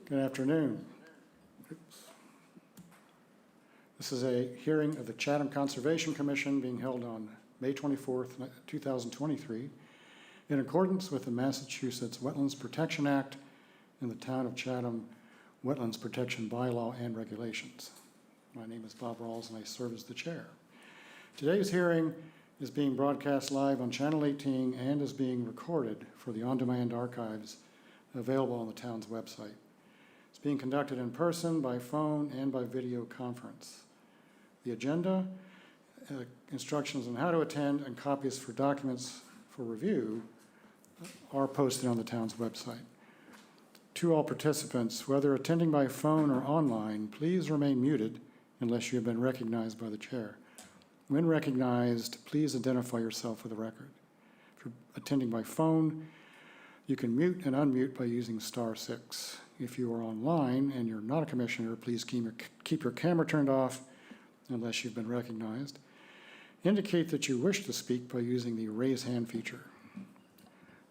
Good afternoon. Oops. This is a hearing of the Chatham Conservation Commission being held on May 24th, 2023, in accordance with the Massachusetts Wetlands Protection Act and the Town of Chatham Wetlands Protection Bylaw and Regulations. My name is Bob Rawls and I serve as the chair. Today's hearing is being broadcast live on Channel 18 and is being recorded for the on-demand archives available on the town's website. It's being conducted in person, by phone, and by video conference. The agenda, instructions on how to attend, and copies for documents for review are posted on the town's website. To all participants, whether attending by phone or online, please remain muted unless you have been recognized by the chair. When recognized, please identify yourself for the record. If you're attending by phone, you can mute and unmute by using *6. If you are online and you're not a commissioner, please keep your camera turned off unless you've been recognized. Indicate that you wish to speak by using the raise hand feature.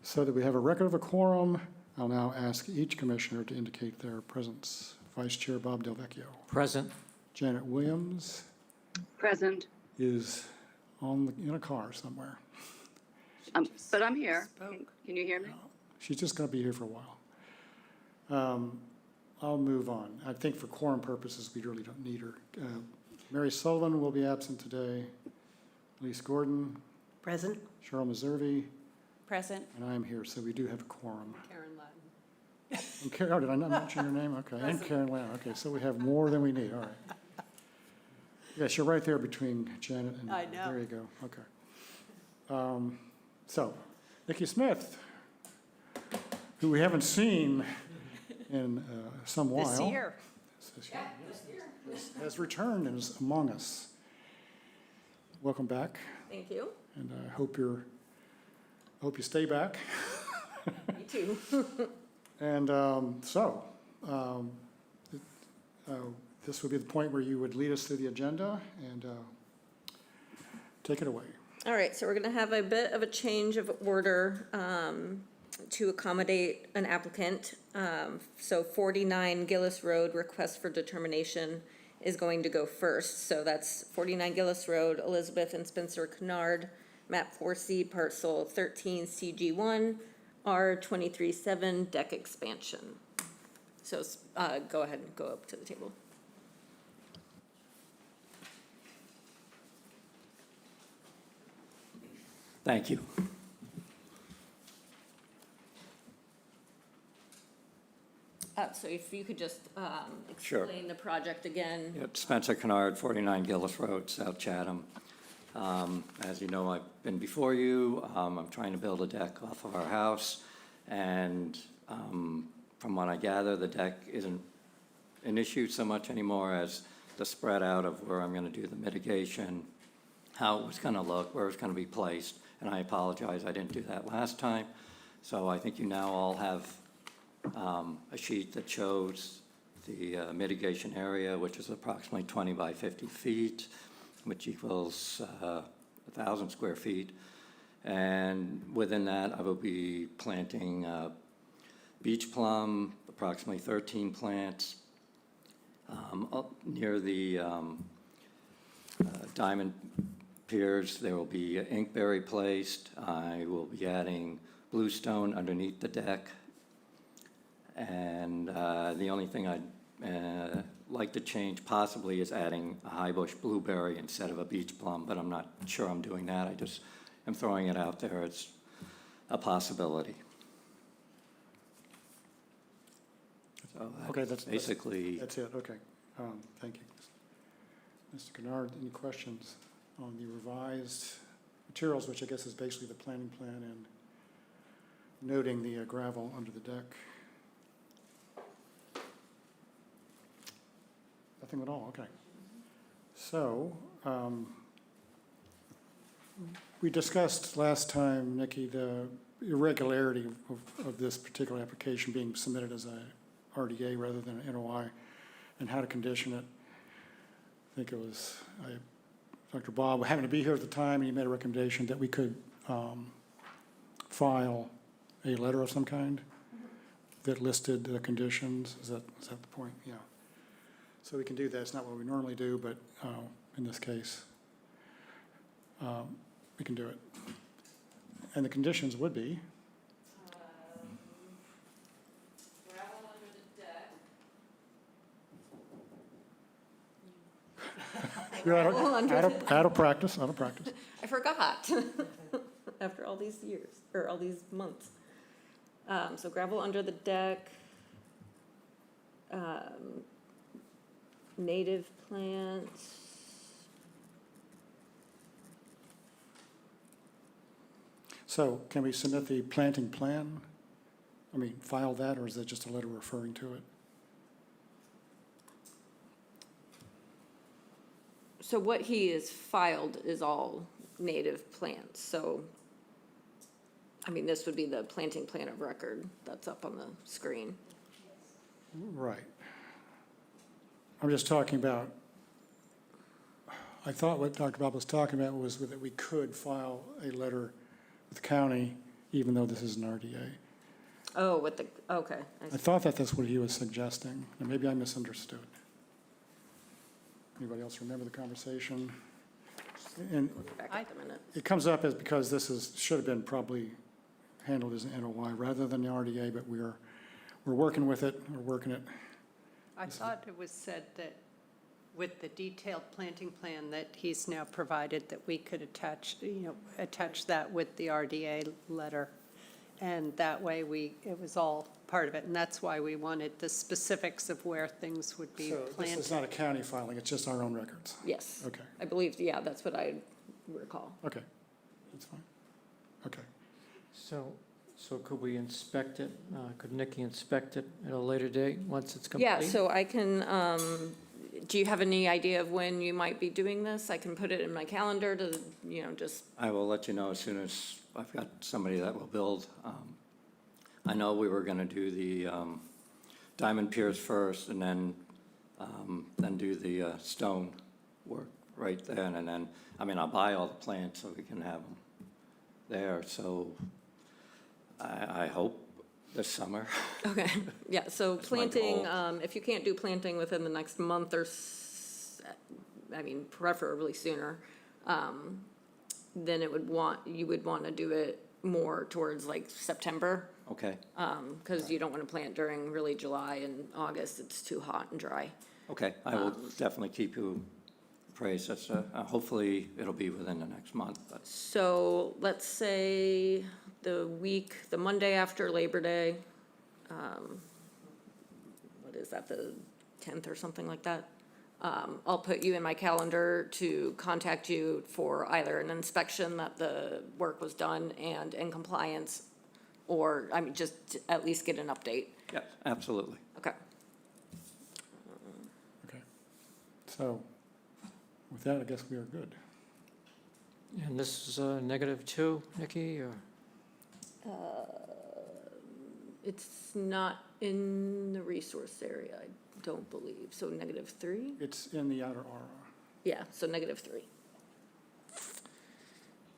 So that we have a record of a quorum, I'll now ask each commissioner to indicate their presence. Vice Chair Bob Del Vecchio. Present. Janet Williams. Present. Is in a car somewhere. But I'm here. Can you hear me? She's just going to be here for a while. I'll move on. I think for quorum purposes, we really don't need her. Mary Sullivan will be absent today. Elise Gordon. Present. Cheryl Meservey. Present. And I am here, so we do have a quorum. Karen Latin. And oh, did I not mention your name? Okay, Present. and Karen Lamb. Okay, so we have more than we need. All right. Yes, you're right there between Janet and. I know. There you go. Okay. So, Nikki Smith, who we haven't seen in some while. This year. Has returned and is among us. Welcome back, Thank you. and I hope you stay back. Me too. And this would be the point where you would lead us through the agenda and take it away. All right, so we're going to have a bit of a change of order to accommodate an applicant. So 49 Gillis Road, request for determination is going to go first. So that's 49 Gillis Road, Elizabeth and Spencer Kennard, map 4C, parcel 13, CG1, R23-7, deck expansion. So go ahead and go up to the table. Thank you. So if you could just Sure. explain the project again. Yep, Spencer Kennard, 49 Gillis Road, South Chatham. As you know, I've been before you. I'm trying to build a deck off of our house. And from what I gather, the deck isn't an issue so much anymore as the spread out of where I'm going to do the mitigation, how it was going to look, where it's going to be placed. And I apologize, I didn't do that last time. So I think you now all have a sheet that shows the mitigation area, which is approximately 20 by 50 feet, which equals 1,000 square feet. And within that, I will be planting beach plum, approximately 13 plants. Up near the diamond piers, there will be inkberry placed. I will be adding bluestone underneath the deck. And the only thing I'd like to change possibly is adding a high bush blueberry instead of a beach plum, but I'm not sure I'm doing that. I just am throwing it out there. It's a possibility. So Okay, that's basically. That's it, okay. Thank you. Mr. Kennard, any questions on the revised materials, which I guess is basically the planning plan and noting the gravel under the deck? Nothing at all, okay. So, we discussed last time, Nikki, the irregularity of this particular application being submitted as a RDA rather than an NOI, and how to condition it. I think it was Dr. Bob happened to be here at the time, and he made a recommendation that we could file a letter of some kind that listed the conditions. Is that the point? Yeah. So we can do that. It's not what we normally do, but in this case, we can do it. And the conditions would be, Gravel under the deck. you're Gravel under the- out of practice, out of practice. I forgot, after all these years, or all these months. So gravel under the deck, native plants. So can we submit the planting plan? I mean, file that, or is that just a letter referring to it? So what he is filed is all native plants, so, I mean, this would be the planting plan of record that's up on the screen. Right. I'm just talking about, I thought what Dr. Bob was talking about was that we could file a letter with the county, even though this is an RDA. Oh, with the, okay. I I see. thought that that's what he was suggesting, and maybe I misunderstood. Anybody else remember the conversation? And Back at the minute. it comes up as because this should have been probably handled as an NOI rather than the RDA, but we're working with it, we're working it. I thought it was said that with the detailed planting plan that he's now provided, that we could attach that with the RDA letter. And that way it was all part of it. And that's why we wanted the specifics of where things would be So this is planted. not a county filing, it's just our own records? Yes. Okay, I believe, yeah, that's what I recall. okay, that's fine. Okay, So could we inspect it? Could Nikki inspect it at a later date, once it's complete? Yeah, so I can, do you have any idea of when you might be doing this? I can put it in my calendar to, just, I will let you know as soon as I've got somebody that will build. I know we were gonna do the diamond piers first and then do the stone work right then. And then, I'll buy all the plants so we can have them there. So I hope this summer. okay, yeah, so That's my planting, goal. if you can't do planting within the next month or, preferably sooner, then you would want to do it more towards like September, Okay, because you don't want to plant during really July and August, it's too hot and dry. okay. I will definitely keep you appraised. That's, hopefully it'll be within the next month, but So let's say the Monday after Labor Day, what is that, the 10th or something like that? I'll put you in my calendar to contact you for either an inspection that the work was done and in compliance, or, just to at least get an update. yes, absolutely. Okay. okay. So with that, I guess we are good. And this is a -2, Nikki, or? It's not in the resource area, I don't believe, so -3? It's in the outer aura. Yeah, so -3.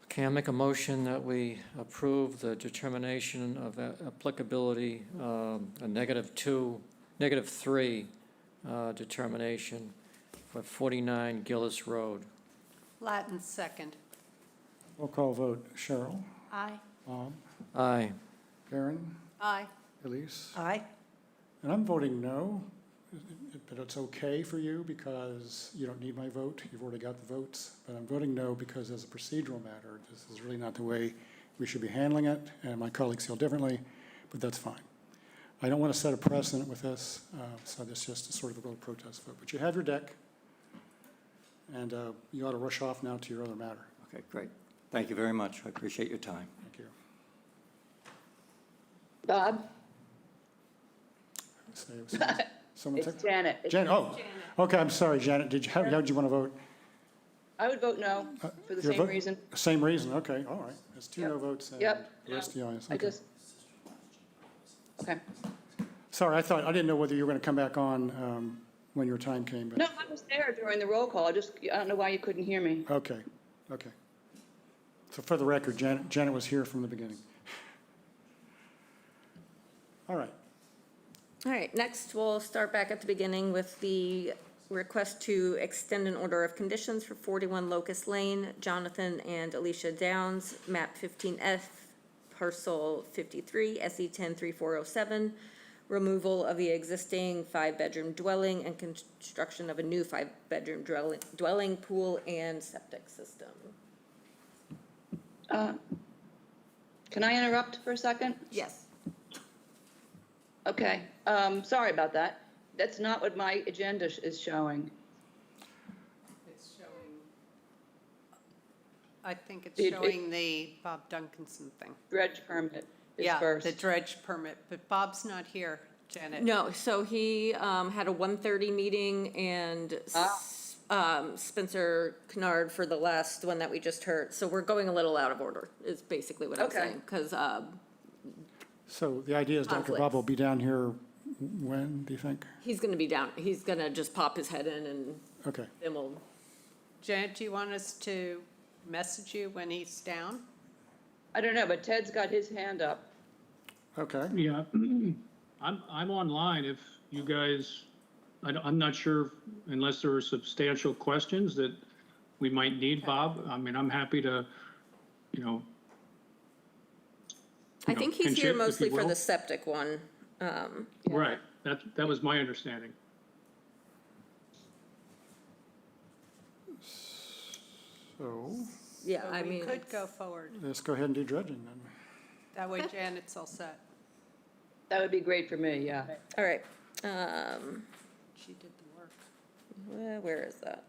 Okay, I'll make a motion that we approve the determination of applicability, a -3 determination for 49 Gillis Road. Latin second. Roll call vote, Cheryl, Aye. Bob, Aye. Karen, Aye. Elise, Aye. and I'm voting no, but it's okay for you because you don't need my vote, you've already got the votes, but I'm voting no because as a procedural matter, this is really not the way we should be handling it, and my colleagues feel differently, but that's fine. I don't want to set a precedent with this, so this is just a sort of a little protest vote, but you have your deck, and you ought to rush off now to your other matter. Okay, great. Thank you very much. I appreciate your time. Thank you. Bob, Someone it's take, Janet. Janet, oh, okay, I'm sorry, Janet, how did you want to vote? I would vote no for the Your same vote? reason. Same reason, okay, all right. That's two Yep. no votes and Yep. the rest of the ayes. I Okay. just, okay. Sorry, I didn't know whether you were going to come back on when your time came, but, No, I was there during the roll call. I don't know why you couldn't hear me. okay, okay. So for the record, Janet was here from the beginning. All right. All right, next we'll start back at the beginning with the request to extend an order of conditions for 41 Locust Lane, Jonathan and Alicia Downs, map 15F, parcel 53, SE 103407, removal of the existing 5-bedroom dwelling and construction of a new 5-bedroom dwelling, pool, and septic system. Can I interrupt for a second? Yes. Okay, sorry about that. That's not what my agenda is showing. It's showing, I think it's It- showing the Bob Duncanson thing. Dredge permit is Yeah, first. the dredge permit, but Bob's not here, Janet. No, so he had a 1:30 meeting and Spencer Kennard for the last one that we just heard. So we're going a little out of order, is basically what I'm Okay. saying. Because So the idea is Dr. Bob will be down here when, do you think? he's going to be down, he's going to just pop his head in and Okay. then we'll, Janet, do you want us to message you when he's down? I don't know, but Ted's got his hand up. Okay. Yeah, I'm online if you guys, I'm not sure unless there are substantial questions that we might need, Bob. I mean, I'm happy to, you know. I think he's pinch here it, if you mostly for will. the septic one. Right, that was my understanding. So Yeah, So I we mean, could go forward. let's go ahead and do dredging then. That way Janet's all set. That would be great for me, yeah. all right. She did the work. Where is that?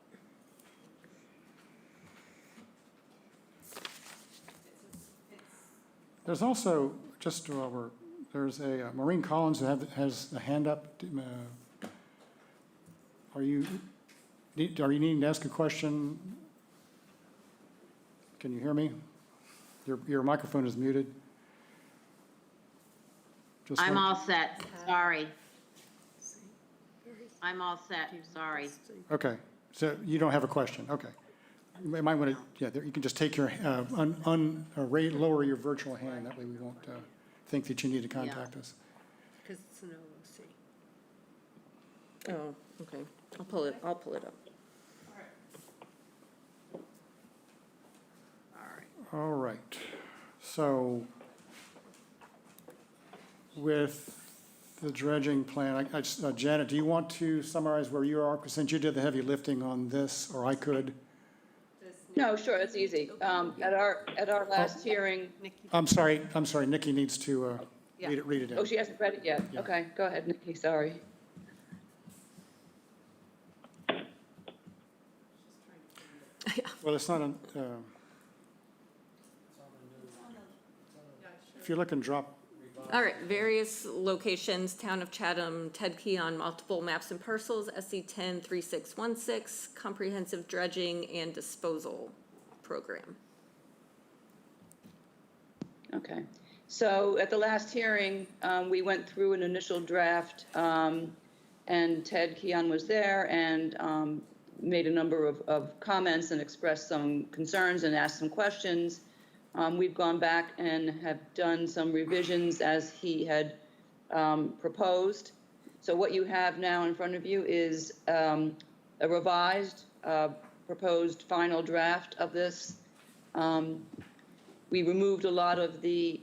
There's also, just while there's a Maureen Collins who has a hand up. Are you needing to ask a question? Can you hear me? Your microphone is muted. Just I'm one- all set, sorry. I'm all set, sorry. Okay, so you don't have a question, okay. You might want to, yeah, you can just take your, lower your virtual hand, that way we won't think that you need to contact us. Because it's an OOC. Oh, okay. I'll pull it up. All right, so with the dredging plan, Janet, do you want to summarize where you are? 'Cause since you did the heavy lifting on this, or I could. No, sure, it's easy. At our last hearing, I'm sorry, Nikki needs to Yeah. read it oh, in. she hasn't read it yet. Yeah. Okay, go ahead, Nikki, sorry. Well, it's not, if you look and drop, All right, various locations, Town of Chatham, Ted Key on multiple maps and parcels, SC 103616, comprehensive dredging and disposal program. Okay. So at the last hearing, we went through an initial draft, and Ted Keon was there and made a number of comments and expressed some concerns and asked some questions. We've gone back and have done some revisions as he had proposed. So what you have now in front of you is a revised proposed final draft of this. We removed a lot of the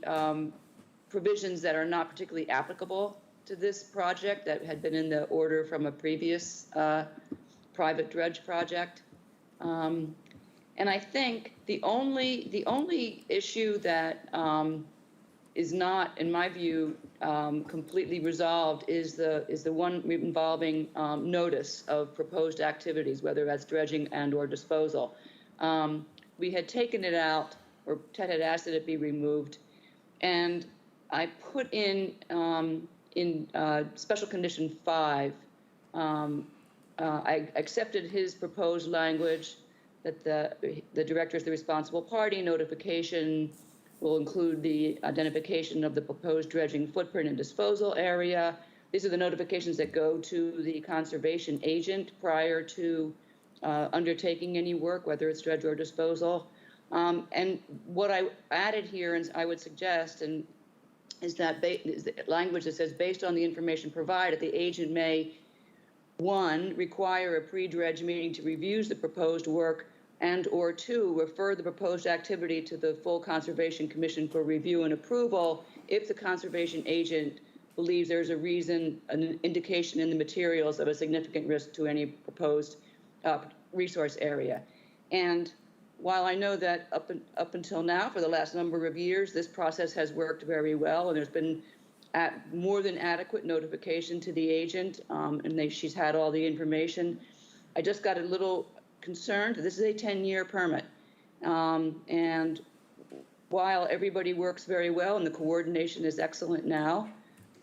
provisions that are not particularly applicable to this project that had been in the order from a previous private dredge project. And I think the only issue that is not, in my view, completely resolved is the one involving notice of proposed activities, whether that's dredging and/or disposal. We had taken it out, or Ted had asked that it be removed, and I put in special condition 5. I accepted his proposed language that the director is the responsible party. Notification will include the identification of the proposed dredging footprint and disposal area. These are the notifications that go to the conservation agent prior to undertaking any work, whether it's dredge or disposal. And what I added here, and I would suggest, and is that is the language that says, based on the information provided, the agent may, one, require a pre-dredge meeting to review the proposed work, and/or two, refer the proposed activity to the full Conservation Commission for review and approval if the conservation agent believes there's a reason, an indication in the materials of a significant risk to any proposed resource area. And while I know that up until now, for the last number of years, this process has worked very well, and there's been more than adequate notification to the agent, and she's had all the information. I just got a little concerned. This is a 10-year permit, and while everybody works very well and the coordination is excellent now,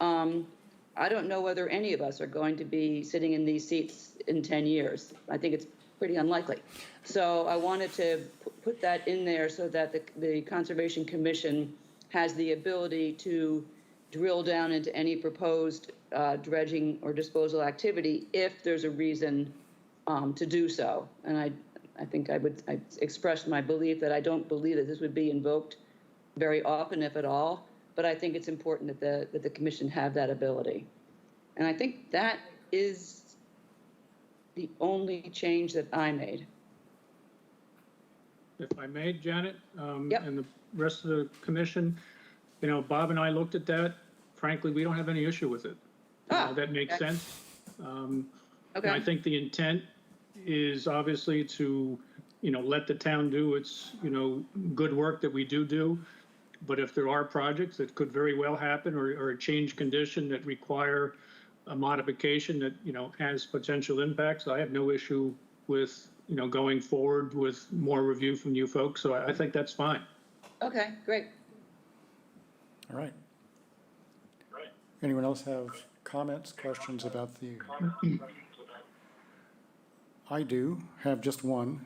I don't know whether any of us are going to be sitting in these seats in 10 years. I think it's pretty unlikely. So I wanted to put that in there so that the Conservation Commission has the ability to drill down into any proposed dredging or disposal activity if there's a reason to do so. And I think I expressed my belief that I don't believe that this would be invoked very often, if at all, but I think it's important that the commission have that ability. And I think that is the only change that I made. If I may, Janet, Yep. and the rest of the commission, Bob and I looked at that. Frankly, we don't have any issue with it. That makes okay. sense. And Okay. I think the intent is obviously to, let the town do its, good work that we do. But if there are projects that could very well happen or a change condition that require a modification that, has potential impacts, I have no issue with, going forward with more review from you folks. So I think that's fine. Okay, great. All right. Anyone else have comments, questions about the? I do have just one,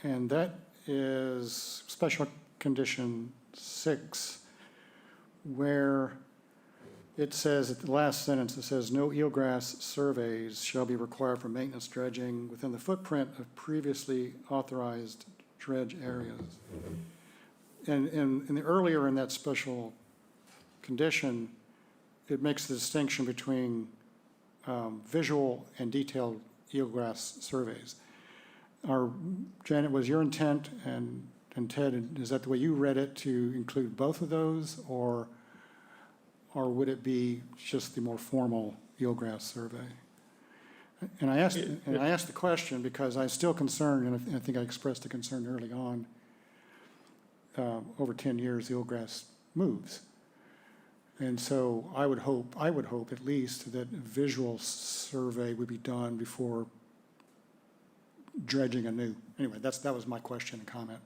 and that is special condition 6, where it says, at the last sentence, it says, no eelgrass surveys shall be required for maintenance dredging within the footprint of previously authorized dredge areas. And in the earlier in that special condition, it makes the distinction between visual and detailed eelgrass surveys. Janet, was your intent, and Ted, is that the way you read it, to include both of those, or would it be just the more formal eelgrass survey? And I asked the question because I'm still concerned, and I think I expressed a concern early on, over 10 years, eelgrass moves. And so I would hope at least that a visual survey would be done before dredging anew. Anyway, that was my question and comment.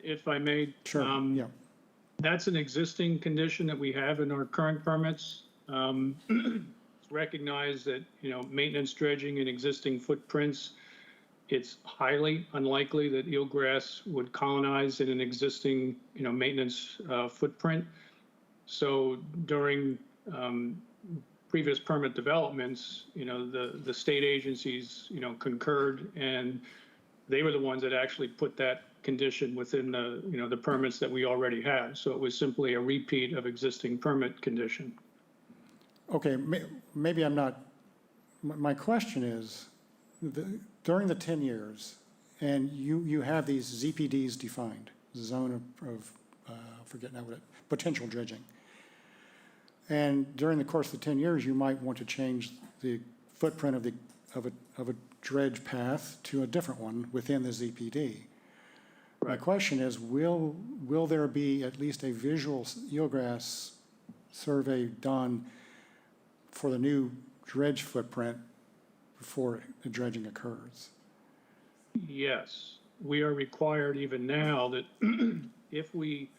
If I may. Sure, yeah. That's an existing condition that we have in our current permits. It's recognized that, maintenance dredging in existing footprints, it's highly unlikely that eelgrass would colonize in an existing, maintenance footprint. So during previous permit developments, the state agencies, concurred, and they were the ones that actually put that condition within the, the permits that we already had. So it was simply a repeat of existing permit condition. Okay, maybe I'm not, my question is, during the 10 years, and you have these ZPDs defined, zone of forget now what it, potential dredging. And during the course of the 10 years, you might want to change the footprint of a dredge path to a different one within the ZPD. My question is, will there be at least a visual eelgrass survey done for the new dredge footprint before the dredging occurs? Yes, we are required even now that if we,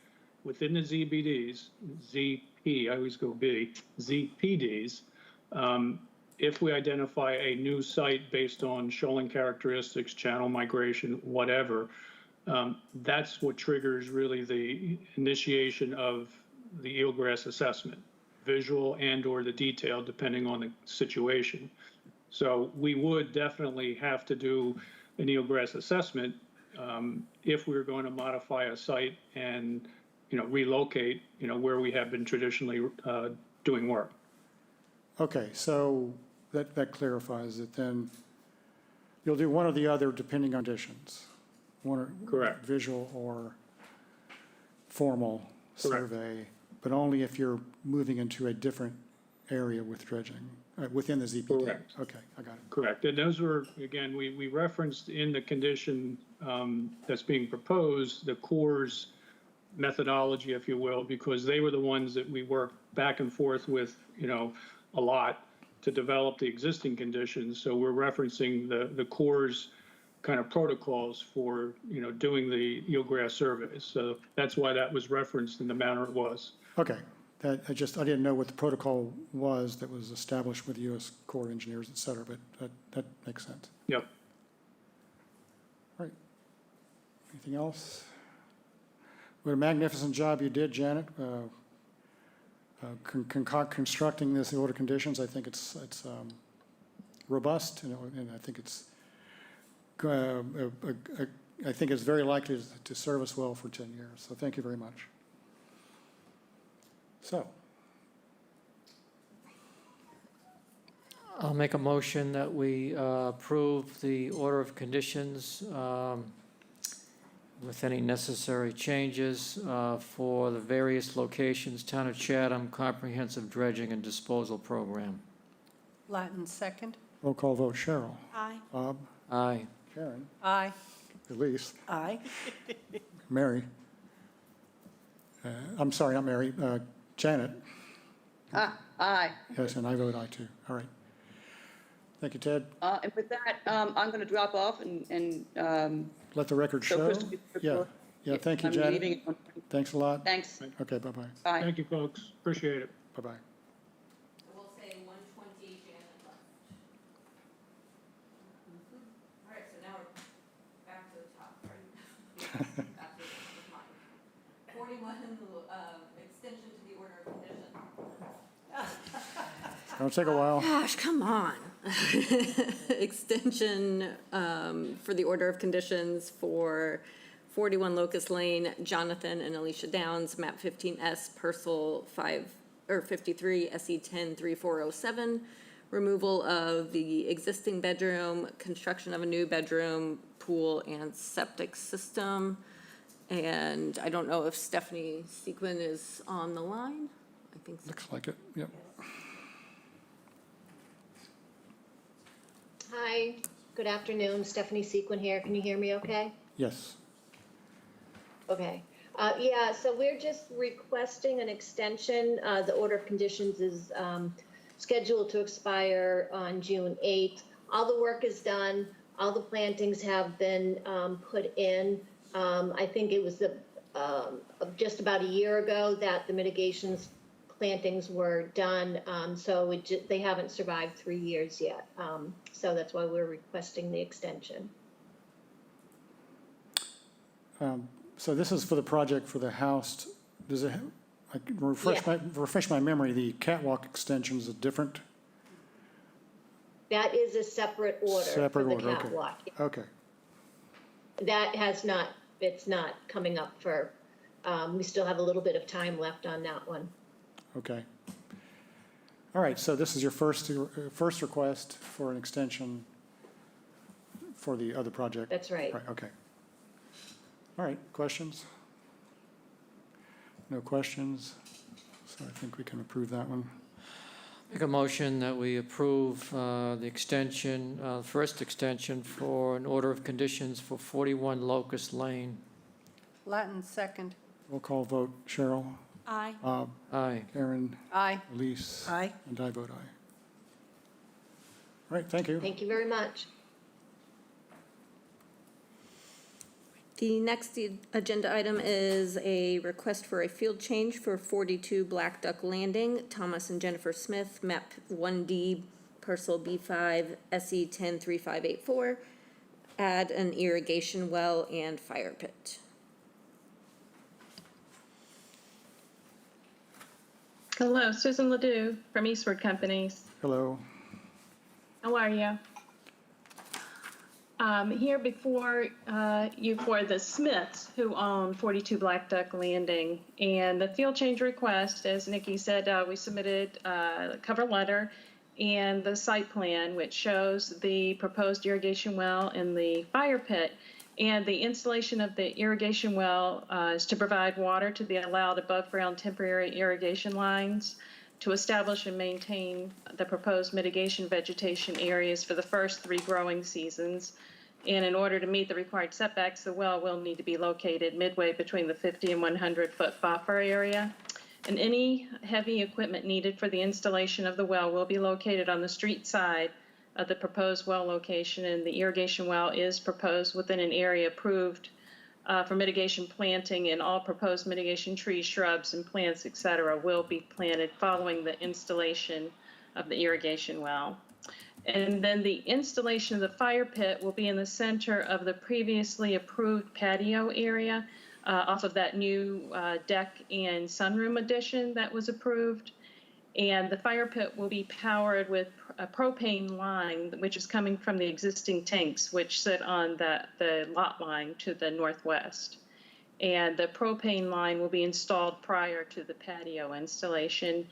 within the ZBDs, ZP, I always go B, ZPDs, if we identify a new site based on shoaling characteristics, channel migration, whatever, that's what triggers really the initiation of the eelgrass assessment, visual and or the detail, depending on the situation. So we would definitely have to do an eelgrass assessment if we were going to modify a site and relocate, where we have been traditionally doing work. Okay, so that clarifies it then. You'll do one or the other depending on conditions. One or Correct. visual or formal Correct. survey, but only if you're moving into a different area with dredging, within the ZPD. Correct. Okay, I got it. Correct. And those were, again, we referenced in the condition that's being proposed, the Corps' methodology, if you will, because they were the ones that we worked back and forth with, a lot to develop the existing conditions. So we're referencing the Corps' kind of protocols for, doing the eelgrass surveys. So that's why that was referenced in the manner it was. Okay, I didn't know what the protocol was that was established with U.S. Corps of Engineers, et cetera, but that makes sense. Yep. All right. Anything else? What a magnificent job you did, Janet, constructing this order of conditions. I think it's robust, and I think it's very likely to serve us well for 10 years. So thank you very much. So, I'll make a motion that we approve the order of conditions with any necessary changes for the various locations, Town of Chatham Comprehensive Dredging and Disposal Program. Latin second? roll call vote, Cheryl. Aye. Bob, Aye. Karen, Aye. Elise, Aye. Mary. I'm sorry, not Mary, Janet. Aye. Yes, and I vote aye too. All right. Thank you, Ted. And with that, I'm going to drop off and Let the record so show. Chris will be Yeah, yeah, thank you, I'm Janet. leaving. Thanks a lot. Thanks. Okay, bye-bye. Bye. Thank you, folks. Appreciate it. Bye-bye. We'll say 120 Janet left. All right, so now we're back to the top, right? Back to the line. 41, extension to the order of condition. It'll take a while. Gosh, come on. Extension for the order of conditions for 41 Locust Lane, Jonathan and Alicia Downs, map 15S, parcel 53, SE 103407. Removal of the existing bedroom, construction of a new bedroom, pool, and septic system. And I don't know if Stephanie Sequin is on the line. I think so. Looks like it, yep. Hi, good afternoon. Stephanie Sequin here. Can you hear me okay? Yes. Okay. Yeah, so we're just requesting an extension. The order of conditions is scheduled to expire on June 8th. All the work is done. All the plantings have been put in. I think it was just about a year ago that the mitigations plantings were done, so they haven't survived 3 years yet. So that's why we're requesting the extension. So this is for the project for the house. Does it, refresh my memory, the catwalk extension is a different? That is a separate order Separate for the order, okay. catwalk. Okay, That has not, it's not coming up for, we still have a little bit of time left on that one. okay. All right, so this is your first request for an extension for the other project? That's right. Right, okay. All right, questions? No questions, so I think we can approve that one. Make a motion that we approve the extension, first extension for an order of conditions for 41 Locust Lane. Latin second? Roll call vote, Cheryl, Aye. Bob, Aye. Karen, Aye. Elise. Aye. And I vote aye. All right, thank you. Thank you very much. The next agenda item is a request for a field change for 42 Black Duck Landing, Thomas and Jennifer Smith, map 1D, parcel B5, SE 103584. Add an irrigation well and fire pit. Hello, Susan Ledoux from Eastward Companies. Hello. How are you? Here before you for the Smiths, who own 42 Black Duck Landing. And the field change request, as Nikki said, we submitted a cover letter and the site plan, which shows the proposed irrigation well in the fire pit. And the installation of the irrigation well is to provide water to the allowed above-ground temporary irrigation lines, to establish and maintain the proposed mitigation vegetation areas for the first 3 growing seasons. And in order to meet the required setbacks, the well will need to be located midway between the 50 and 100-foot buffer area. And any heavy equipment needed for the installation of the well will be located on the street side of the proposed well location, and the irrigation well is proposed within an area approved for mitigation planting, and all proposed mitigation trees, shrubs, and plants, et cetera, will be planted following the installation of the irrigation well. And then the installation of the fire pit will be in the center of the previously approved patio area off of that new deck and sunroom addition that was approved. And the fire pit will be powered with a propane line, which is coming from the existing tanks, which sit on the lot line to the northwest. And the propane line will be installed prior to the patio installation.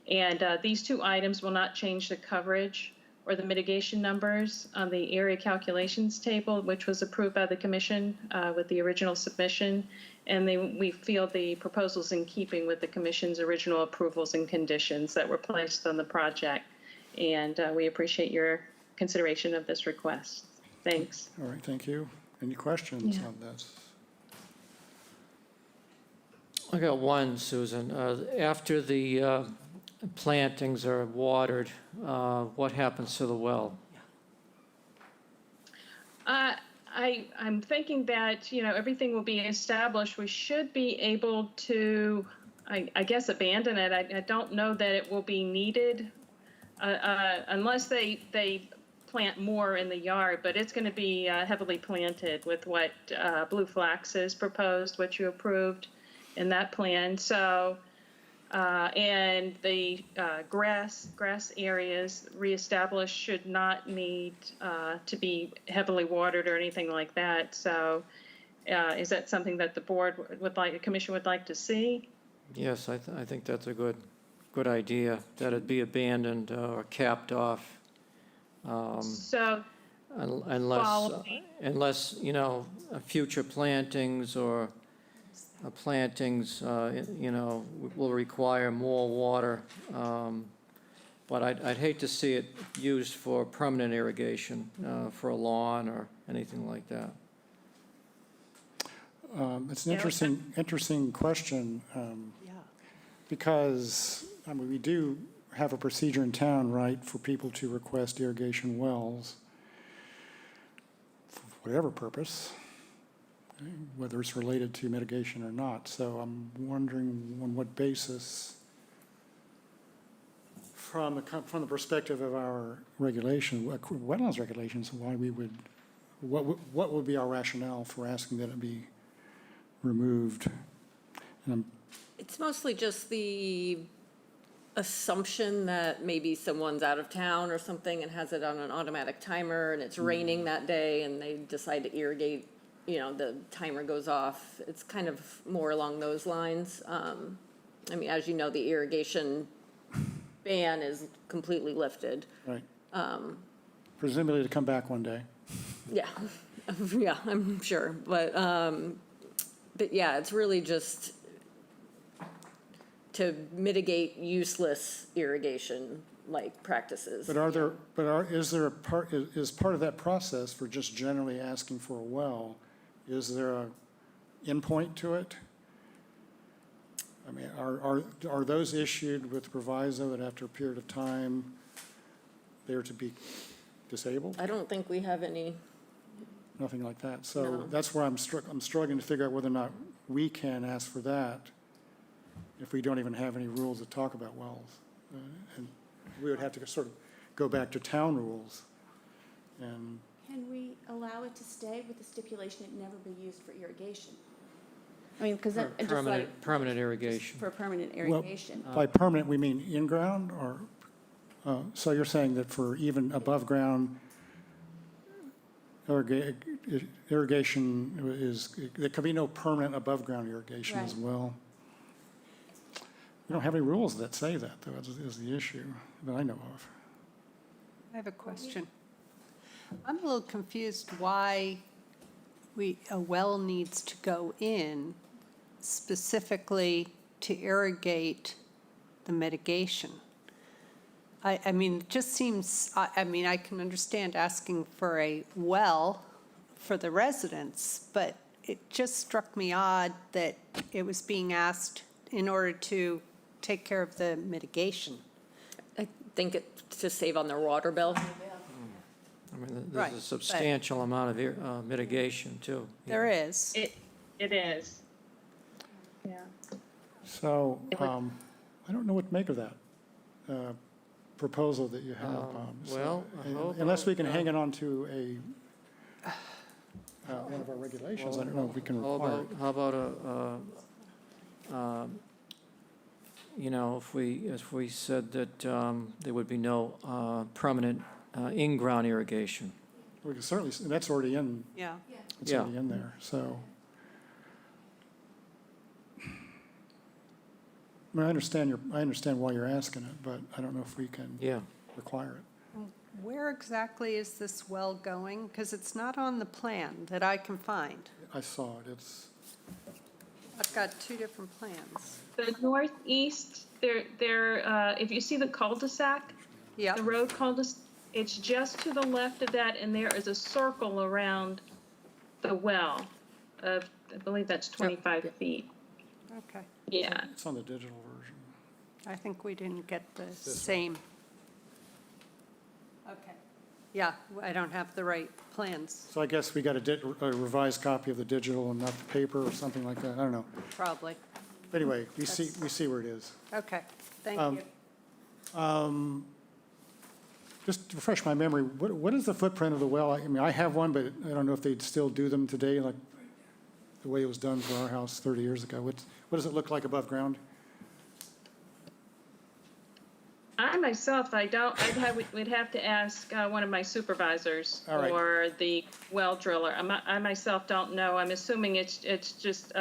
And these 2 items will not change the coverage or the mitigation numbers on the area calculations table, which was approved by the commission with the original submission. And we feel the proposal's in keeping with the commission's original approvals and conditions that were placed on the project. And we appreciate your consideration of this request. Thanks. All right, thank you. Any questions on this? I got one, Susan. After the plantings are watered, what happens to the well? I'm thinking that, everything will be established. We should be able to, I guess, abandon it. I don't know that it will be needed unless they plant more in the yard, but it's going to be heavily planted with what Blue Flax has proposed, what you approved in that plan. So, and the grass areas reestablished should not need to be heavily watered or anything like that. So is that something that the board the commission would like to see? Yes, I think that's a good idea, that it be abandoned or capped off. So Unless, future plantings or plantings, will require more water. But I'd hate to see it used for permanent irrigation, for a lawn or anything like that. It's an interesting question, because, we do have a procedure in town, right, for people to request irrigation wells for whatever purpose, whether it's related to mitigation or not. So I'm wondering on what basis, from the perspective of our regulation, wetlands regulations, why we would, what would be our rationale for asking that it be removed? And It's mostly just the assumption that maybe someone's out of town or something and has it on an automatic timer, and it's raining that day and they decide to irrigate, the timer goes off. It's kind of more along those lines. As you know, the irrigation ban is completely lifted. right. Presumably to come back one day. Yeah, yeah, I'm sure. But yeah, it's really just to mitigate useless irrigation like practices. But is part of that process for just generally asking for a well, is there a endpoint to it? Are those issued with proviso that after a period of time, they're to be disabled? I don't think we have any. Nothing like that. So No. that's where I'm struggling to figure out whether or not we can ask for that if we don't even have any rules that talk about wells. And we would have to sort of go back to town rules. And Can we allow it to stay with the stipulation it never be used for irrigation? Because that, just like, Permanent irrigation. for permanent well, irrigation. by permanent, we mean in-ground, or, so you're saying that for even above ground, irrigation is, there could be no permanent above-ground irrigation as Right. well. We don't have any rules that say that, though, is the issue that I know of. I have a question. I'm a little confused why a well needs to go in specifically to irrigate the mitigation. I mean, it just seems, I mean, I can understand asking for a well for the residents, but it just struck me odd that it was being asked in order to take care of the mitigation. I think to save on their water bill. I mean, Right, there's a but- substantial amount of mitigation, too. There is. It is. Yeah. So, I don't know what to make of that proposal that you have, Bob. So, well, how unless we about, can hang it on to one of our regulations, I don't know if we can How require about, it. how about you know, if we said that there would be no permanent in-ground irrigation? We can certainly, that's already in, Yeah. it's Yeah. already in there, so. I mean, I understand why you're asking it, but I don't know if we can Yeah. require it. Where exactly is this well going? Because it's not on the plan that I can find. I saw it, it's, I've got two different plans. The northeast, if you see the cul-de-sac, Yeah, the road cul-de-sac, it's just to the left of that, and there is a circle around the well of, I believe that's 25 feet. okay. Yeah. it's on the digital version. I think we didn't get the same. Okay. Yeah, I don't have the right plans, So I guess we got a revised copy of the digital and not the paper or something like that, I don't know. probably. Anyway, we see where it is. Okay, thank Um, you. Just to refresh my memory, what is the footprint of the well? I mean, I have one, but I don't know if they'd still do them today, like the way it was done for our house 30 years ago. What does it look like above ground? I myself, we'd have to ask one of my supervisors All right. or the well driller. I myself don't know. I'm assuming it's just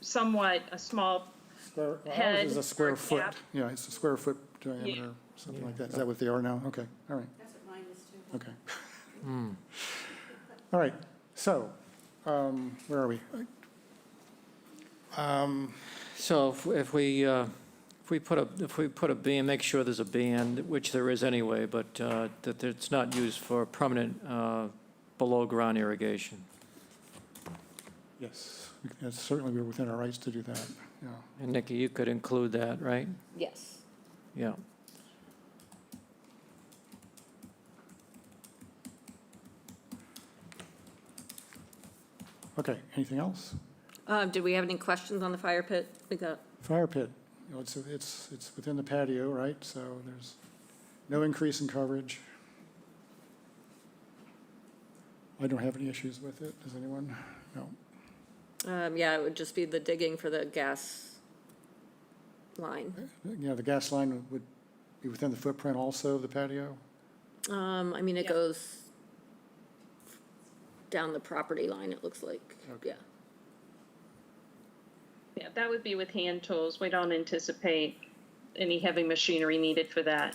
somewhat a small, Ours Head is a square or foot. cap. Yeah, it's a square foot diameter, something like that. Is that what they are now? Okay, all right. That's what mine is too. Okay. All right, so, where are we? So if we put a ban, make sure there's a ban, which there is anyway, but that it's not used for permanent below-ground irrigation. Yes, that's certainly we're within our rights to do that, yeah. And Nikki, you could include that, right? Yes. Yeah. Okay, anything else? Did we have any questions on the fire pit? We got, Fire pit, you know, it's within the patio, right? So there's no increase in coverage. I don't have any issues with it. Does anyone? No. yeah, it would just be the digging for the gas line. Yeah, the gas line would be within the footprint also of the patio? I mean, it Yeah. goes down the property line, it looks like, Okay. yeah. yeah, that would be with hand tools. We don't anticipate any heavy machinery needed for that.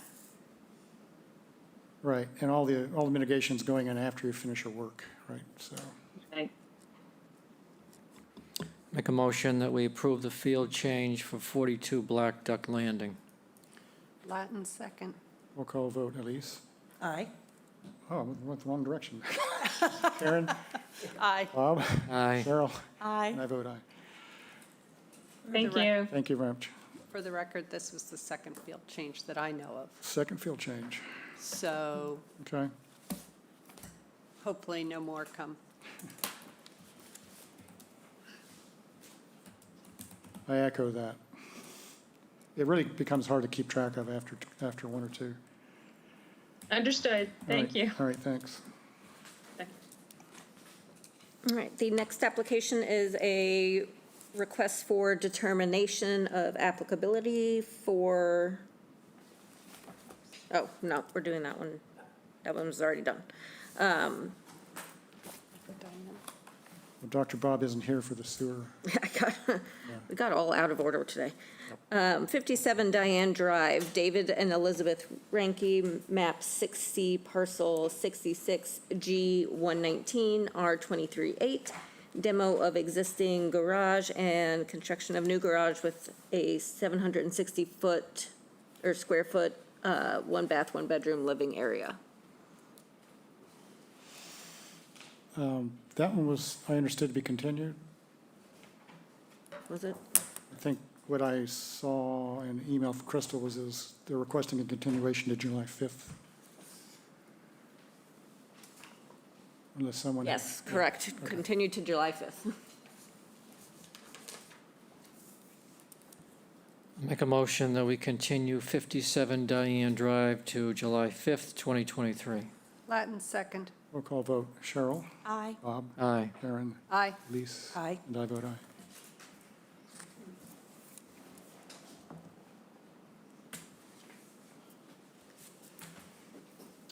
Right, and all the mitigation's going in after you finish your work, right? So, Okay. Make a motion that we approve the field change for 42 Black Duck Landing. Latin second. we'll call a vote. Elise? Aye. Oh, we went the wrong direction. Karen? Aye. Bob? Aye. Cheryl? Aye. And I vote aye. Thank you. Thank you very much. For the record, this was the second field change that I know of. Second field change, So okay? hopefully no more come. I echo that. It really becomes hard to keep track of after one or two. Understood. All Thank right. you. All right, thanks. All right, the next application is a request for determination of applicability for, oh, no, we're doing that one. That one was already done. Well, Dr. Bob isn't here for the sewer. We got all out of order today. 57 Diane Drive, David and Elizabeth Ranke, map 6C, parcel 66G119, R238. Demo of existing garage and construction of new garage with a 760-foot or square foot, one bath, one bedroom living area. That one was, I understood, to be continued. Was it? I think what I saw in the email from Crystal was they're requesting a continuation to July 5th. Unless someone. Yes, correct. Continued to July 5th. Make a motion that we continue 57 Diane Drive to July 5th, 2023. Latin second. Roll call vote. Cheryl? Aye. Bob? Aye. Karen? Aye. Elise? Aye. And I vote aye.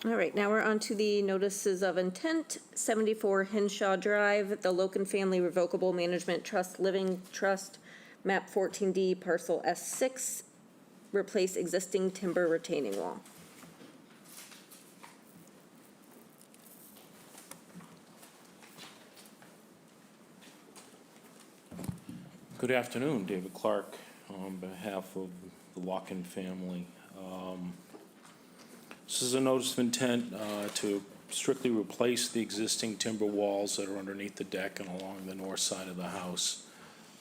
All right, now we're on to the notices of intent. 74 Henshaw Drive, the Loken Family Revocable Management Trust Living Trust, map 14D, parcel S6, replace existing timber retaining wall. Good afternoon, David Clark, on behalf of the Locken family. This is a notice of intent to strictly replace the existing timber walls that are underneath the deck and along the north side of the house.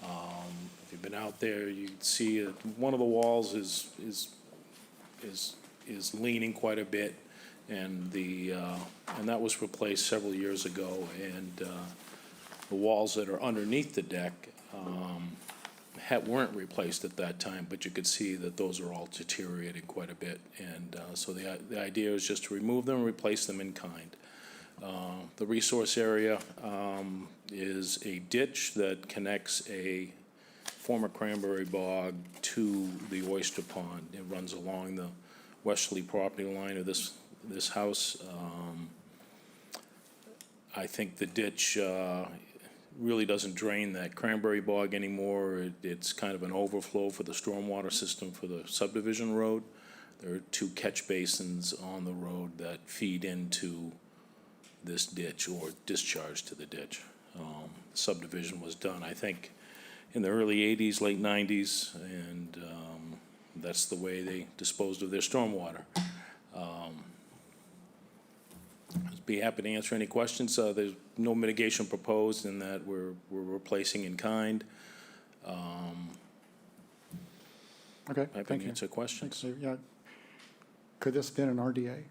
If you've been out there, you'd see that one of the walls is leaning quite a bit, and that was replaced several years ago. And the walls that are underneath the deck weren't replaced at that time, but you could see that those are all deteriorating quite a bit. And so the idea is just to remove them and replace them in kind. The resource area is a ditch that connects a former cranberry bog to the oyster pond. It runs along the westerly property line of this house. I think the ditch really doesn't drain that cranberry bog anymore. It's kind of an overflow for the stormwater system for the subdivision road. There are two catch basins on the road that feed into this ditch or discharge to the ditch. Subdivision was done, I think, in the early 80s, late 90s, and that's the way they disposed of their stormwater. I'd be happy to answer any questions. There's no mitigation proposed in that we're replacing in kind. Okay, I thank can you. answer questions. Thanks, yeah. Could this have been an RDA?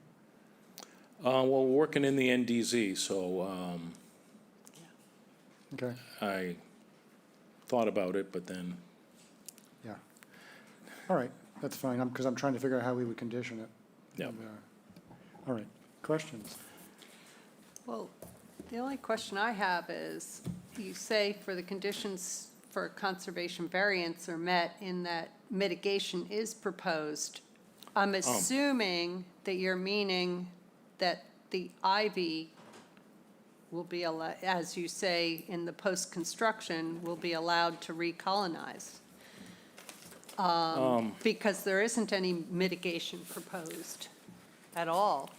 Well, we're working in the NDZ, so Okay, I thought about it, but then yeah. All right, that's fine, because I'm trying to figure out how we would condition it. Yep. And, all right, questions? Well, the only question I have is, you say for the conditions for conservation variance are met in that mitigation is proposed. I'm assuming that you're meaning that the ivy will be, as you say, in the post-construction, will be allowed to recolonize. Because there isn't any mitigation proposed at all.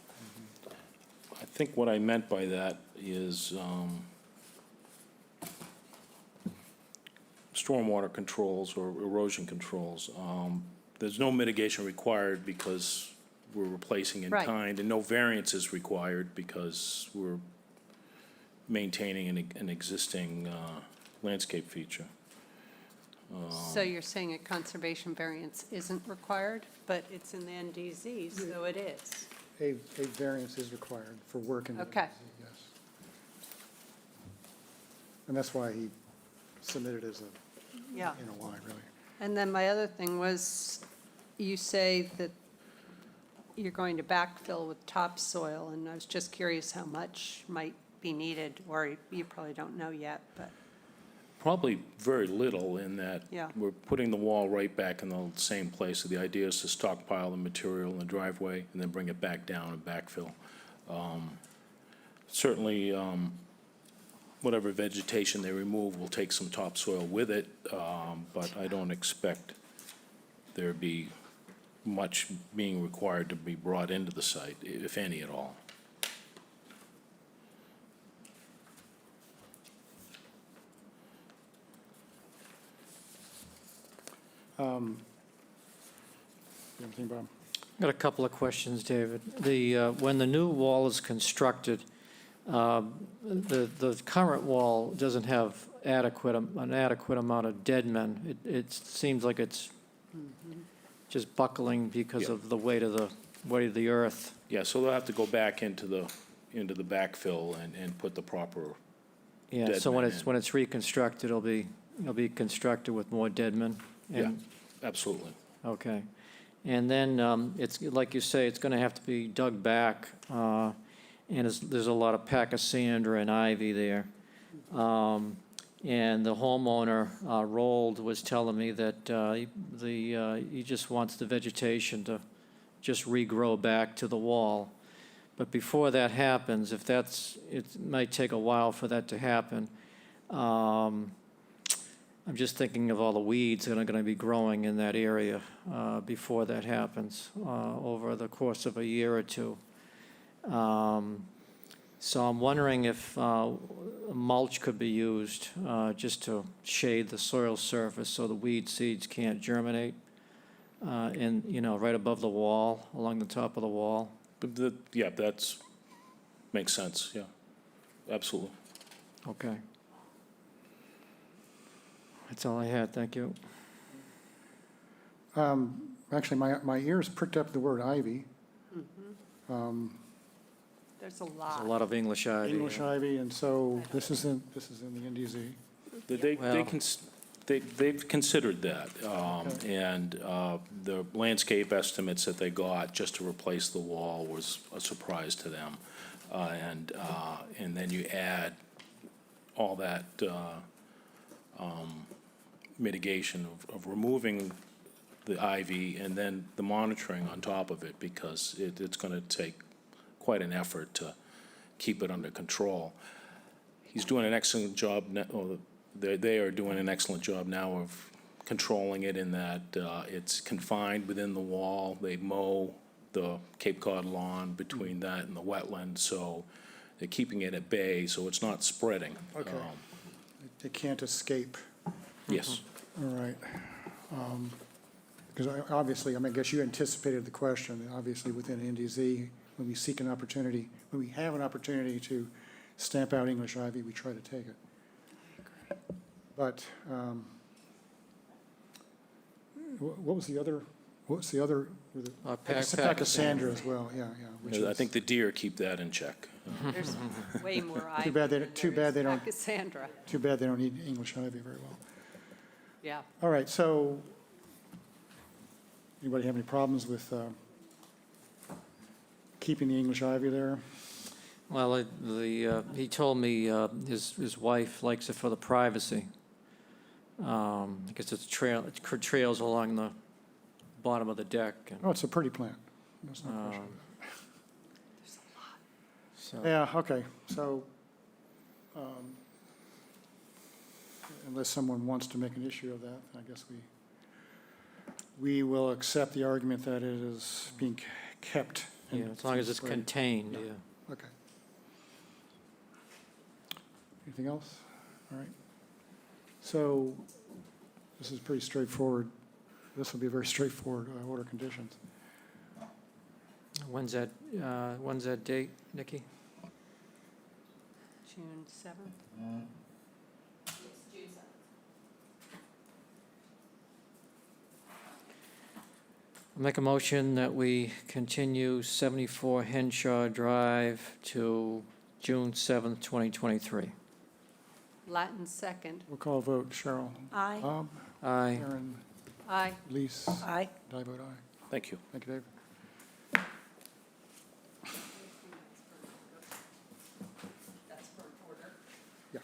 I think what I meant by that is stormwater controls or erosion controls. There's no mitigation required because we're replacing in Right. kind, and no variance is required because we're maintaining an existing landscape feature. So you're saying a conservation variance isn't required, but it's in the NDZ, so it is. A variance is required for work in the Okay. NDZ, yes. And that's why he submitted as a, Yeah. NOI, really. And then my other thing was, you say that you're going to backfill with topsoil, and I was just curious how much might be needed, or you probably don't know yet, but, Probably very little in that Yeah. we're putting the wall right back in the same place. So the idea is to stockpile the material in the driveway and then bring it back down and backfill. Certainly, whatever vegetation they remove will take some topsoil with it, but I don't expect there be much being required to be brought into the site, if any at all. Anything, Bob? Got a couple of questions, David. When the new wall is constructed, the current wall doesn't have an adequate amount of dead men. It seems like it's just buckling because Yeah. of the weight of the earth. Yeah, so they'll have to go back into the backfill and put the proper, Yeah, Dead so when men it's, in. when it's reconstructed, it'll be constructed with more dead men? yeah, And- absolutely. Okay. And then, it's, like you say, it's gonna have to be dug back, and there's a lot of pachysandra and ivy there. And the homeowner, Rold, was telling me that, he just wants the vegetation to just regrow back to the wall. But before that happens, it might take a while for that to happen. I'm just thinking of all the weeds that are gonna be growing in that area, before that happens, over the course of a year or two. So I'm wondering if, mulch could be used, just to shade the soil surface so the weed seeds can't germinate, right above the wall, along the top of the wall. But yeah, makes sense, yeah, absolutely. Okay. That's all I had, thank you. Actually, my ears pricked up the word ivy. There's a There's lot. a lot of English ivy. English ivy, and so this is in the NDZ. They've considered that, and the landscape estimates that they got just to replace the wall was a surprise to them. And then you add all that mitigation of removing the ivy and then the monitoring on top of it, because it's gonna take quite an effort to keep it under control. He's doing an excellent job, they are doing an excellent job now of controlling it in that it's confined within the wall. They mow the Cape Cod lawn between that and the wetland, so they're keeping it at bay, so it's not spreading. Okay. They can't escape. Yes. All right. Because obviously, I guess you anticipated the question. Obviously, within NDZ, when we seek an opportunity, when we have an opportunity to stamp out English ivy, we try to take it. But what was the other? Pachysandra as well. Yeah. Which I is- think the deer keep that in check. There's way more ivy. Too bad they don't. Cassandra, Too bad they don't eat English ivy very well. yeah. All right, so, anybody have any problems with keeping the English ivy there? Well, he told me his wife likes it for the privacy. I guess it trails along the bottom of the deck. And, Oh, it's a pretty plant. That's no question. so, Yeah, okay, so, unless someone wants to make an issue of that, I guess we will accept the argument that it is being kept. yeah, as long as it's Right. contained, yeah. Okay. Anything else? All right. So, this is pretty straightforward. This will be a very straightforward order of conditions. When's that date, Nikki? June 7th? I'll make a motion that we continue 74 Henshaw Drive to June 7th, 2023. Latin second. We'll call a vote. Cheryl? Aye. Bob? Aye. Aaron? Aye. Lise? Aye. I vote aye. Thank you. Thank you, Dave. Yeah.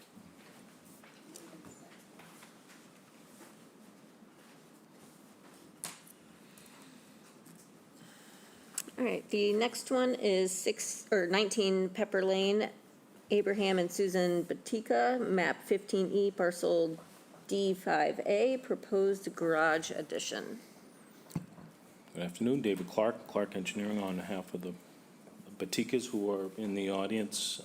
All right, the next one is 19 Pepper Lane, Abraham and Susan Batika, map 15E, parcel D5A, proposed garage addition. Good afternoon, David Clark, Clark Engineering on behalf of the Batikas who are in the audience.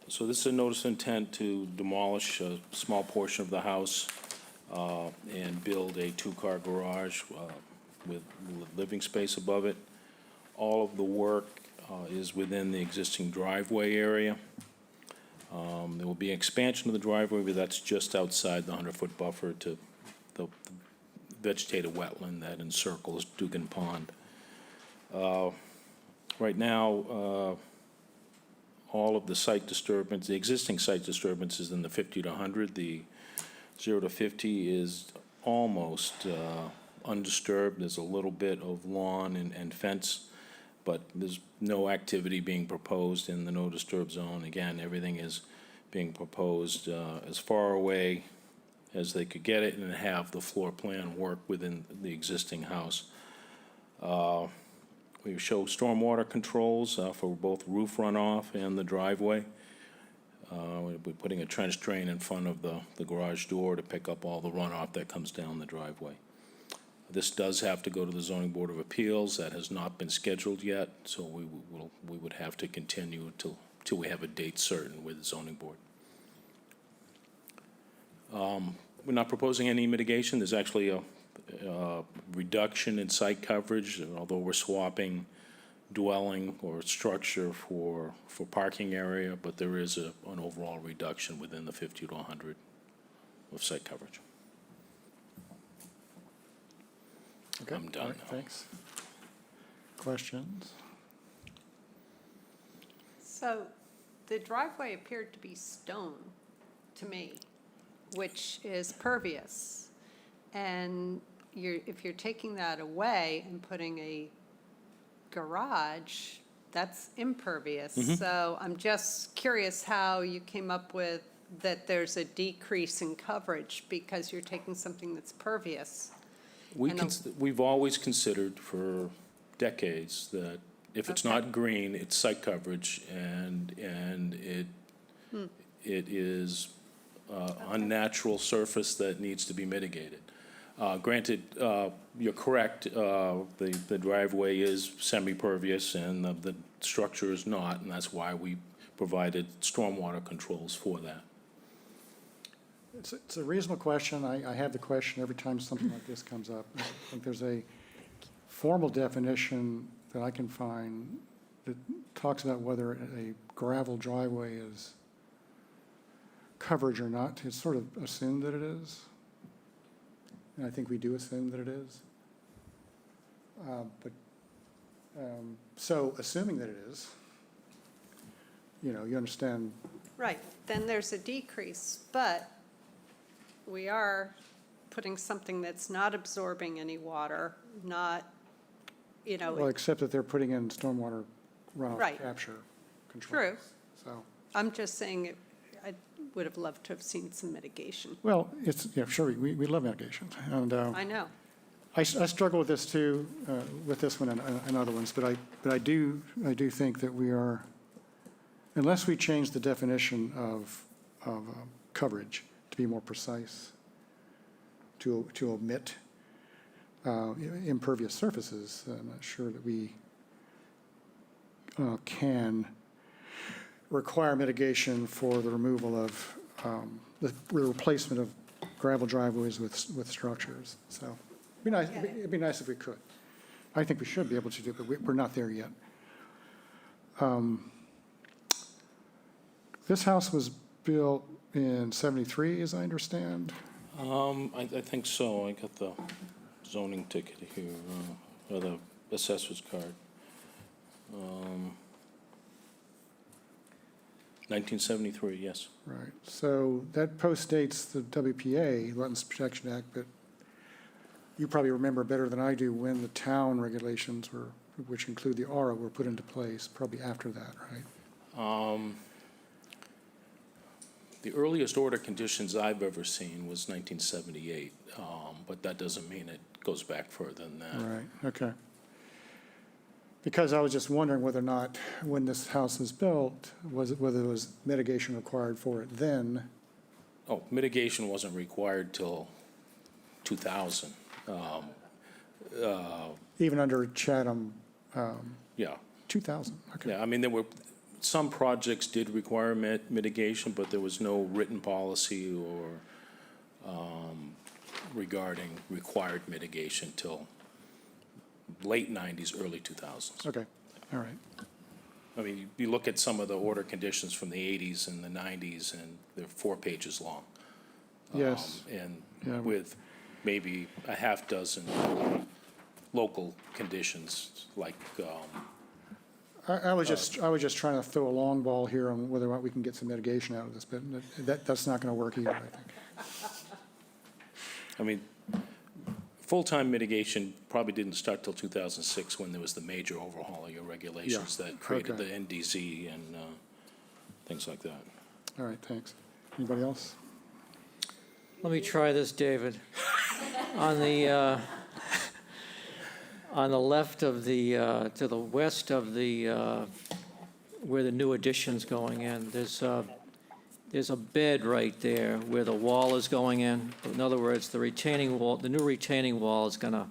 So this is a notice of intent to demolish a small portion of the house and build a two-car garage with living space above it. All of the work is within the existing driveway area. There will be an expansion of the driveway, but that's just outside the 100-foot buffer to the vegetated wetland that encircles Dugan Pond. Right now, all of the site disturbance, the existing site disturbance is in the 50 to 100. The 0 to 50 is almost undisturbed. There's a little bit of lawn and fence, but there's no activity being proposed in the no disturb zone. Again, everything is being proposed as far away as they could get it and have the floor plan work within the existing house. We show stormwater controls for both roof runoff and the driveway. We're putting a trench drain in front of the garage door to pick up all the runoff that comes down the driveway. This does have to go to the Zoning Board of Appeals. That has not been scheduled yet, so we would have to continue till we have a date certain with the Zoning Board. We're not proposing any mitigation. There's actually a reduction in site coverage, although we're swapping dwelling or structure for parking area, but there is an overall reduction within the 50 to 100 of site coverage. Okay, I'm done all right, now. thanks. Questions? So the driveway appeared to be stone to me, which is pervious. And if you're taking that away and putting a garage, that's impervious. So I'm just curious how you came up with that there's a decrease in coverage because you're taking something that's pervious. We've always considered for decades that if it's not green, it's site coverage, and it is unnatural surface that needs to be mitigated. Granted, you're correct, the driveway is semi-pervious and the structure is not, and that's why we provided stormwater controls for that. It's a reasonable question. I have the question every time something like this comes up. I think there's a formal definition that I can find that talks about whether a gravel driveway is coverage or not. It's sort of assumed that it is. And I think we do assume that it is. So assuming that it is, you understand. Right, then there's a decrease, but we are putting something that's not absorbing any water, not, Well, except that they're putting in stormwater runoff Right. capture controls. True. So, I'm just saying, I would have loved to have seen some mitigation. well, sure, we love mitigation. And I know. I struggle with this too, with this one and other ones, but I do think that we are, unless we change the definition of coverage to be more precise, to omit impervious surfaces, I'm not sure that we can require mitigation for the removal of the replacement of gravel driveways with structures. So it'd be nice if we could. I think we should be able to do it, but we're not there yet. This house was built in '73, as I understand. I think so. I got the zoning ticket here, or the assessor's card. 1973, yes. Right, so that postdates the WPA, Wetlands Protection Act, but you probably remember better than I do when the town regulations were, which include the ARA, were put into place, probably after that, right? The earliest order conditions I've ever seen was 1978, but that doesn't mean it goes back further than that. Right, okay. Because I was just wondering whether or not, when this house was built, whether there was mitigation required for it then. Oh, mitigation wasn't required till 2000. Even under Chatham, Yeah, 2000, okay. yeah, I mean, there were, some projects did require mitigation, but there was no written policy or regarding required mitigation till late 90s, early 2000s. Okay, all right. I mean, you look at some of the order conditions from the 80s and the 90s, and they're 4 pages long. Yes. Yeah. And with maybe a half dozen local conditions, like, I was just trying to throw a long ball here on whether or not we can get some mitigation out of this, but that's not going to work either, I think. I mean, full-time mitigation probably didn't start till 2006, when there was the major overhaul of your regulations Yeah, that created the okay. NDZ and things like that. All right, thanks. Anybody else? Let me try this, David. On the left of the, to the west of the, where the new addition's going in, there's a bed right there where the wall is going in. In other words, the retaining wall, the new retaining wall is gonna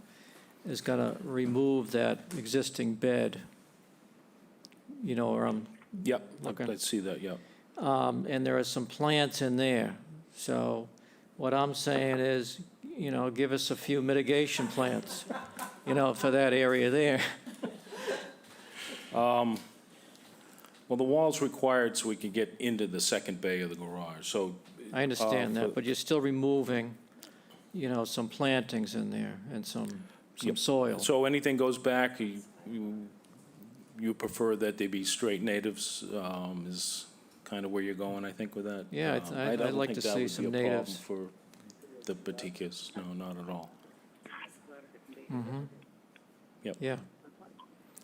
remove that existing bed. You know where I'm, Yep, Okay. let's see that, yep. and there are some plants in there. So what I'm saying is, you know, give us a few mitigation plants, you know, for that area there. Well, the wall's required so we can get into the second bay of the garage, so. I understand for- that, but you're still removing, you know, some plantings in there and some Yep. soil. So anything goes back, you prefer that they be straight natives, is kind of where you're going, I think, with that? Yeah, I don't I'd like think to that see would some be a problem natives. for the Batikis, no, not at all. Yeah.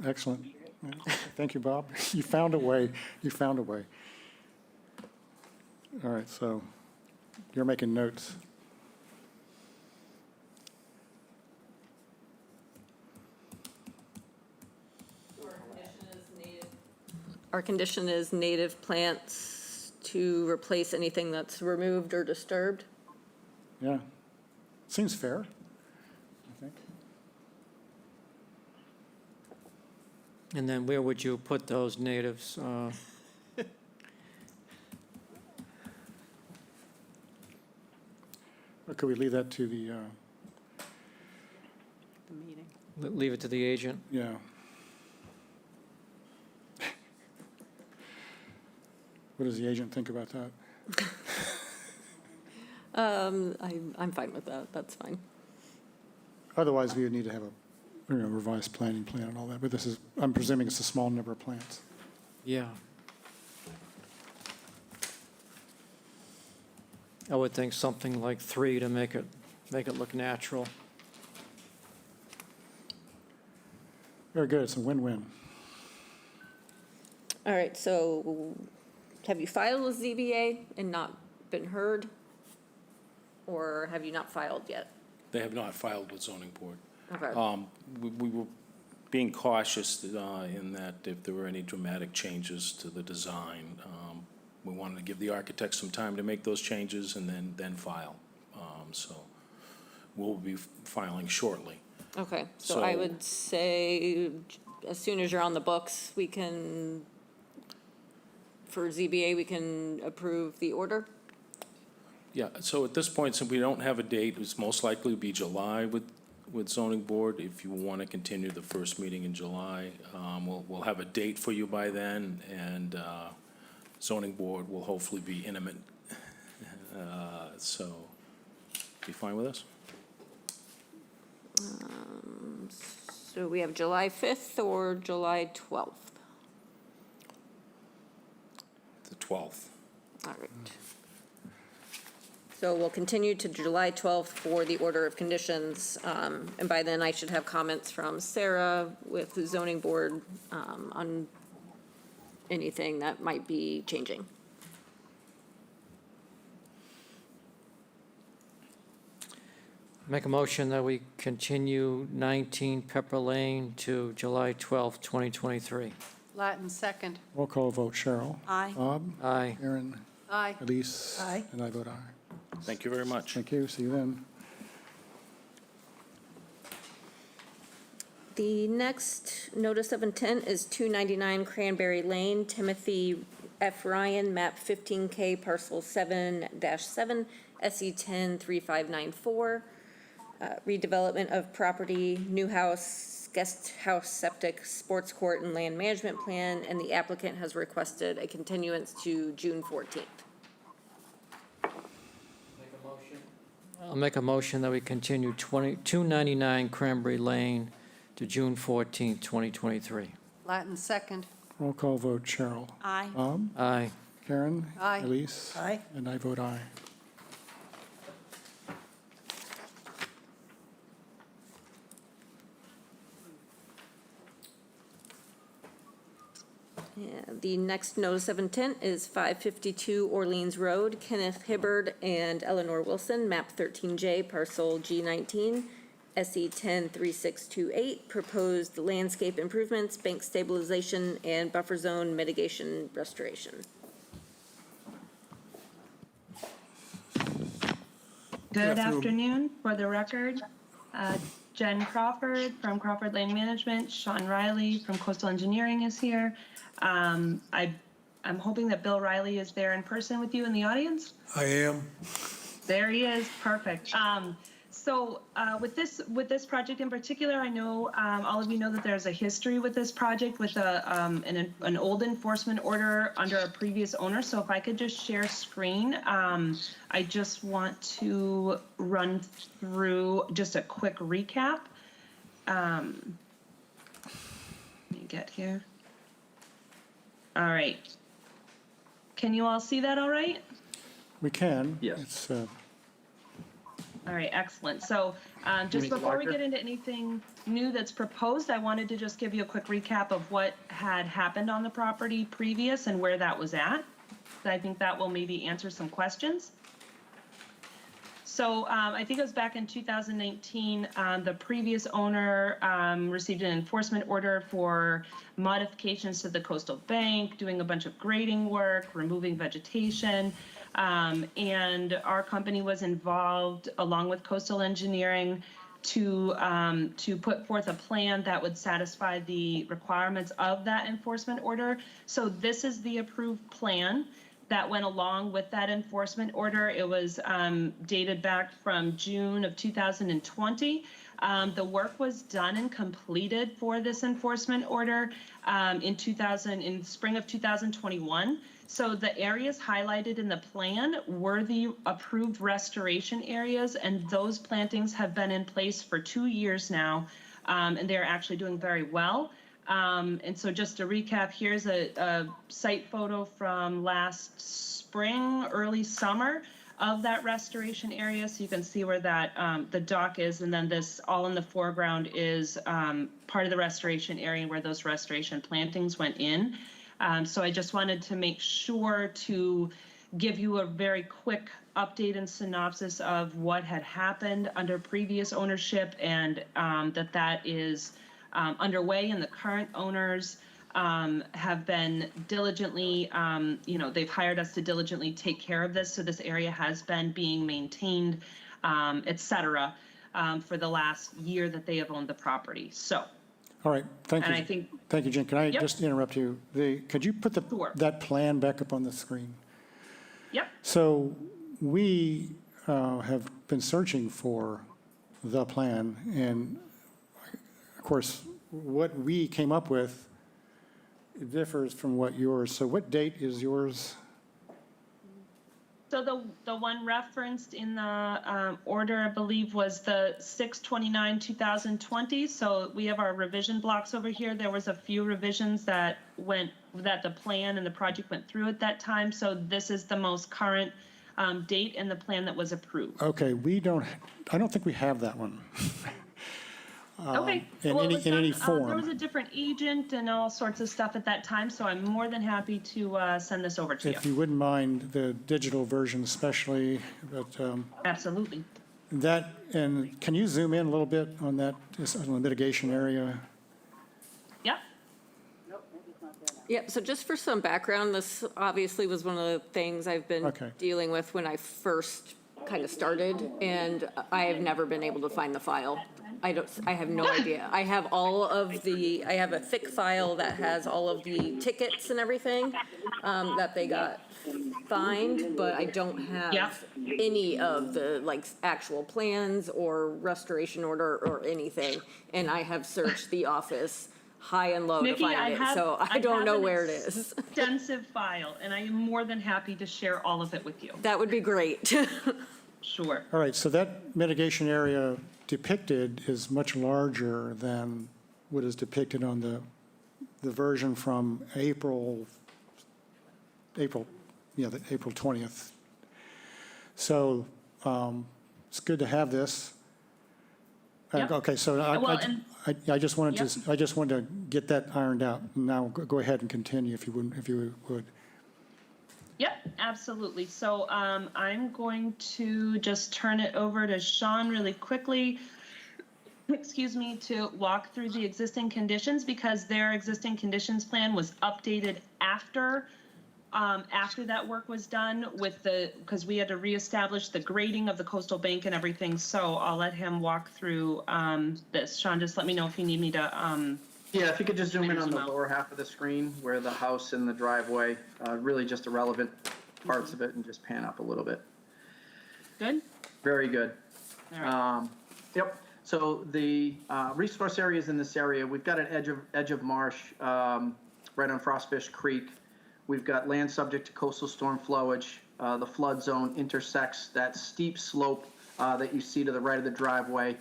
Excellent. Thank you, Bob. You found a way. You found a way. All right, so you're making notes. Our condition is native plants to replace anything that's removed or disturbed. Yeah. Seems fair, I think. And then where would you put those natives? Or could we leave that to the, The meeting. Leave it to the agent? yeah. What does the agent think about that? I'm fine with that, that's fine. Otherwise, we would need to have a, revised planning plan and all that, but this is, I'm presuming it's a small number of plants. Yeah. I would think something like 3 to make it look natural. Very good, it's a win-win. All right, so have you filed with ZBA and not been heard? Or have you not filed yet? They have not filed with zoning board. Okay. We were being cautious in that if there were any dramatic changes to the design, we wanted to give the architects some time to make those changes and then file. So we'll be filing shortly. Okay, so I So- would say as soon as you're on the books, we can, for ZBA, we can approve the order? Yeah, so at this point, since we don't have a date, it's most likely to be July with zoning board. If you want to continue the first meeting in July, we'll have a date for you by then, and zoning board will hopefully be intimate. So, be fine with us? So we have July 5th or July 12th? The 12th. All right. So we'll continue to July 12th for the order of conditions, and by then I should have comments from Sarah with the zoning board on anything that might be changing. Make a motion that we continue 19 Pepper Lane to July 12th, 2023. Latin second. Roll call vote, Cheryl. Aye. Bob? Aye. Aaron? Aye. Elise? Aye. And I vote aye. Thank you very much. Thank you, see you then. The next notice of intent is 299 Cranberry Lane, Timothy F. Ryan, map 15K, parcel 7-7, SE 103594. Redevelopment of property, new house, guest house, septic, sports court, and land management plan, and the applicant has requested a continuance to June 14th. I'll make a motion that we continue 299 Cranberry Lane to June 14th, 2023. Latin second. Roll call vote, Cheryl. Aye. Bob? Aye. Karen? Aye. Elise? Aye. And I vote aye. And the next notice of intent is 552 Orleans Road, Kenneth Hibbard and Eleanor Wilson, map 13J, parcel G19, SE 103628, proposed landscape improvements, bank stabilization, and buffer zone mitigation restoration. Good afternoon. For the record, Jen Crawford from Crawford Land Management, Sean Riley from Coastal Engineering is here. I'm hoping that Bill Riley is there in person with you in the audience. I am. There he is, perfect. So with this project in particular, I know all of you know that there's a history with this project with an old enforcement order under a previous owner. So if I could just share screen, I just want to run through just a quick recap. Let me get here. All right. Can you all see that all right? We can. Yes. It's, All right, excellent. So just before we get into anything new that's proposed, I wanted to just give you a quick recap of what had happened on the property previous and where that was at. I think that will maybe answer some questions. So I think it was back in 2019, the previous owner received an enforcement order for modifications to the coastal bank, doing a bunch of grading work, removing vegetation. And our company was involved along with Coastal Engineering to put forth a plan that would satisfy the requirements of that enforcement order. So this is the approved plan that went along with that enforcement order. It was dated back from June of 2020. The work was done and completed for this enforcement order in spring of 2021. So the areas highlighted in the plan were the approved restoration areas, and those plantings have been in place for 2 years now, and they're actually doing very well. And so just to recap, here's a site photo from last spring, early summer of that restoration area. So you can see where that the dock is, and then this all in the foreground is part of the restoration area where those restoration plantings went in. So I just wanted to make sure to give you a very quick update and synopsis of what had happened under previous ownership, and that is underway, and the current owners have been diligently, they've hired us to diligently take care of this. So this area has been being maintained, et cetera, for the last year that they have owned the property. So. all right, thank And you. I think. Thank you, Jen. Can I Yep. just interrupt you? Could you put Sure. that plan back up on the screen? Yep. So we have been searching for the plan, and of course, what we came up with differs from what yours. So what date is yours? So the one referenced in the order, I believe, was the 6/29/2020. So we have our revision blocks over here. There was a few revisions that the plan and the project went through at that time. So this is the most current date in the plan that was approved. Okay, I don't think we have that one. Okay. in Well, it any- was in any done, there was form. a different agent and all sorts of stuff at that time. So I'm more than happy to send this over to you. If you wouldn't mind, the digital version especially, but Absolutely. That, and can you zoom in a little bit on that, just on the mitigation area? Yep. Yep, so just for some background, this obviously was one of the things I've been Okay. dealing with when I first kind of started, and I have never been able to find the file. I have no idea. I have I have a thick file that has all of the tickets and everything, that they got fined, but I don't Yeah. have any of the, like, actual plans or restoration order or anything. And I have searched the office high and low to Nikki, find it, so I don't know where it is. Extensive file, and I am more than happy to share all of it with you. That would be great. Sure. All right, so that mitigation area depicted is much larger than what is depicted on the version from April, the April 20th. So it's good to have this. Yep. Okay, so Well, and- I just wanted to get that ironed out. Now, go ahead and continue if you would. Yep, absolutely. So I'm going to just turn it over to Sean really quickly, excuse me, to walk through the existing conditions, because their existing conditions plan was updated after that work was done because we had to reestablish the grading of the coastal bank and everything. So I'll let him walk through this. Sean, just let me know if you need me to. Yeah, if you could just zoom in on the lower half of the screen where the house and the driveway, really just the relevant parts of it, and just pan up a little bit. Good? Very good. All right. Yep, so the resource areas in this area, we've got an edge of marsh right on Frostfish Creek. We've got land subject to coastal storm flowage. The flood zone intersects that steep slope that you see to the right of the driveway.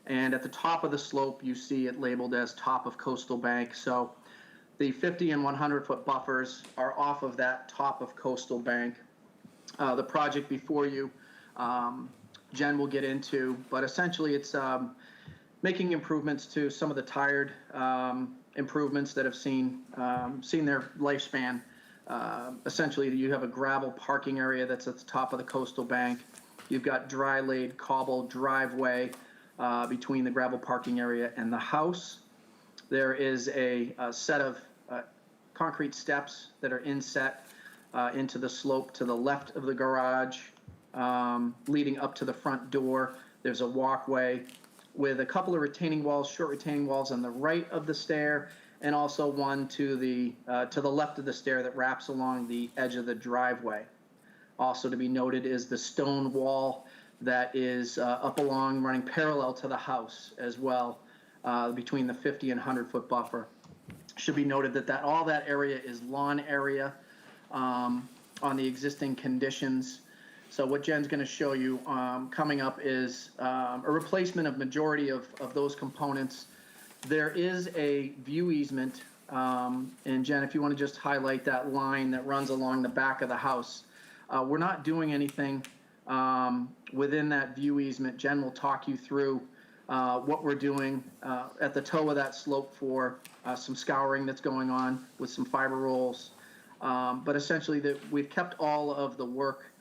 And at the top of the slope, you see it labeled as top of coastal bank. So the 50 and 100-foot buffers are off of that top of coastal bank. The project before you, Jen will get into, but essentially it's making improvements to some of the tired improvements that have seen their lifespan. Essentially, you have a gravel parking area that's at the top of the coastal bank. You've got dry laid cobble driveway between the gravel parking area and the house. There is a set of concrete steps that are inset into the slope to the left of the garage, leading up to the front door. There's a walkway with a couple of retaining walls, short retaining walls on the right of the stair, and also one to the left of the stair that wraps along the edge of the driveway. Also to be noted is the stone wall that is up along, running parallel to the house as well, between the 50 and 100-foot buffer. Should be noted that all that area is lawn area on the existing conditions. So what Jen's going to show you coming up is a replacement of majority of those components. There is a view easement, and Jen, if you want to just highlight that line that runs along the back of the house. We're not doing anything within that view easement. Jen will talk you through what we're doing at the toe of that slope for some scouring that's going on with some fiber rolls. But essentially we've kept all of the work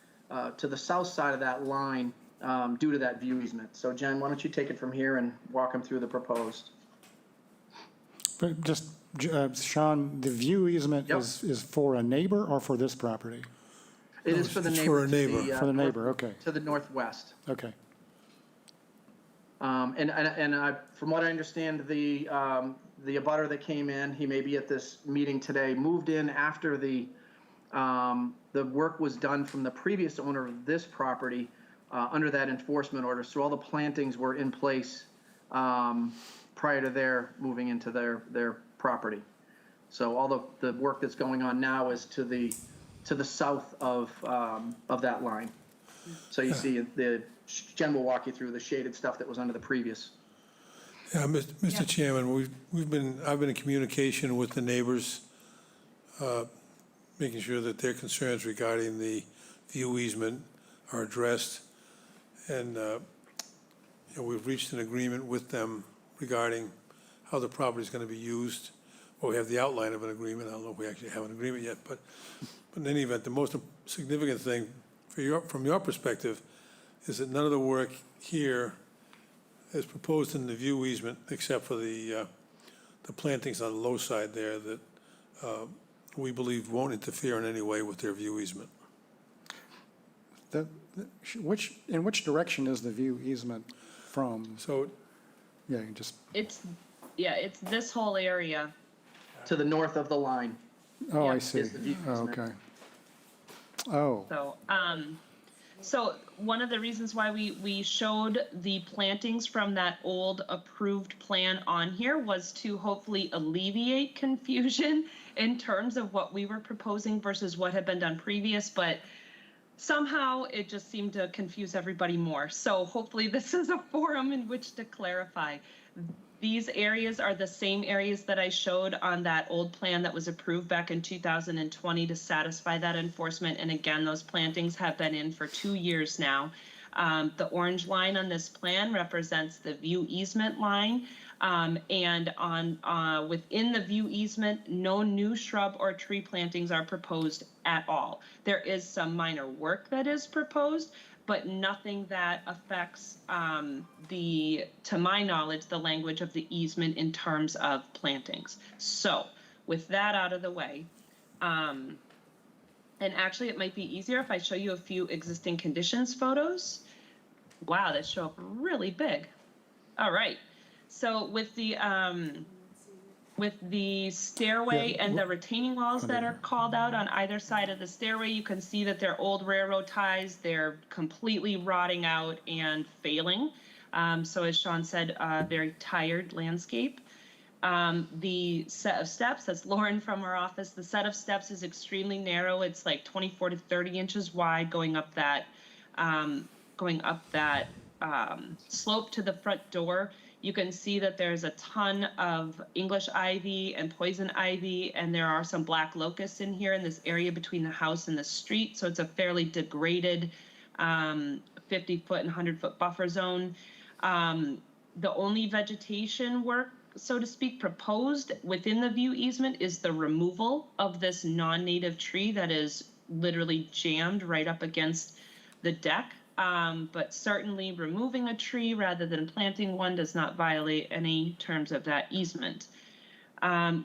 to the south side of that line due to that view easement. So Jen, why don't you take it from here and walk them through the proposed. But just, Sean, the view easement Yep. is for a neighbor or for this property? It is for the it's neighbor. for a neighbor. For the neighbor, okay, To the northwest. okay. And from what I understand, the abutter that came in, he may be at this meeting today, moved in after the work was done from the previous owner of this property under that enforcement order. So all the plantings were in place prior to their moving into their property. So all the work that's going on now is to the south of that line. So you see Jen will walk you through the shaded stuff that was under the previous. Yeah, Mr. Chairman, I've been in communication with the neighbors, making sure that their concerns regarding the view easement are addressed. And we've reached an agreement with them regarding how the property is going to be used. Well, we have the outline of an agreement. I don't know if we actually have an agreement yet, but in any event, the most significant thing from your perspective, is that none of the work here is proposed in the view easement, except for the plantings on the low side there that we believe won't interfere in any way with their view easement. In which direction is the view easement from? So Yeah, you just, It's this whole area. To the north of the line. oh, I Yeah. see. Is the view Oh, easement. okay. Oh, So one of the reasons why we showed the plantings from that old approved plan on here was to hopefully alleviate confusion in terms of what we were proposing versus what had been done previous, but somehow it just seemed to confuse everybody more. So hopefully this is a forum in which to clarify. These areas are the same areas that I showed on that old plan that was approved back in 2020 to satisfy that enforcement. And again, those plantings have been in for 2 years now. The orange line on this plan represents the view easement line. And on within the view easement, no new shrub or tree plantings are proposed at all. There is some minor work that is proposed, but nothing that affects to my knowledge, the language of the easement in terms of plantings. So with that out of the way, and actually it might be easier if I show you a few existing conditions photos. Wow, they show up really big. All right, so with the stairway and the retaining walls that are called out on either side of the stairway, you can see that they're old railroad ties. They're completely rotting out and failing. So as Sean said, very tired landscape. The set of steps, that's Lauren from our office, the set of steps is extremely narrow. It's like 24 to 30 inches wide going up that slope to the front door. You can see that there's a ton of English ivy and poison ivy, and there are some black locusts in here in this area between the house and the street. So it's a fairly degraded 50-foot and 100-foot buffer zone. The only vegetation work, so to speak, proposed within the view easement is the removal of this non-native tree that is literally jammed right up against the deck. But certainly removing a tree rather than planting one does not violate any terms of that easement.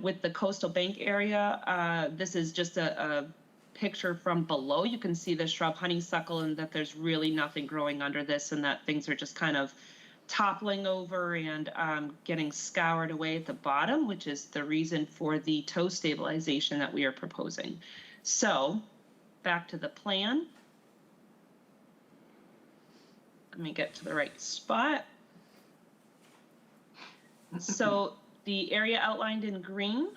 With the coastal bank area, this is just a picture from below. You can see the shrub honeysuckle and that there's really nothing growing under this and that things are just kind of toppling over and getting scoured away at the bottom, which is the reason for the toe stabilization that we are proposing. So back to the plan. Let me get to the right spot. So the area outlined in green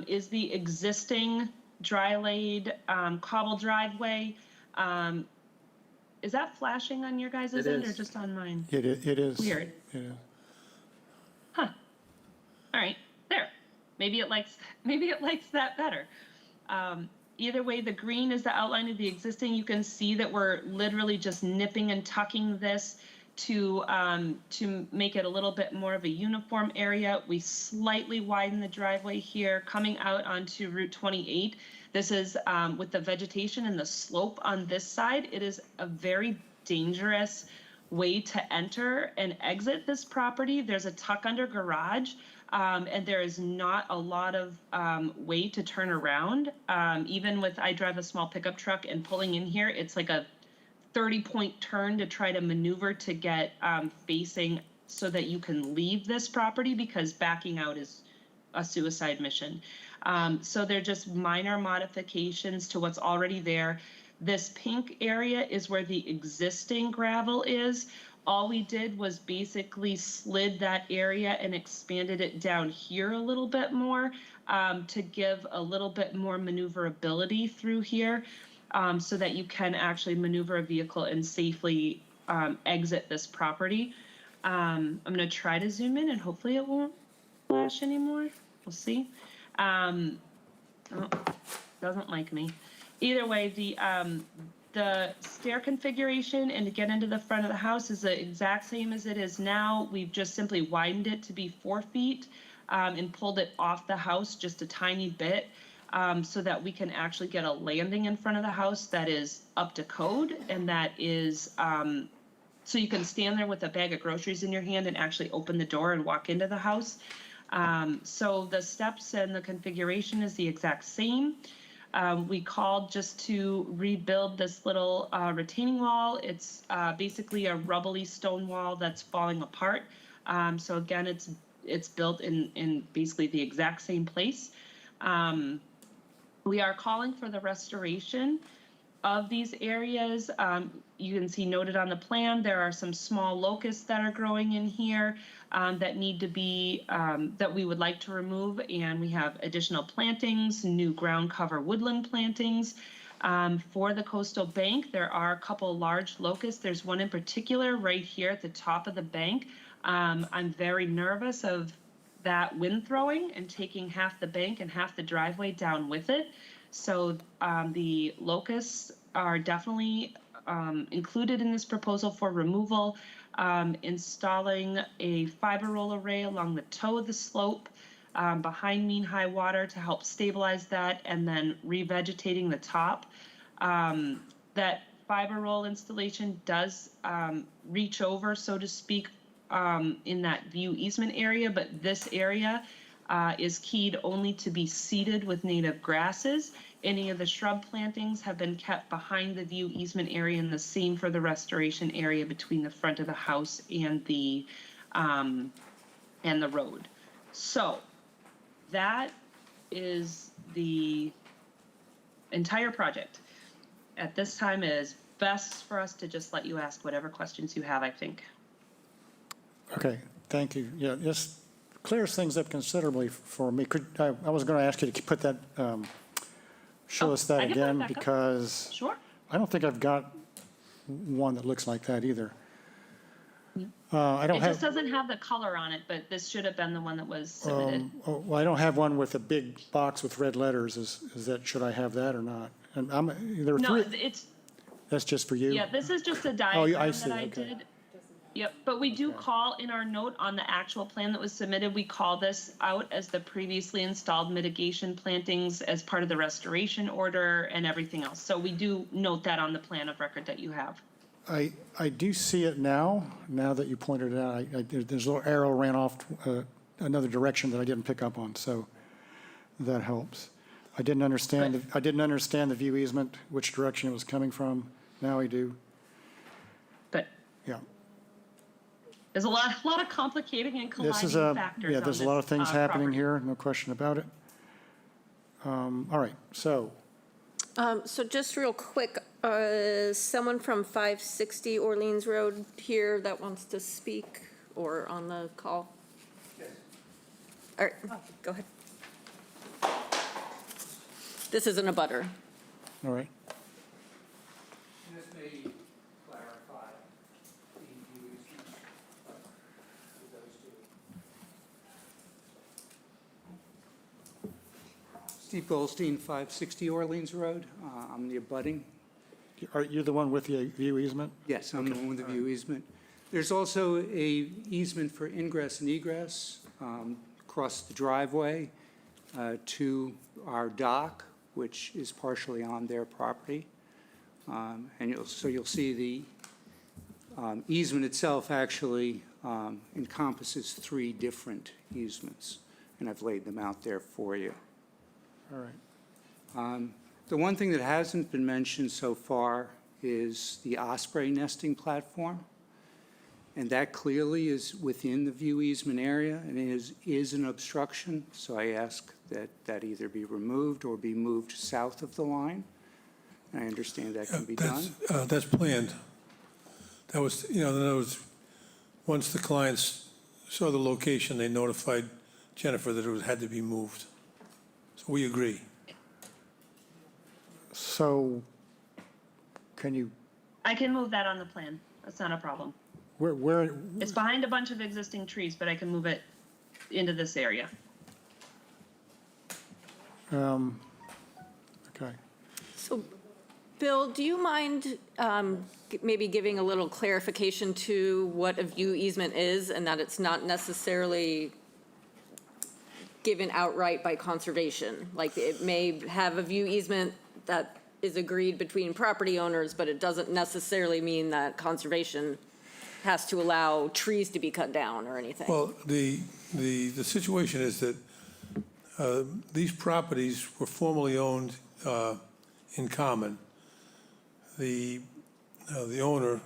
is the existing dry laid cobble driveway. Is that flashing on your guys' end or just on mine? it is. Weird. It is. Huh. All right, there. Maybe it likes that better. Either way, the green is the outline of the existing. You can see that we're literally just nipping and tucking this to make it a little bit more of a uniform area. We slightly widen the driveway here, coming out onto Route 28. This is with the vegetation and the slope on this side. It is a very dangerous way to enter and exit this property. There's a tuck under garage. And there is not a lot of way to turn around. Even with, I drive a small pickup truck and pulling in here, it's like a 30-point turn to try to maneuver to get facing so that you can leave this property because backing out is a suicide mission. So they're just minor modifications to what's already there. This pink area is where the existing gravel is. All we did was basically slid that area and expanded it down here a little bit more to give a little bit more maneuverability through here so that you can actually maneuver a vehicle and safely exit this property. I'm going to try to zoom in and hopefully it won't flash anymore. We'll see. Oh, doesn't like me. Either way, the stair configuration and to get into the front of the house is the exact same as it is now. We've just simply widened it to be 4 feet and pulled it off the house just a tiny bit. so that we can actually get a landing in front of the house that is up to code and that is, so you can stand there with a bag of groceries in your hand and actually open the door and walk into the house. So the steps and the configuration is the exact same. We called just to rebuild this little retaining wall. It's basically a rubbly stone wall that's falling apart. So again, it's built in basically the exact same place. We are calling for the restoration of these areas. You can see noted on the plan, there are some small locusts that are growing in here that need to be, that we would like to remove. And we have additional plantings, new ground cover woodland plantings. For the coastal bank, there are a couple large locusts. There's one in particular right here at the top of the bank. I'm very nervous of that wind throwing and taking half the bank and half the driveway down with it. So the locusts are definitely included in this proposal for removal, installing a fiber roll array along the toe of the slope behind mean high water to help stabilize that, and then revegetating the top. That fiber roll installation does reach over, so to speak, in that view easement area, but this area is keyed only to be seeded with native grasses. Any of the shrub plantings have been kept behind the view easement area, and the same for the restoration area between the front of the house and the road. So that is the entire project. At this time, it is best for us to just let you ask whatever questions you have, I think. Okay, thank you. Yeah, just clears things up considerably for me. I was going to ask you to put that, show us that I can put it again, back up. because Sure. I don't think I've got one that looks like that either. I don't It have. just doesn't have the color on it, but this should have been the one that was submitted. Well, I don't have one with a big box with red letters. Is that, should I have that or not? And there were No, three. it's, That's just for you? yeah, this is just a I diagram see, that I okay. did. Yep, but we do call in our note on the actual plan that was submitted, we call this out as the previously installed mitigation plantings as part of the restoration order and everything else. So we do note that on the plan of record that you have. I do see it now that you pointed it out. There's a little arrow ran off another direction that I didn't pick up on, so that helps. I didn't understand the view easement, which direction it was coming from. Now I do. But Yeah. there's a lot of complicating and colliding This is factors yeah, on there's a lot of this, things happening property. here, no question about it. All right, so, So just real quick, someone from 560 Orleans Road here that wants to speak or on the call? Yes. All right, go ahead. This isn't a butter. all right. This may clarify the views of those two. Steve Goldstein, 560 Orleans Road. I'm the abutting. Are you the one with the view easement? Yes, I'm the one with the view easement. There's also a easement for ingress and egress across the driveway to our dock, which is partially on their property. And you'll see the easement itself actually encompasses 3 different easements, and I've laid them out there for you. All right. The one thing that hasn't been mentioned so far is the osprey nesting platform. And that clearly is within the view easement area and is an obstruction. So I ask that that either be removed or be moved south of the line. And I understand that can be done. That's planned. That was, in other words, once the clients saw the location, they notified Jennifer that it had to be moved. So we agree. So, can you, I can move that on the plan. That's not a problem. where, It's behind a bunch of existing trees, but I can move it into this area. okay. So, Bill, do you mind maybe giving a little clarification to what a view easement is and that it's not necessarily given outright by conservation. Like, it may have a view easement that is agreed between property owners, but it doesn't necessarily mean that conservation has to allow trees to be cut down or anything. Well, the situation is that these properties were formerly owned in common. The owner, a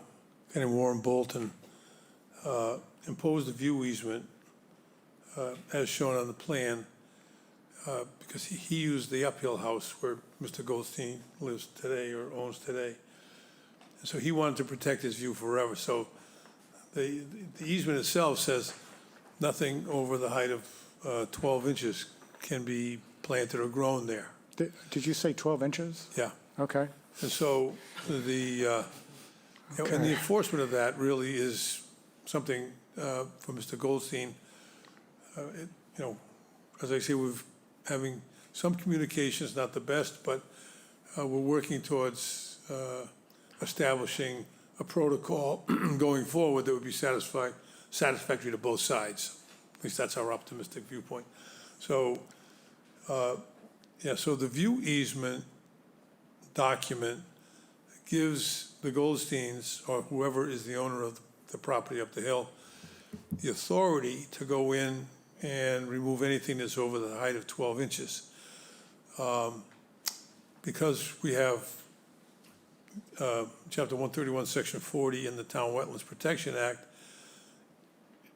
guy named Warren Bolton, imposed a view easement as shown on the plan because he used the uphill house where Mr. Goldstein lives today or owns today. And so he wanted to protect his view forever. So the easement itself says nothing over the height of 12 inches can be planted or grown there. Did you say 12 inches? Yeah. Okay. And so and the enforcement of that really is something for Mr. Goldstein. As I say, we've having some communications, not the best, but we're working towards establishing a protocol going forward that would be satisfactory to both sides. At least that's our optimistic viewpoint. So, so the view easement document gives the Goldsteins, or whoever is the owner of the property up the hill, the authority to go in and remove anything that's over the height of 12 inches. Because we have Chapter 131, Section 40 in the Town Wetlands Protection Act,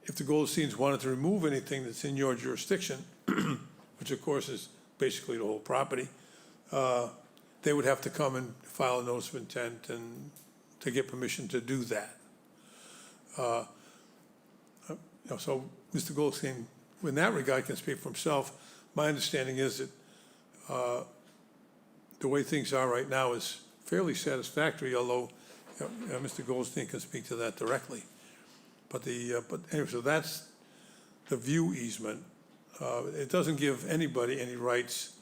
if the Goldsteins wanted to remove anything that's in your jurisdiction, which of course is basically the whole property, they would have to come and file a notice of intent and to get permission to do that. So Mr. Goldstein, in that regard, can speak for himself. My understanding is that the way things are right now is fairly satisfactory, although Mr. Goldstein can speak to that directly. But anyway, so that's the view easement. It doesn't give anybody any rights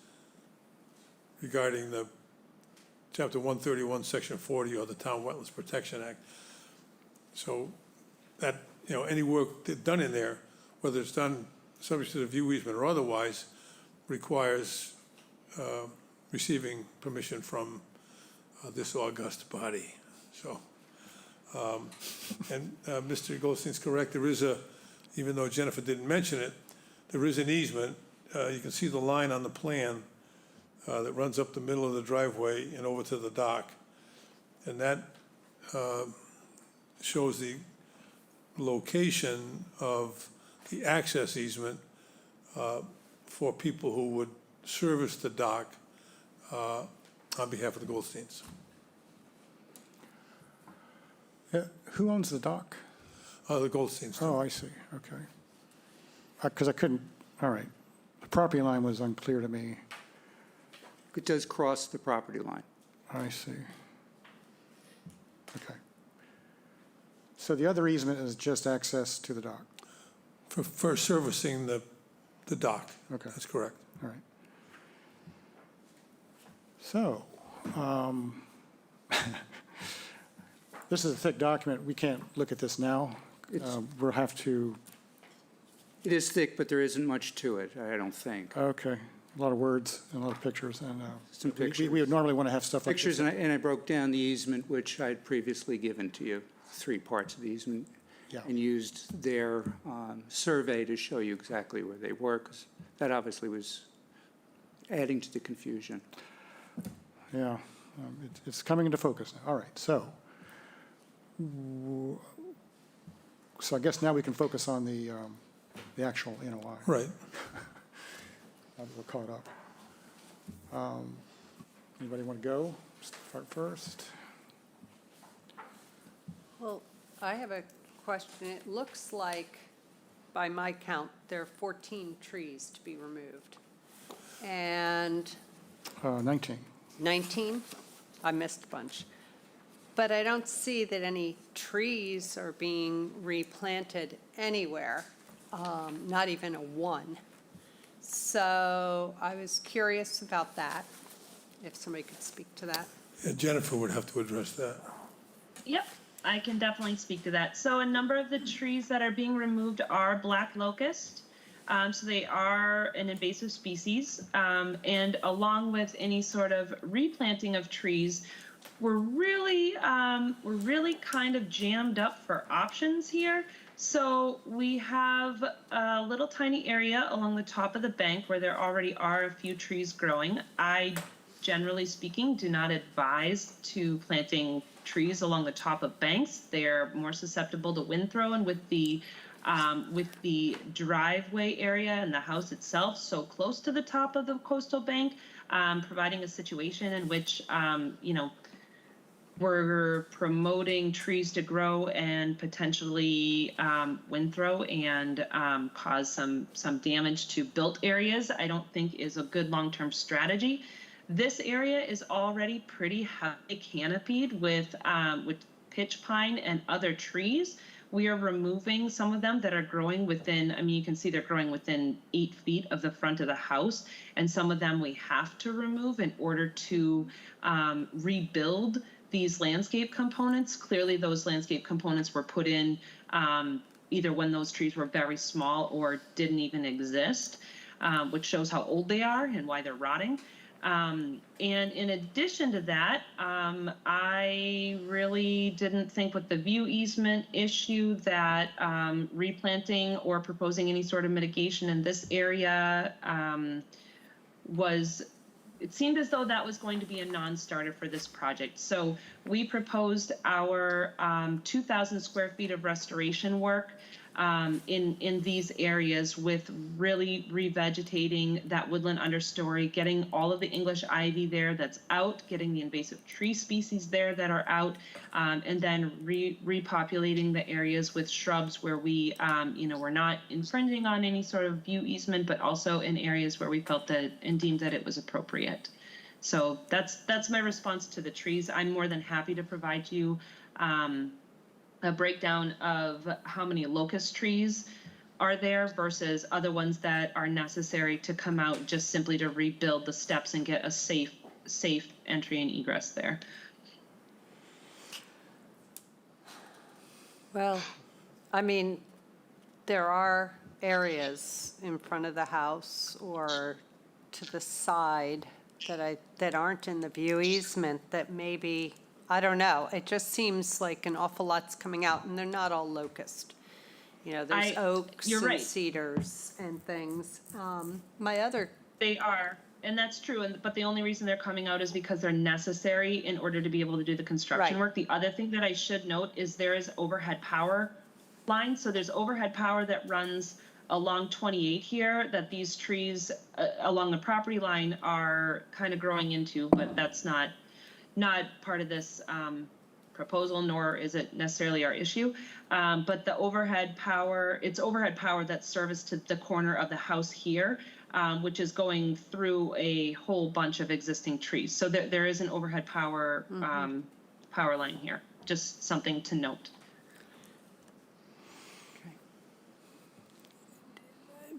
regarding the Chapter 131, Section 40, or the Town Wetlands Protection Act. So that, any work done in there, whether it's done subject to the view easement or otherwise, requires receiving permission from this august body. So, and Mr. Goldstein's correct. There is even though Jennifer didn't mention it, there is an easement. You can see the line on the plan that runs up the middle of the driveway and over to the dock. And that shows the location of the access easement for people who would service the dock on behalf of the Goldsteins. Yeah, who owns the dock? The Goldsteins. Oh, I see, okay. Because I couldn't, all right. The property line was unclear to me. It does cross the property line. I see. Okay. So the other easement is just access to the dock? For servicing the dock. Okay. That's correct. All right. So, this is a thick document. We can't look at this now. We'll have to. It is thick, but there isn't much to it, I don't think. Okay. A lot of words and a lot of pictures. And Some pictures. We would normally want to have stuff like Pictures, this. and I broke down the easement, which I'd previously given to you, 3 parts of the easement. Yeah. And used their survey to show you exactly where they were, because that obviously was adding to the confusion. Yeah, it's coming into focus now. All right, so I guess now we can focus on the actual NOI. Right. Now that we're caught up. Anybody want to go? Start first. Well, I have a question. It looks like, by my count, there are 14 trees to be removed. And 19. 19? I missed a bunch. But I don't see that any trees are being replanted anywhere, not even a one. So I was curious about that, if somebody could speak to that. Yeah, Jennifer would have to address that. Yep, I can definitely speak to that. So a number of the trees that are being removed are black locust. So they are an invasive species. And along with any sort of replanting of trees, we're really kind of jammed up for options here. So we have a little tiny area along the top of the bank where there already are a few trees growing. I, generally speaking, do not advise to planting trees along the top of banks. They're more susceptible to wind throw, and with the driveway area and the house itself so close to the top of the coastal bank, providing a situation in which, we're promoting trees to grow and potentially wind throw and cause some damage to built areas, I don't think is a good long-term strategy. This area is already pretty heavily canopied with pitch pine and other trees. We are removing some of them that are growing within, I mean, you can see they're growing within 8 feet of the front of the house, and some of them we have to remove in order to rebuild these landscape components. Clearly, those landscape components were put in either when those trees were very small or didn't even exist, which shows how old they are and why they're rotting. And in addition to that, I really didn't think with the view easement issue that replanting or proposing any sort of mitigation in this area it seemed as though that was going to be a non-starter for this project. So we proposed our 2,000 square feet of restoration work in these areas, with really revegetating that woodland understory, getting all of the English ivy there that's out, getting the invasive tree species there that are out, and then repopulating the areas with shrubs where we, we're not infringing on any sort of view easement, but also in areas where we felt that and deemed that it was appropriate. So that's my response to the trees. I'm more than happy to provide you a breakdown of how many locust trees are there versus other ones that are necessary to come out just simply to rebuild the steps and get a safe entry and egress there. Well, I mean, there are areas in front of the house or to the side that aren't in the view easement that maybe, I don't know, it just seems like an awful lot's coming out, and they're not all locust. There's oaks you're and right. cedars and things. They are, and that's true, but the only reason they're coming out is because they're necessary in order to be able to do the construction Right. work. The other thing that I should note is there is overhead power line. So there's overhead power that runs along 28 here that these trees along the property line are kind of growing into, but that's not part of this proposal, nor is it necessarily our issue. But the overhead power, it's overhead power that's serviced to the corner of the house here, which is going through a whole bunch of existing trees. So there is an overhead power power line here, just something to note.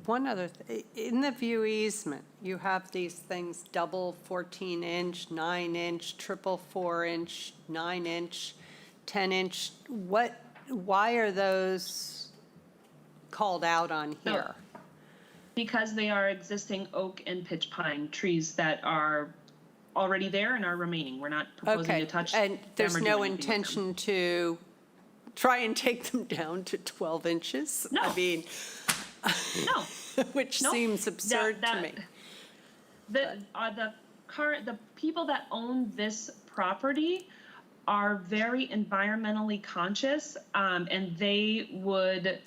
One other, in the view easement, you have these things, double 14-inch, 9-inch, triple 4-inch, 9-inch, 10-inch. Why are those called out on here? Because they are existing oak and pitch pine trees that are already there and are remaining. We're not proposing to touch them. And there's no intention to try and take them down to 12 inches? No. I mean, No. which Nope. seems absurd to me. The people that own this property are very environmentally conscious, and they would,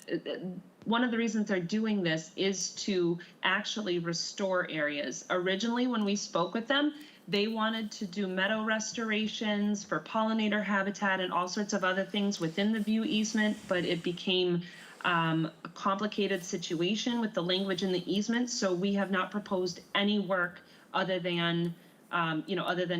one of the reasons they're doing this is to actually restore areas. Originally, when we spoke with them, they wanted to do meadow restorations for pollinator habitat and all sorts of other things within the view easement, but it became a complicated situation with the language in the easement, so we have not proposed any work other than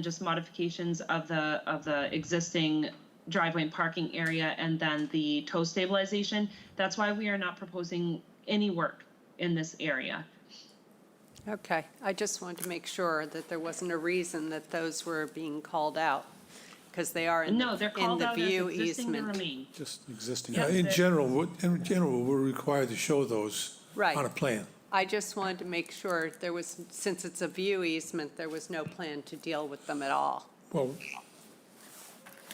just modifications of the existing driveway and parking area and then the tow stabilization. That's why we are not proposing any work in this area. Okay, I just wanted to make sure that there wasn't a reason that those were being called out, because they are in No, they're called the out as view existing to easement. remain. Just existing. Yeah. In general, we're required to show those Right. on a plan. I just wanted to make sure there was, since it's a view easement, there was no plan to deal with them at all. Well,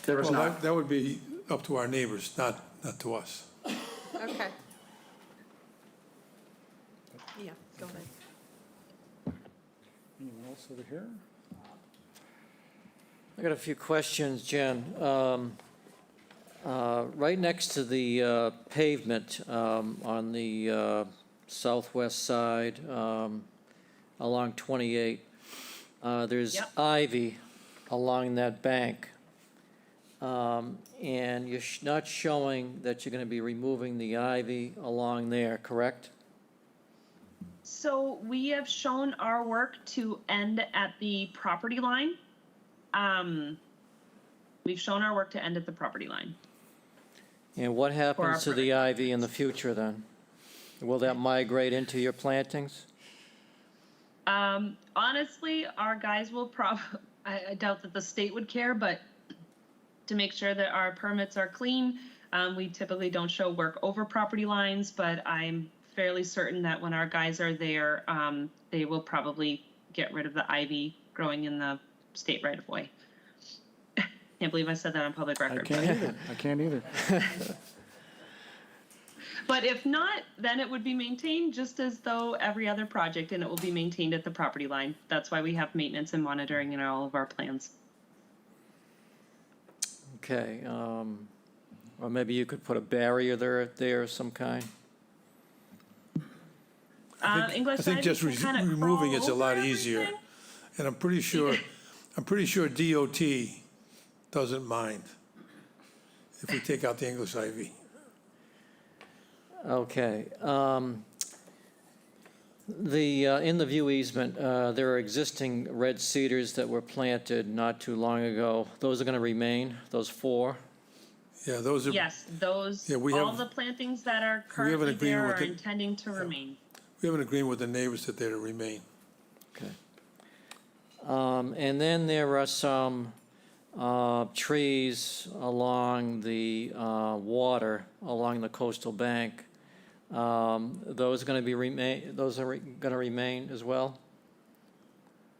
There is not. that would be up to our neighbors, not to us. Okay. Yeah, go ahead. Anyone else over here? I got a few questions, Jen. Right next to the pavement on the southwest side along 28, there's Yep. ivy along that bank. And you're not showing that you're going to be removing the ivy along there, correct? So we have shown our work to end at the property line. We've shown our work to end at the property line. And what happens to the product ivy in the future then? Will that migrate into your plantings? Honestly, our guys will I doubt that the state would care, but to make sure that our permits are clean, we typically don't show work over property lines, but I'm fairly certain that when our guys are there, they will probably get rid of the ivy growing in the state right of way. Can't believe I said that on public I record. can't either. But if not, then it would be maintained just as though every other project, and it will be maintained at the property line. That's why we have maintenance and monitoring in all of our plans. Okay, or maybe you could put a barrier there of some kind? English I think just ivy can kinda removing crawl it's a lot over easier. everything. And I'm pretty sure DOT doesn't mind if we take out the English ivy. Okay. In the view easement, there are existing red cedars that were planted not too long ago. Those are going to remain, those 4? Yeah, those are. Yes, those, Yeah, we all have- the plantings that are we have an currently agreement there with are the- intending to remain. We have an agreement with the neighbors that they're to remain. Okay. And then there are some trees along the water, along the coastal bank. Those are going to remain as well?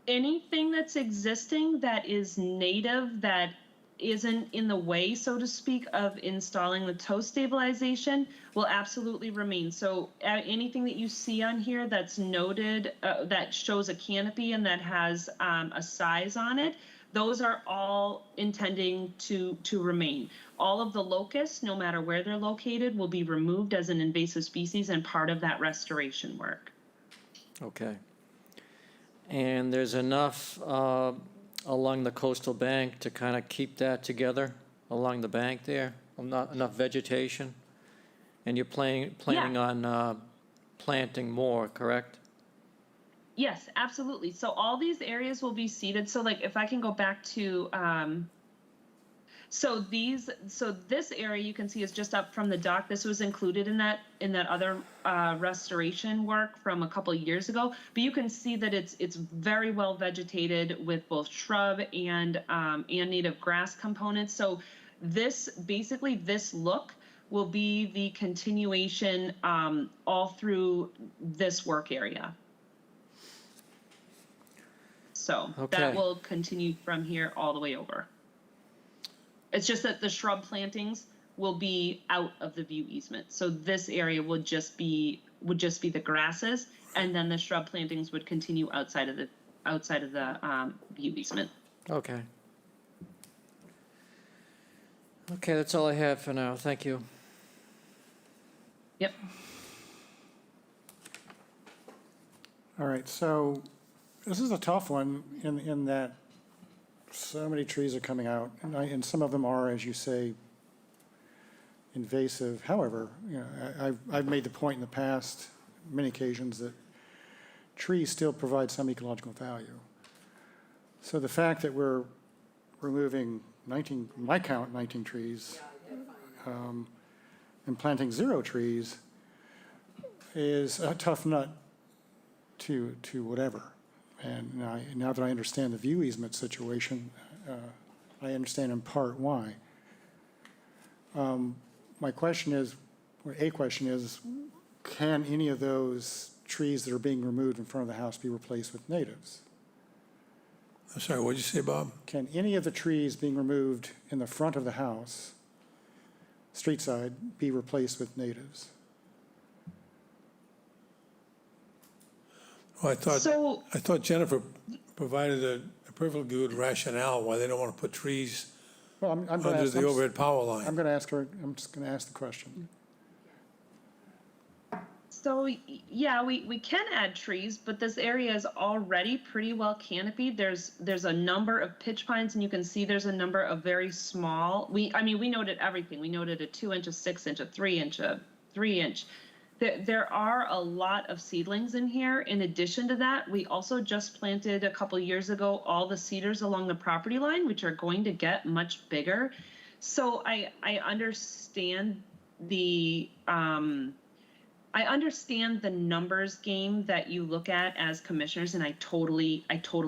Anything that's existing that is native, that isn't in the way, so to speak, of installing the tow stabilization will absolutely remain. So anything that you see on here that's noted, that shows a canopy and that has a size on it, those are all intending to remain. All of the locusts, no matter where they're located, will be removed as an invasive species and part of that restoration work. Okay. And there's enough along the coastal bank to kind of keep that together along the bank there? Not enough vegetation? And you're planning on planting more, correct? Yes, absolutely. So all these areas will be seeded. So like if I can go back to, so this area you can see is just up from the dock. This was included in that other restoration work from a couple of years ago. But you can see that it's very well vegetated with both shrub and native grass components. So this look will be the continuation all through this work area. So that will continue from here all the way over. It's just that the shrub plantings will be out of the view easement. So this area would just be the grasses, and then the shrub plantings would continue outside of the view easement. Okay. Okay, that's all I have for now. Thank you. Yep. All right, so this is a tough one in that so many trees are coming out, and some of them are, as you say, invasive. However, you know, I've made the point in the past, many occasions, that trees still provide some ecological value. So the fact that we're removing 19, my count, 19 trees, and planting 0 trees is a tough nut to whatever. And now that I understand the view easement situation, I understand in part why. My question is, or a question is, can any of those trees that are being removed in front of the house be replaced with natives? I'm sorry, what'd you say, Bob? Can any of the trees being removed in the front of the house, street side, be replaced with natives? Well, So- I thought Jennifer provided a perfectly good rationale why they don't want to put trees Well, I'm gonna under ask, the overhead power line. I'm gonna ask her, I'm just gonna ask the question. So, yeah, we can add trees, but this area is already pretty well canopied. There's a number of pitch pines, and you can see there's a number of very small, we noted everything. We noted a 2-inch, a 6-inch, a 3-inch, a 3-inch. There are a lot of seedlings in here. In addition to that, we also just planted a couple years ago all the cedars along the property line, which are going to get much bigger. So I understand the numbers game that you look at as commissioners, and I totally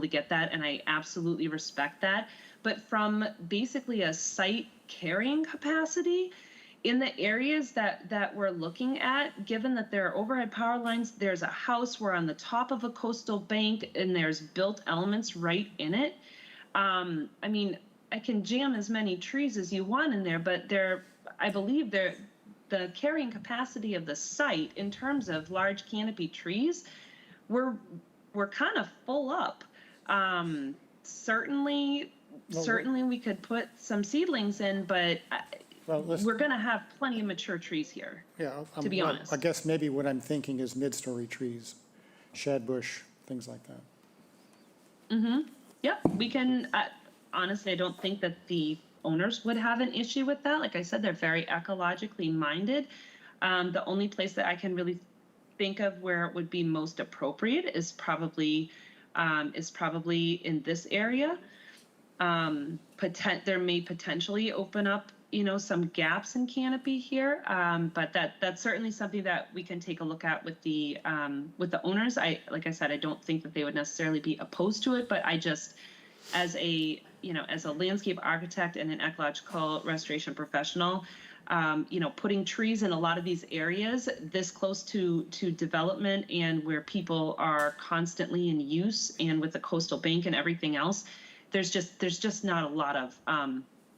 get that, and I absolutely respect that. But from basically a site carrying capacity, in the areas that we're looking at, given that there are overhead power lines, there's a house, we're on the top of a coastal bank, and there's built elements right in it. I mean, I can jam as many trees as you want in there, but I believe the carrying capacity of the site in terms of large canopy trees, we're kind of full up. Certainly we could put some seedlings in, but we're going to have plenty of mature trees here. Yeah, to be honest. I guess maybe what I'm thinking is mid-story trees, shadbush, things like that. Yep, we can, honestly, I don't think that the owners would have an issue with that. Like I said, they're very ecologically minded. The only place that I can really think of where it would be most appropriate is probably in this area. There may potentially open up, some gaps in canopy here, but that's certainly something that we can take a look at with the owners. Like I said, I don't think that they would necessarily be opposed to it, but I just, as a landscape architect and an ecological restoration professional, putting trees in a lot of these areas this close to development and where people are constantly in use, and with the coastal bank and everything else, there's just not a lot of,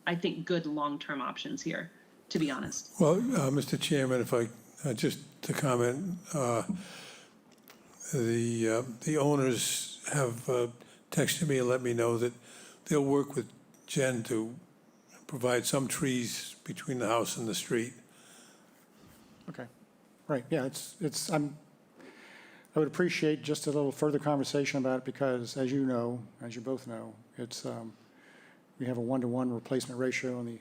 I think, good long-term options here, to be honest. Well, Mr. Chairman, if I, just to comment, the owners have texted me and let me know that they'll work with Jen to provide some trees between the house and the street. Okay, right, yeah, I would appreciate just a little further conversation about it, because as you both know, we have a 1-to-1 replacement ratio in the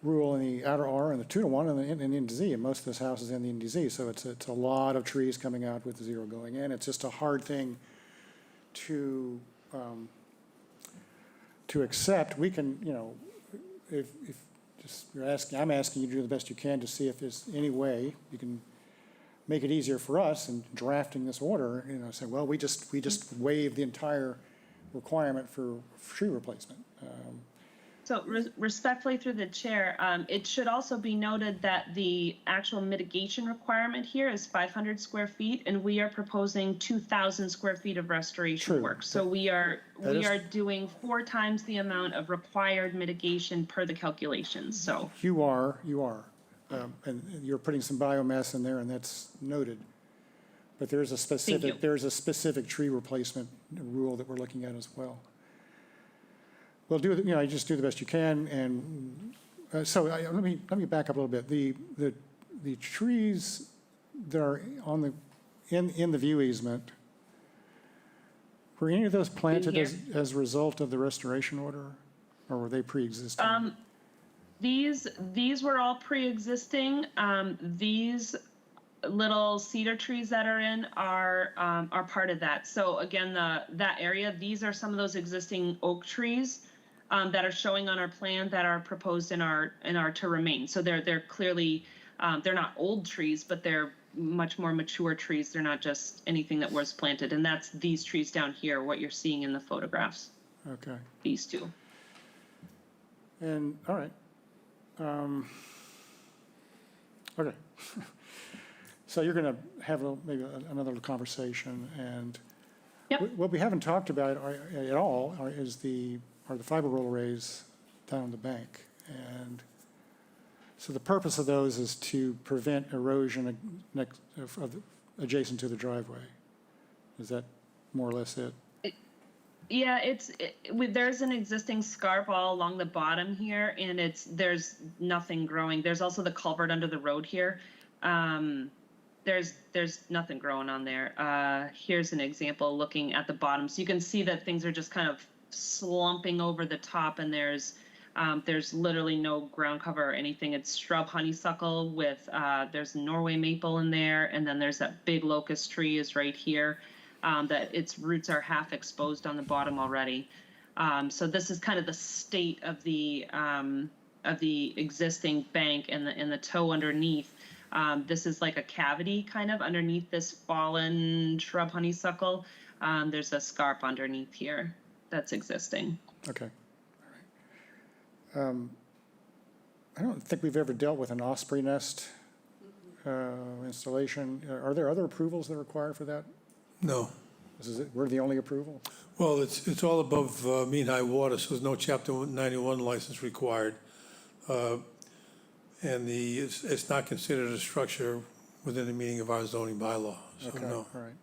rural and the outer R, and the 2-to-1 in the NDZ, and most of this house is in the NDZ, so it's a lot of trees coming out with the 0 going in. It's just a hard thing to accept. We can, if just I'm asking you to do the best you can to see if there's any way you can make it easier for us in drafting this order, say, well, we just waive the entire requirement for tree replacement. So respectfully through the chair, it should also be noted that the actual mitigation requirement here is 500 square feet, and we are proposing 2,000 square feet of restoration True. work. So we are doing 4 times the amount of required mitigation per the calculations. So You are, and you're putting some biomass in there, and that's noted. But there's a specific tree replacement rule that we're looking at as well. Well, you just do the best you can, and so let me back up a little bit. The trees that are in the view easement, were any of those planted as a result of the restoration order, or were they pre-existing? These were all pre-existing. These little cedar trees that are in are part of that. So again, that area, these are some of those existing oak trees that are showing on our plan that are proposed in our to remain. So they're clearly they're not old trees, but they're much more mature trees. They're not just anything that was planted, and that's these trees down here, what you're seeing in the photographs. Okay. These two. And all right. Okay. So you're going to have maybe another conversation, and Yep. what we haven't talked about at all are the fiber roll arrays down the bank. And so the purpose of those is to prevent erosion adjacent to the driveway. Is that more or less it? Yeah, there's an existing scarp all along the bottom here, and there's nothing growing. There's also the culvert under the road here. There's nothing growing on there. Here's an example looking at the bottom. So you can see that things are just kind of slumping over the top, and there's literally no ground cover or anything. It's shrub honeysuckle with, there's Norway maple in there, and then there's that big locust tree is right here, that its roots are half exposed on the bottom already. So this is kind of the state of the existing bank and the toe underneath. This is like a cavity kind of underneath this fallen shrub honeysuckle. There's a scarp underneath here that's existing. Okay. All right. I don't think we've ever dealt with an osprey nest installation. Are there other approvals that are required for that? No. We're the only approval? Well, it's all above mean high water, so there's no Chapter 91 license required. And it's not considered a structure within the meaning of our zoning bylaw, so Okay, no. all right.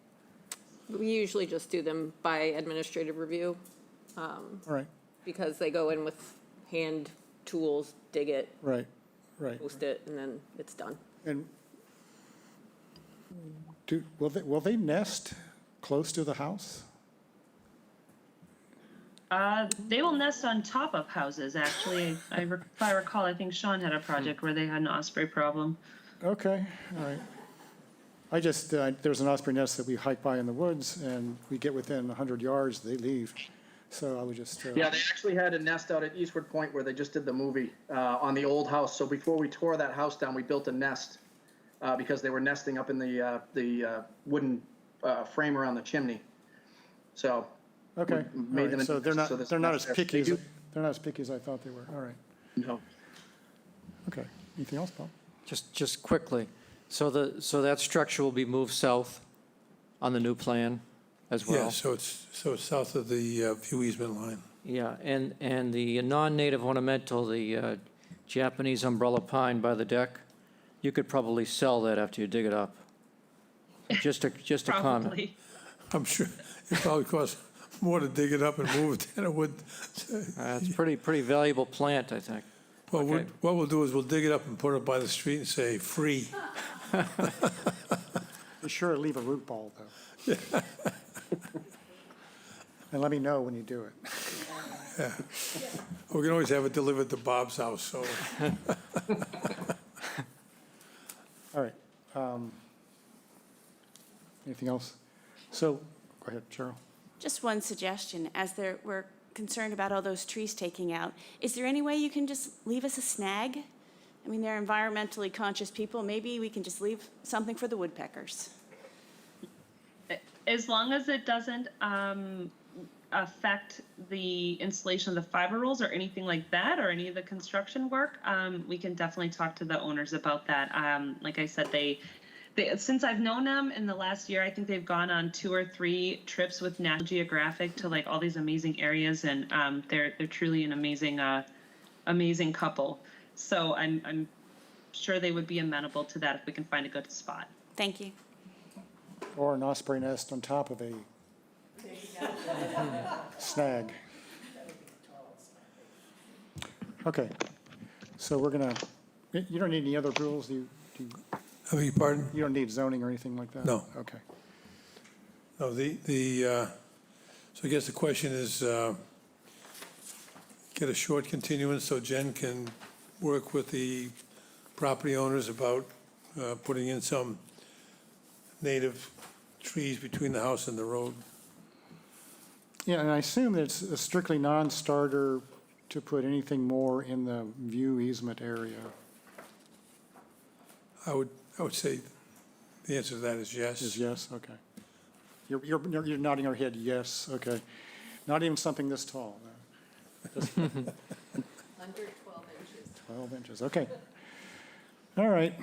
We usually just do them by administrative review, All right, because they go in with hand tools, dig it, right. post it, and then it's done. And will they nest close to the house? They will nest on top of houses, actually. If I recall, I think Sean had a project where they had an osprey problem. Okay, all right. I just, there's an osprey nest that we hike by in the woods, and we get within 100 yards, they leave. So I would just. Yeah, they actually had a nest out at Eastwood Point where they just did the movie on the old house. So before we tore that house down, we built a nest because they were nesting up in the wooden frame around the chimney. So. Okay, we all made right. them So they're not as picky as, They do- they're not as picky as I thought they were. All right, No. okay. Anything else, Bob? Just quickly, so that structure will be moved south on the new plan as well? Yeah, so it's south of the view easement line. Yeah, and the non-native ornamental, the Japanese umbrella pine by the deck, you could probably sell that after you dig it up. Just a comment. Probably. I'm sure it probably costs more to dig it up and move it than it would. It's pretty valuable plant, I think. Well, Okay. what we'll do is we'll dig it up and put it by the street and say, free. Be sure to leave a root ball, though. And let me know when you do it. Yeah. We can always have it delivered to Bob's house, so. All right. Anything else? So, go ahead, Cheryl. Just one suggestion, as we're concerned about all those trees taking out, is there any way you can just leave us a snag? I mean, they're environmentally conscious people, maybe we can just leave something for the woodpeckers. As long as it doesn't affect the installation of the fiber rolls or anything like that, or any of the construction work, we can definitely talk to the owners about that. Like I said, they since I've known them in the last year, I think they've gone on 2 or 3 trips with National Geographic to like all these amazing areas, and they're truly an amazing couple. So I'm sure they would be amenable to that if we can find a good spot. Thank you. Or an osprey nest on top of a snag. Okay, so we're gonna, you don't need any other approvals? I beg your pardon? You don't need zoning or anything like that? No. Okay. No, so I guess the question is, get a short continuance so Jen can work with the property owners about putting in some native trees between the house and the road. Yeah, and I assume that it's a strictly non-starter to put anything more in the view easement area. I would say the answer to that is yes. Is yes, okay. You're nodding your head, yes, okay. Not even something this tall. No. Just Under 12 inches. 12 inches, okay. All right.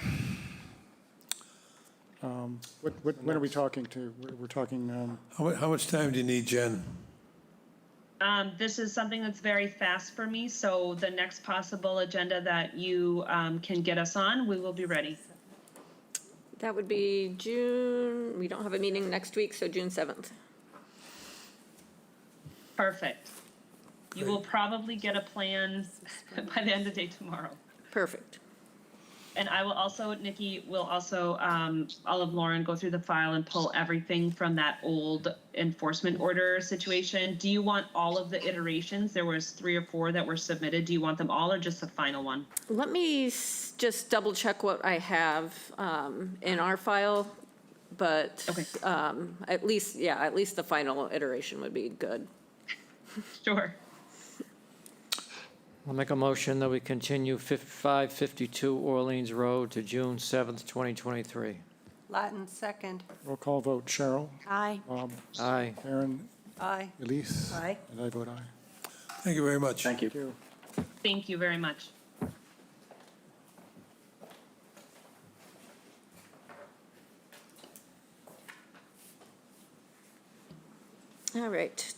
When are we talking to? We're talking, How much time do you need, Jen? This is something that's very fast for me, so the next possible agenda that you can get us on, we will be ready. That would be June, we don't have a meeting next week, so June 7th. Perfect. You will probably get a plan by the end of the day tomorrow. Perfect. And I will also, Nikki, will also, I'll have Lauren go through the file and pull everything from that old enforcement order situation. Do you want all of the iterations? There was 3 or 4 that were submitted. Do you want them all or just the final one? Let me just double check what I have in our file, but Okay. at least the final iteration would be good. Sure. I'll make a motion that we continue 552 Orleans Road to June 7th, 2023. Latin second. roll call vote. Cheryl? Aye. Bob? Aye. Karen? Aye. Elise? Aye. And I vote aye. Thank you very much. Thank you. Thank you. Thank you very much. All right.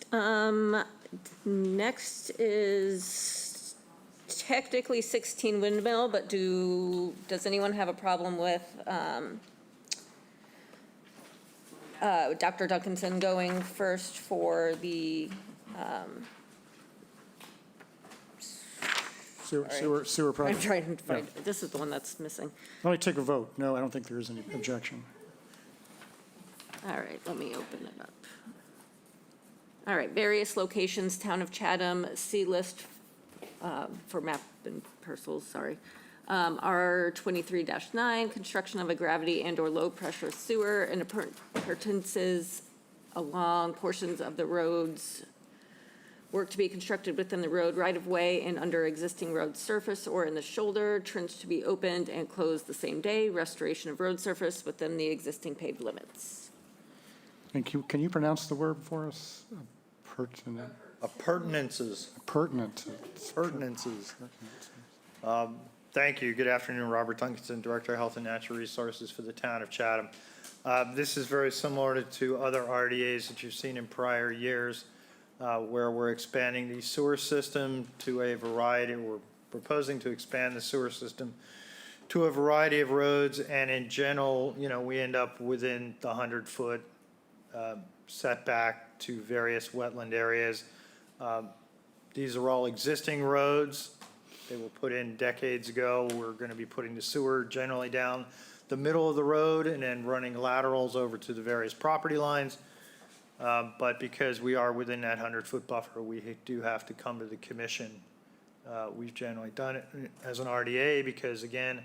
Next is technically 16 Windmill, but does anyone have a problem with Dr. Duncanson going first for the Sewer I'm project. trying to find, this is the one that's missing. Let me take a vote. No, I don't think there is any objection. All right, let me open it up. All right, various locations, Town of Chatham, C list for map and parcels, sorry. R 23-9, construction of a gravity and/or low-pressure sewer and appurtenances along portions of the roads. Work to be constructed within the road right-of-way and under existing road surface or in the shoulder, trench to be opened and closed the same day, restoration of road surface within the existing paved limits. And can you pronounce the word for us? Pertinent. Appurtenances. Pertinent. Appurtenances. Thank you. Good afternoon. Robert Duncanson, Director of Health and Natural Resources for the Town of Chatham. This is very similar to other RDAs that you've seen in prior years, where we're expanding the sewer system to a variety, we're proposing to expand the sewer system to a variety of roads, and in general, we end up within the 100-foot setback to various wetland areas. These are all existing roads. They were put in decades ago. We're going to be putting the sewer generally down the middle of the road and then running laterals over to the various property lines. But because we are within that 100-foot buffer, we do have to come to the commission. We've generally done it as an RDA because, again,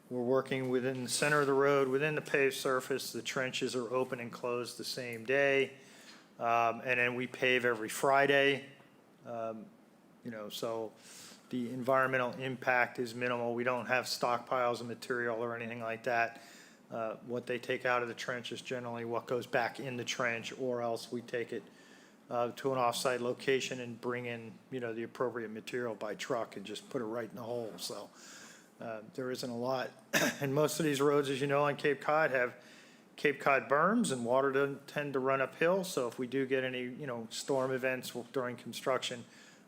we're working within the center of the road, within the paved surface. The trenches are open and closed the same day. And then we pave every Friday. So the environmental impact is minimal. We don't have stockpiles of material or anything like that. What they take out of the trench is generally what goes back in the trench, or else we take it to an off-site location and bring in, the appropriate material by truck and just put it right in the hole. So there isn't a lot. And most of these roads, as you know, on Cape Cod have Cape Cod berms, and water doesn't tend to run uphill. So if we do get any, storm events during construction,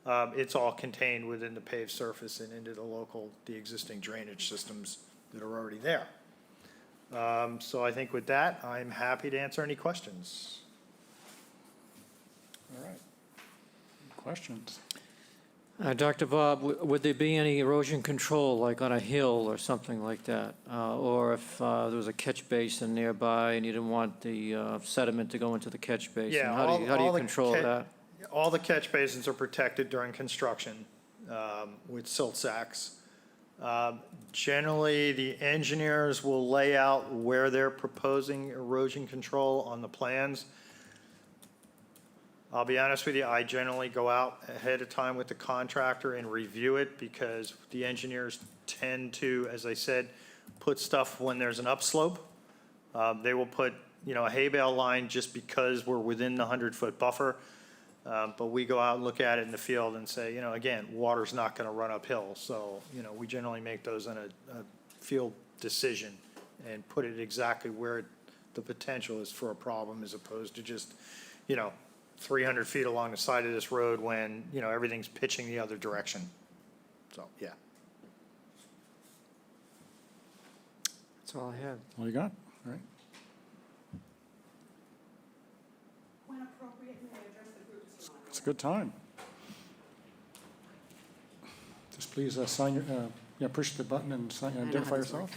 it's all contained within the paved surface and into the existing drainage systems that are already there. So I think with that, I'm happy to answer any questions. All right. Questions? Dr. Bob, would there be any erosion control, like on a hill or something like that? Or if there was a catch basin nearby and you didn't want the sediment to go into the catch basin? Yeah, How do you control that? All the catch basins are protected during construction with silt sacks. Generally, the engineers will lay out where they're proposing erosion control on the plans. I'll be honest with you, I generally go out ahead of time with the contractor and review it because the engineers tend to, as I said, put stuff when there's an upslope. They will put, a hay bale line just because we're within the 100-foot buffer. But we go out and look at it in the field and say, again, water's not going to run uphill. So, we generally make those in a field decision and put it exactly where the potential is for a problem, as opposed to just, 300 feet along the side of this road when, everything's pitching the other direction. So, yeah. That's all I have. All you got? All right. It's a good time. Just please sign your, push the button and identify yourself.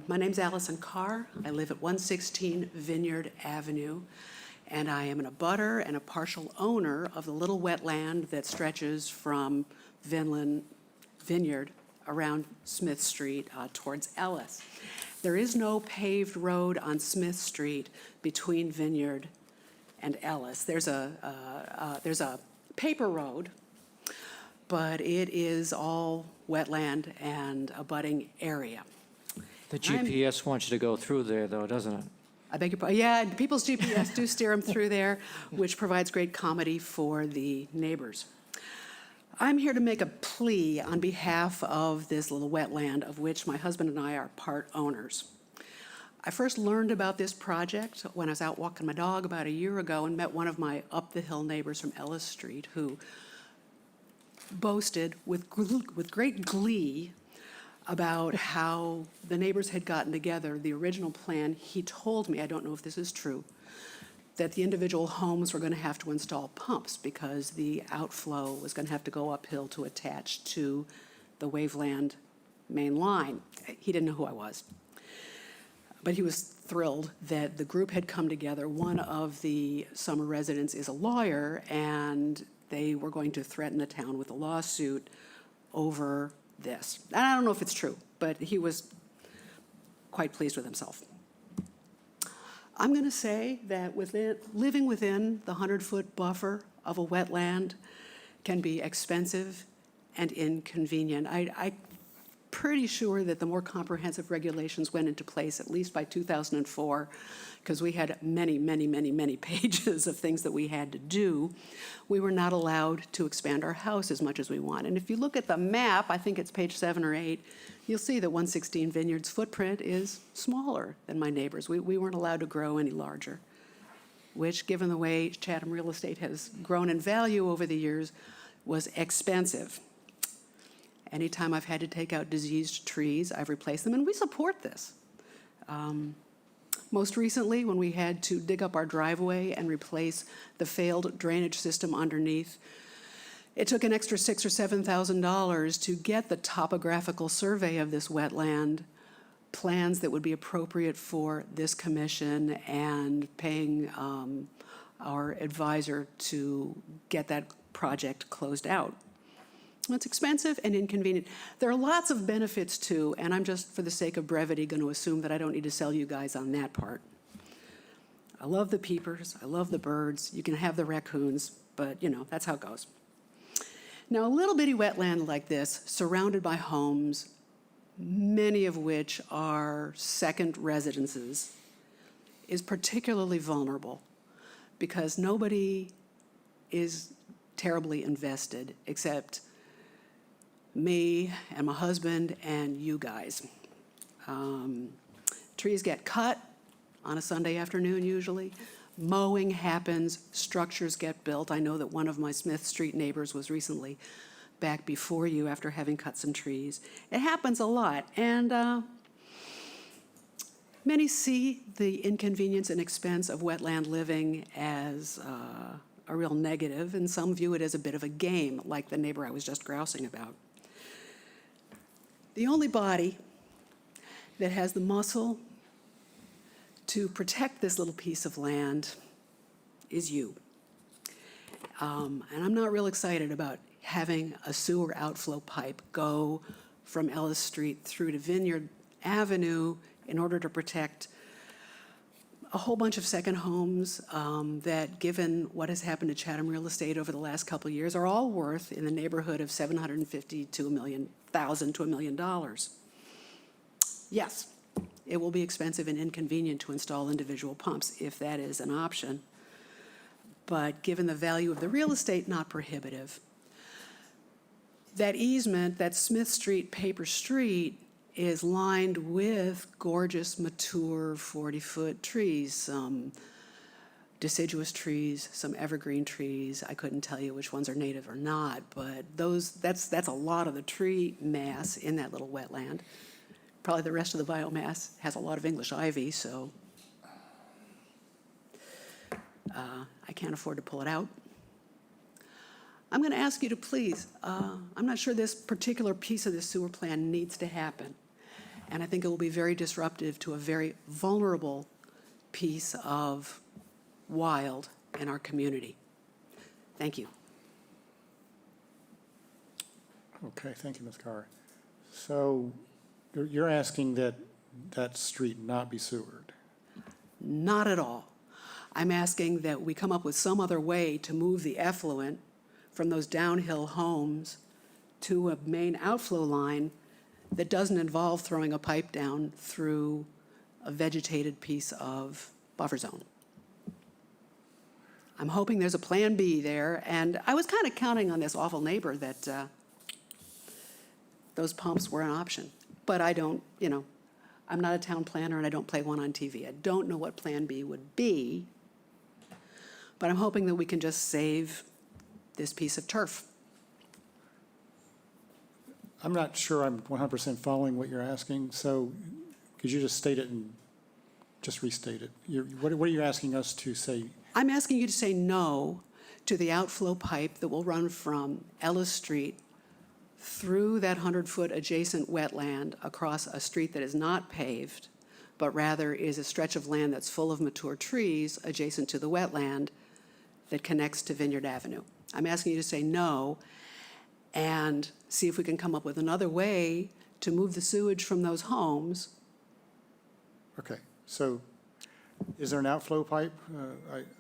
My name's Allison Carr. I live at 116 Vineyard Avenue, and I am an abutter and a partial owner of the little wetland that stretches from Vineyard around Smith Street towards Ellis. There is no paved road on Smith Street between Vineyard and Ellis. There's a paper road, but it is all wetland and abutting area. The GPS wants you to go through there, though, doesn't it? I beg your pardon. Yeah, people's GPS do steer them through there, which provides great comedy for the neighbors. I'm here to make a plea on behalf of this little wetland of which my husband and I are part owners. I first learned about this project when I was out walking my dog about a year ago and met one of my up-the-hill neighbors from Ellis Street who boasted with great glee about how the neighbors had gotten together. The original plan, he told me, I don't know if this is true, that the individual homes were going to have to install pumps because the outflow was going to have to go uphill to attach to the Waveland main line. He didn't know who I was, but he was thrilled that the group had come together. One of the summer residents is a lawyer, and they were going to threaten the town with a lawsuit over this. And I don't know if it's true, but he was quite pleased with himself. I'm going to say that living within the 100-foot buffer of a wetland can be expensive and inconvenient. I'm pretty sure that the more comprehensive regulations went into place, at least by 2004, because we had many, many, many, many pages of things that we had to do. We were not allowed to expand our house as much as we want. And if you look at the map, I think it's page 7 or 8, you'll see that 116 Vineyard's footprint is smaller than my neighbors. We weren't allowed to grow any larger, which, given the way Chatham real estate has grown in value over the years, was expensive. Anytime I've had to take out diseased trees, I've replaced them, and we support this. Most recently, when we had to dig up our driveway and replace the failed drainage system underneath, it took an extra $6,000 or $7,000 to get the topographical survey of this wetland, plans that would be appropriate for this commission, and paying our advisor to get that project closed out. It's expensive and inconvenient. There are lots of benefits too, and I'm just, for the sake of brevity, going to assume that I don't need to sell you guys on that part. I love the peepers, I love the birds, you can have the raccoons, but that's how it goes. Now, a little bitty wetland like this, surrounded by homes, many of which are second residences, is particularly vulnerable because nobody is terribly invested except me and my husband and you guys. Trees get cut on a Sunday afternoon usually. Mowing happens, structures get built. I know that one of my Smith Street neighbors was recently back before you after having cut some trees. It happens a lot, and many see the inconvenience and expense of wetland living as a real negative, and some view it as a bit of a game, like the neighbor I was just grousing about. The only body that has the muscle to protect this little piece of land is you. And I'm not real excited about having a sewer outflow pipe go from Ellis Street through to Vineyard Avenue in order to protect a whole bunch of second homes that, given what has happened to Chatham real estate over the last couple of years, are all worth in the neighborhood of $750,000 to $1 million. Yes, it will be expensive and inconvenient to install individual pumps if that is an option. But given the value of the real estate, not prohibitive. That easement, that Smith Street paper street, is lined with gorgeous, mature 40-foot trees, some deciduous trees, some evergreen trees. I couldn't tell you which ones are native or not, but that's a lot of the tree mass in that little wetland. Probably the rest of the biomass has a lot of English ivy, so I can't afford to pull it out. I'm going to ask you to please, I'm not sure this particular piece of the sewer plan needs to happen, and I think it will be very disruptive to a very vulnerable piece of wild in our community. Thank you. Okay, thank you, Ms. Carr. So you're asking that that street not be sewered? Not at all. I'm asking that we come up with some other way to move the effluent from those downhill homes to a main outflow line that doesn't involve throwing a pipe down through a vegetated piece of buffer zone. I'm hoping there's a plan B there, and I was kind of counting on this awful neighbor that those pumps were an option. But I don't, I'm not a town planner and I don't play one on TV. I don't know what plan B would be, but I'm hoping that we can just save this piece of turf. I'm not sure I'm 100% following what you're asking, so could you just state it and just restate it? What are you asking us to say? I'm asking you to say no to the outflow pipe that will run from Ellis Street through that 100-foot adjacent wetland across a street that is not paved, but rather is a stretch of land that's full of mature trees adjacent to the wetland that connects to Vineyard Avenue. I'm asking you to say no and see if we can come up with another way to move the sewage from those homes. Okay, so is there an outflow pipe?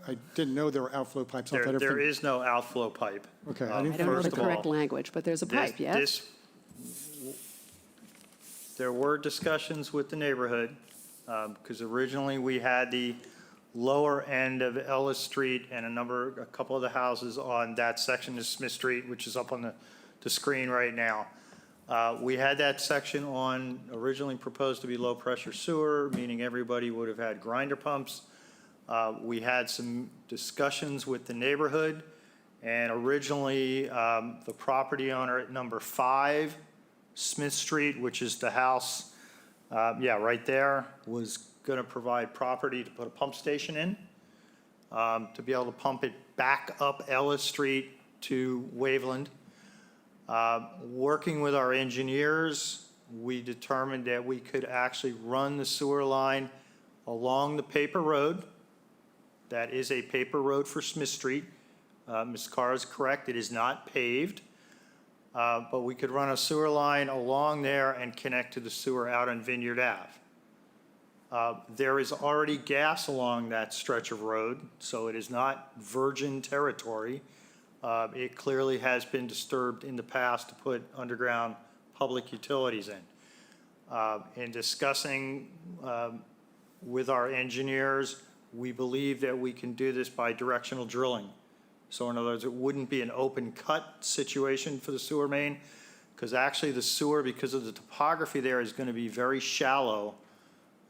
I didn't know there were outflow pipes. There is no outflow pipe. Okay, I don't know the correct language, but there's a pipe, yes? There were discussions with the neighborhood, because originally we had the lower end of Ellis Street and a couple of the houses on that section of Smith Street, which is up on the screen right now. We had that section on, originally proposed to be low-pressure sewer, meaning everybody would have had grinder pumps. We had some discussions with the neighborhood, and originally the property owner at number 5 Smith Street, which is the house, right there, was going to provide property to put a pump station in, to be able to pump it back up Ellis Street to Waveland. Working with our engineers, we determined that we could actually run the sewer line along the paper road. That is a paper road for Smith Street. Ms. Carr is correct, it is not paved. But we could run a sewer line along there and connect to the sewer out on Vineyard Ave. There is already gas along that stretch of road, so it is not virgin territory. It clearly has been disturbed in the past to put underground public utilities in. In discussing with our engineers, we believe that we can do this by directional drilling. So in other words, it wouldn't be an open cut situation for the sewer main, because actually the sewer, because of the topography there, is going to be very shallow.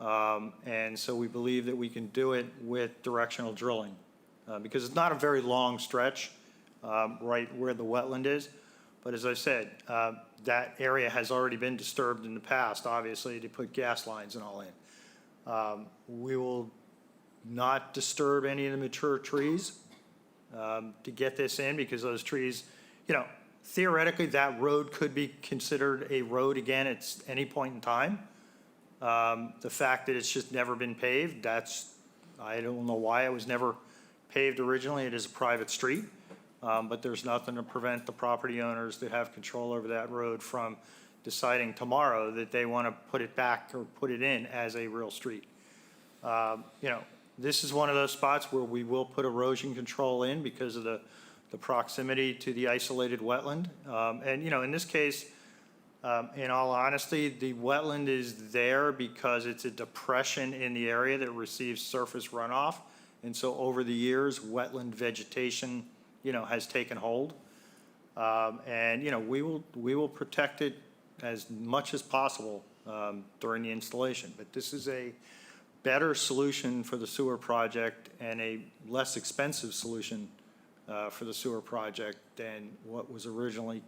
And so we believe that we can do it with directional drilling, because it's not a very long stretch. Right where the wetland is. But as I said, that area has already been disturbed in the past, obviously, to put gas lines and all in. We will not disturb any of the mature trees to get this in, because those trees, theoretically, that road could be considered a road again at any point in time. The fact that it's just never been paved, I don't know why it was never paved originally. It is a private street. But there's nothing to prevent the property owners that have control over that road from deciding tomorrow that they want to put it back or put it in as a real street. This is one of those spots where we will put erosion control in because of the proximity to the isolated wetland. In this case, in all honesty, the wetland is there because it's a depression in the area that receives surface runoff. And so over the years, wetland vegetation has taken hold. We will protect it as much as possible during the installation. But this is a better solution for the sewer project and a less expensive solution for the sewer project than what was originally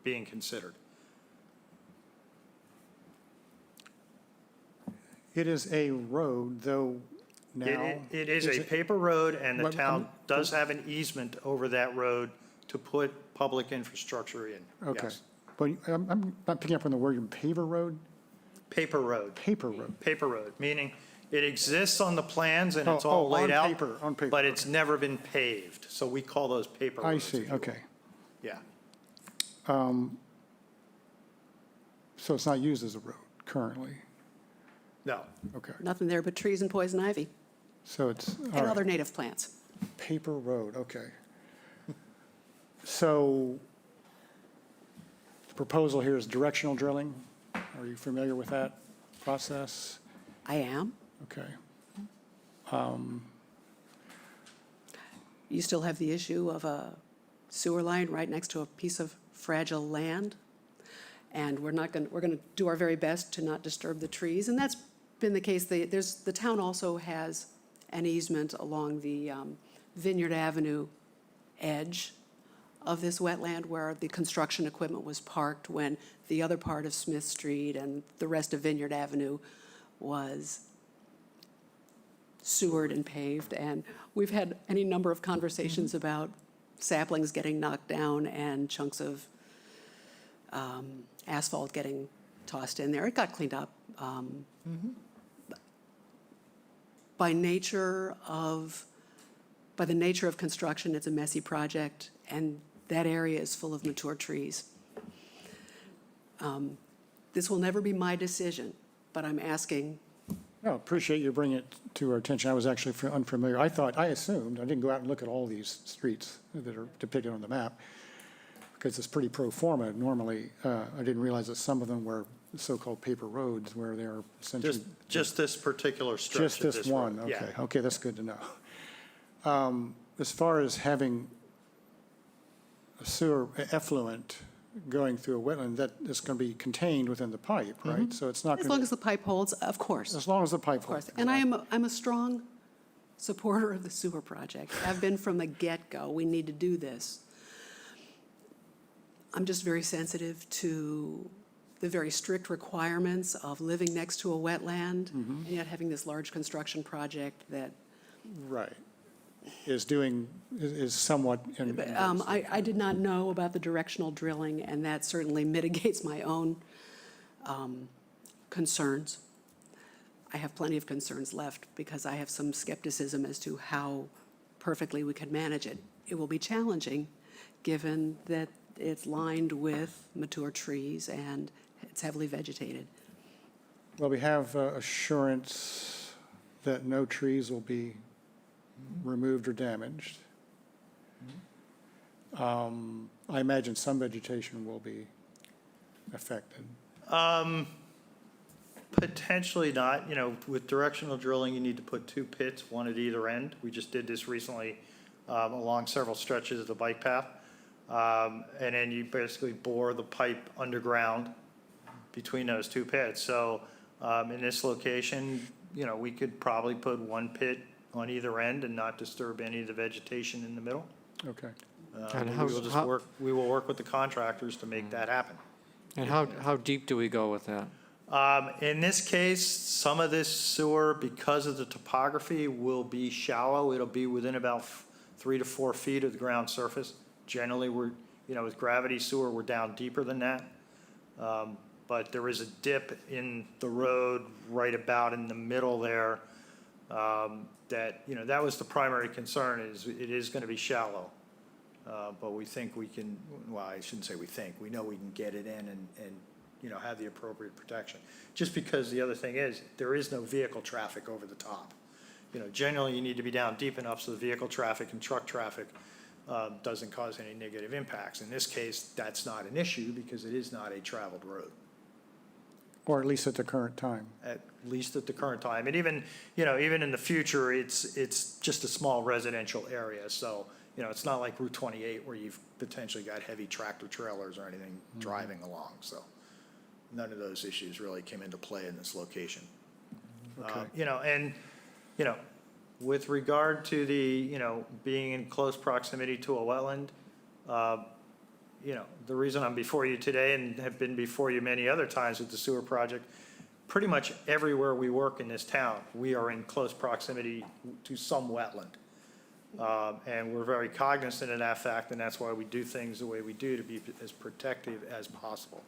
being considered. It is a road, though, now. It is a paper road, and the Well, town does have an easement over that road to put public infrastructure in. Okay. Yes. But I'm not picking up on the word paver road? Paper road. Paper road. Paper road, meaning it exists on the plans and it's Oh, all laid out. on paper. But it's never been paved, so we call those paper I roads. see, if you will. okay. Yeah. So it's not used as a road currently? No. Okay. Nothing there but trees and poison ivy So it's, all and right. other native plants. Paper road, okay. So the proposal here is directional drilling. Are you familiar with that process? I am. Okay. You still have the issue of a sewer line right next to a piece of fragile land. And we're going to do our very best to not disturb the trees. And that's been the case. The town also has an easement along the Vineyard Avenue edge of this wetland where the construction equipment was parked when the other part of Smith Street and the rest of Vineyard Avenue was sewered and paved. And we've had any number of conversations about saplings getting knocked down and chunks of asphalt getting tossed in there. It got cleaned up. By the nature of construction, it's a messy project, and that area is full of mature trees. This will never be my decision, but I'm asking. No, appreciate you bringing it to our attention. I was actually unfamiliar. I assumed, I didn't go out and look at all these streets that are depicted on the map, because it's pretty pro forma. Normally, I didn't realize that some of them were so-called paper roads where they're essentially. Just this particular stretch Just of this road. one, Yeah. okay, okay, that's good to know. As far as having a sewer effluent going through a wetland, that is going to be contained within the pipe, right? So it's not going As to. long as the pipe holds, of course. As long as the pipe Of course. holds. And I'm a strong supporter of the sewer project. I've been from the get-go. We need to do this. I'm just very sensitive to the very strict requirements of living next to a wetland and yet having this large construction project that, Right. Is somewhat. I did not know about the directional drilling, and that certainly mitigates my own concerns. I have plenty of concerns left because I have some skepticism as to how perfectly we could manage it. It will be challenging, given that it's lined with mature trees and it's heavily vegetated. Well, we have assurance that no trees will be removed or damaged. I imagine some vegetation will be affected. Potentially not. You know, with directional drilling, you need to put 2 pits, one at either end. We just did this recently along several stretches of the bike path. And then you basically bore the pipe underground between those 2 pits. So in this location, you know, we could probably put 1 pit on either end and not disturb any of the vegetation in the middle. Okay. And We will work with the contractors to make that happen. And how deep do we go with that? In this case, some of this sewer, because of the topography, will be shallow. It'll be within about 3 to 4 feet of the ground surface. Generally, with gravity sewer, we're down deeper than that. But there is a dip in the road right about in the middle there. That was the primary concern, is it is going to be shallow. But we think we can, well, I shouldn't say we think, we know we can get it in and have the appropriate protection. Just because the other thing is, there is no vehicle traffic over the top. Generally, you need to be down deep enough so the vehicle traffic and truck traffic doesn't cause any negative impacts. In this case, that's not an issue because it is not a traveled road. Or at least at the current time. At least at the current time. And even in the future, it's just a small residential area. So, it's not like Route 28 where you've potentially got heavy tractor trailers or anything driving along. So none of those issues really came into play in this location. Okay. You know, and, you know, with regard to the, you know, being in close proximity to a wetland, you know, the reason I'm before you today and have been before you many other times with the sewer project, pretty much everywhere we work in this town, we are in close proximity to some wetland. And we're very cognizant of that fact, and that's why we do things the way we do, to be as protective as possible.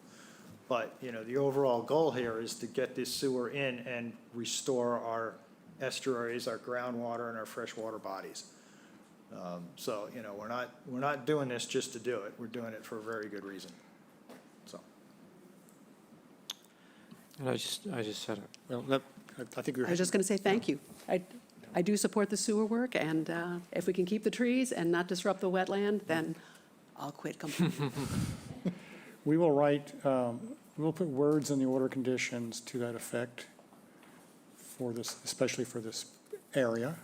But, you know, the overall goal here is to get this sewer in and restore our estuaries, our groundwater, and our freshwater bodies. So, you know, we're not doing this just to do it. We're doing it for a very good reason. So. And I just said it. Well, I think we're. I was just going to say thank you. I do support the sewer work, and if we can keep the trees and not disrupt the wetland, then I'll quit completely. We will write, we'll put words in the order of conditions to that effect for this, especially for this area.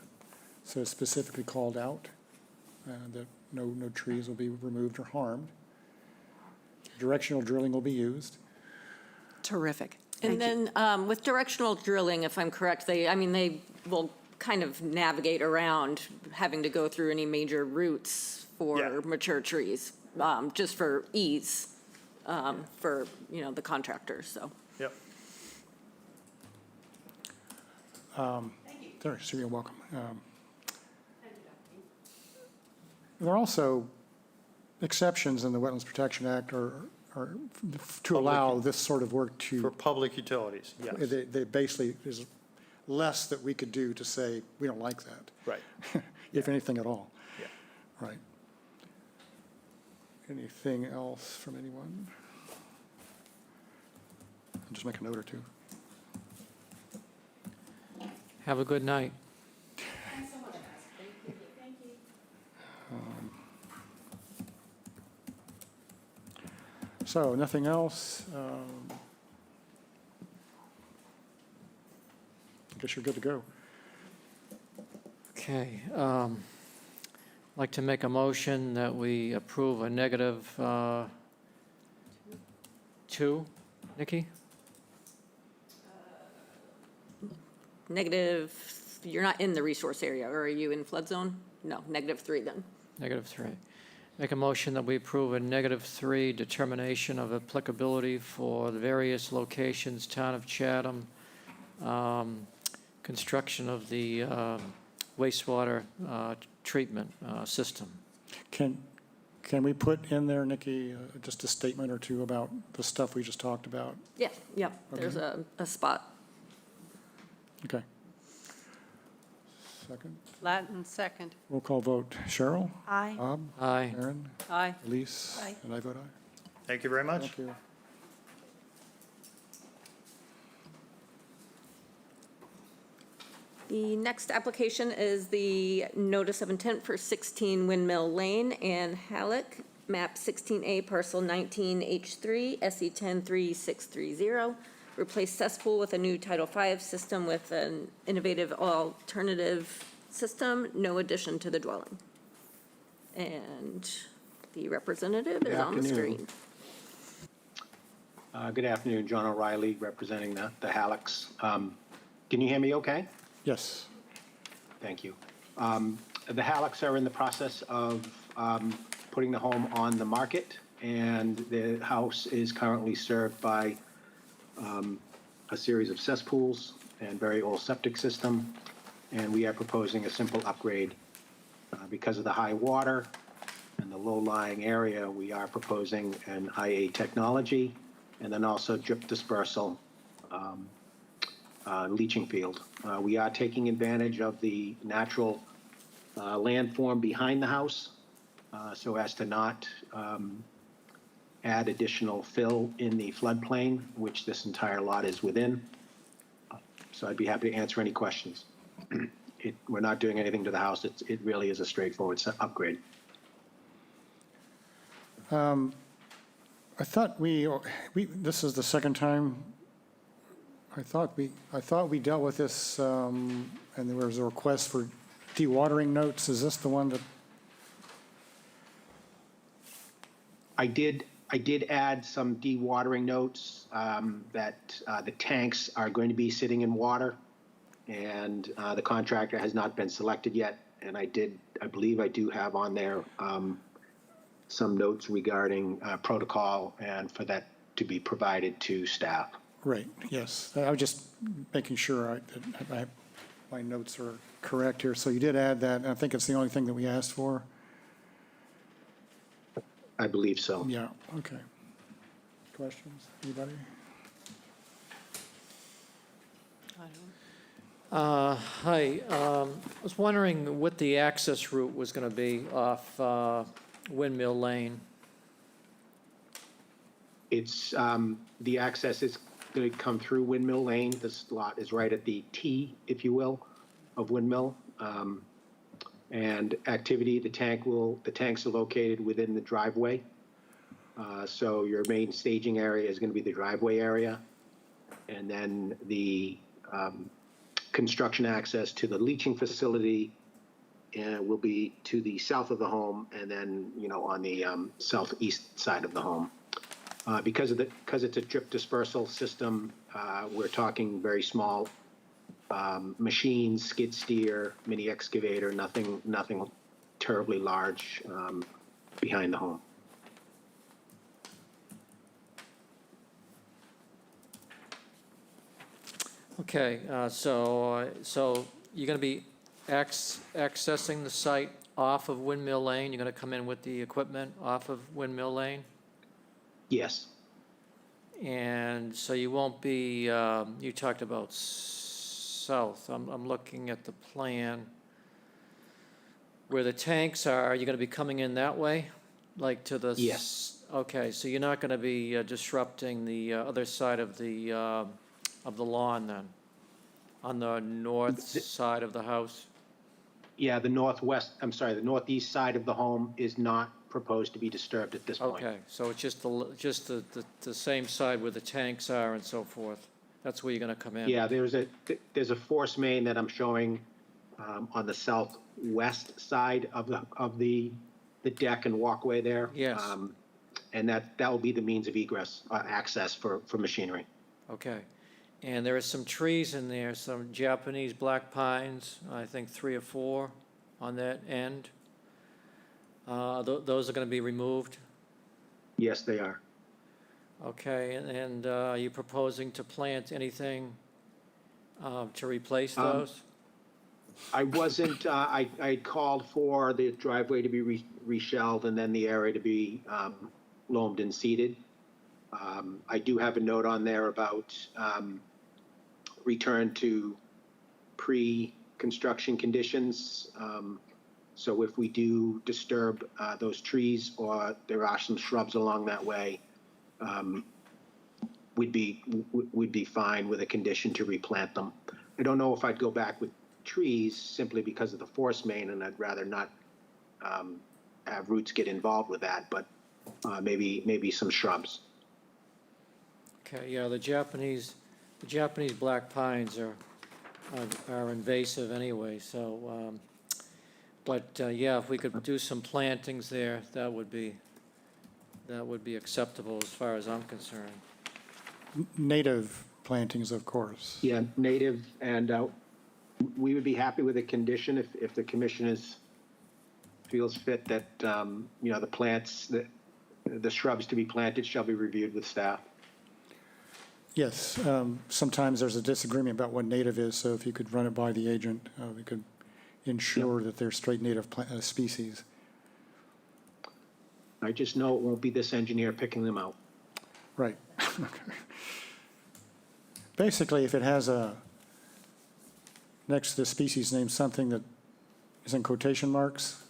So it's specifically called out that no trees will be removed or harmed. Directional drilling will be used. Terrific. And then with directional drilling, if I'm correct, they will kind of navigate around having to go through any major routes for mature trees, just for ease for, you know, the contractors, so. Yep. There, so you're welcome. There are also exceptions in the Wetlands Protection Act to allow this sort of work For to, public utilities, yes. they basically, there's less that we could do to say, we don't like that. Right. If anything at all. Yeah. Right. Anything else from anyone? I'll just make a note or two. Have a good night. Thanks so much, guys. Thank you. So, nothing else? I guess you're good to go. Okay. I'd like to make a motion that we approve a negative 2. Nikki? Negative, you're not in the resource area, or are you in flood zone? No, -3 then. -3. Make a motion that we approve a -3 determination of applicability for the various locations, town of Chatham, construction of the wastewater treatment system. Can we put in there, Nikki, just a statement or two about the stuff we just talked about? Yeah, yep, there's a spot. Okay. Second, Latin second. roll call vote. Cheryl? Aye. Bob? Aye. Aaron? Aye. Elise? Aye. And I vote aye. Thank you very much. Thank you. The next application is the notice of intent for 16 Windmill Lane and Halleck, map 16A, parcel 19H3, SE 103630. Replace cesspool with a new Title V system with an innovative alternative system, no addition to the dwelling. And the representative is on the screen. Good afternoon, John O'Reilly, representing the Hallecks. Can you hear me okay? Yes. Thank you. The Hallecks are in the process of putting the home on the market, and the house is currently served by a series of cesspools and very old septic system, and we are proposing a simple upgrade. Because of the high water and the low-lying area, we are proposing an IA technology, and then also drip dispersal leaching field. We are taking advantage of the natural landform behind the house so as to not add additional fill in the floodplain, which this entire lot is within. So I'd be happy to answer any questions. We're not doing anything to the house. It really is a straightforward upgrade. I thought this is the second time, I thought we dealt with this, and there was a request for dewatering notes. Is this the one that? I did I did add some dewatering notes that the tanks are going to be sitting in water, and the contractor has not been selected yet. And I believe I do have on there some notes regarding protocol and for that to be provided to staff. Right, yes. I was just making sure my notes are correct here. So you did add that, and I think it's the only thing that we asked for? I believe so. Yeah, okay. Questions, anybody? Hi, I was wondering what the access route was going to be off Windmill Lane. It's, the access is going to come through Windmill Lane. This lot is right at the T, if you will, of Windmill. And activity, the tanks are located within the driveway. So your main staging area is going to be the driveway area. And then the construction access to the leaching facility will be to the south of the home, and then, on the southeast side of the home. Because it's a drip dispersal system, we're talking very small machines, skid steer, mini excavator, nothing terribly large behind the home. Okay, so you're going to be accessing the site off of Windmill Lane? You're going to come in with the equipment off of Windmill Lane? Yes. And so you won't be, you talked about south. I'm looking at the plan. Where the tanks are you going to be coming in that way? Like to the? Yes. Okay, so you're not going to be disrupting the other side of the lawn then? On the north side of the house? Yeah, the northeast side of the home is not proposed to be disturbed at this point. Okay, so it's just the same side where the tanks are and so forth. That's where you're going to come in? Yeah, there's a force main that I'm showing on the southwest side of the deck and walkway there. Yes. And that will be the means of egress, access for machinery. Okay. And there are some trees in there, some Japanese black pines, I think 3 or 4 on that end. Those are going to be removed? Yes, they are. Okay, and are you proposing to plant anything to replace those? I wasn't, I called for the driveway to be reshelled and then the area to be loamed and seeded. I do have a note on there about return to pre-construction conditions. So if we do disturb those trees or there are some shrubs along that way, we'd be fine with a condition to replant them. I don't know if I'd go back with trees simply because of the force main, and I'd rather not have roots get involved with that, but maybe some shrubs. Okay, yeah, the Japanese black pines are invasive anyway, so, yeah, if we could do some plantings there, that would be acceptable as far as I'm concerned. Native plantings, of course. Yeah, native, and we would be happy with a condition if the commission feels fit that, the plants, the shrubs to be planted shall be reviewed with staff. Yes, sometimes there's a disagreement about what native is, so if you could run it by the agent, we could ensure that they're straight native species. I just know it won't be this engineer picking them out. Right. Basically, if it has next to the species name something that is in quotation marks,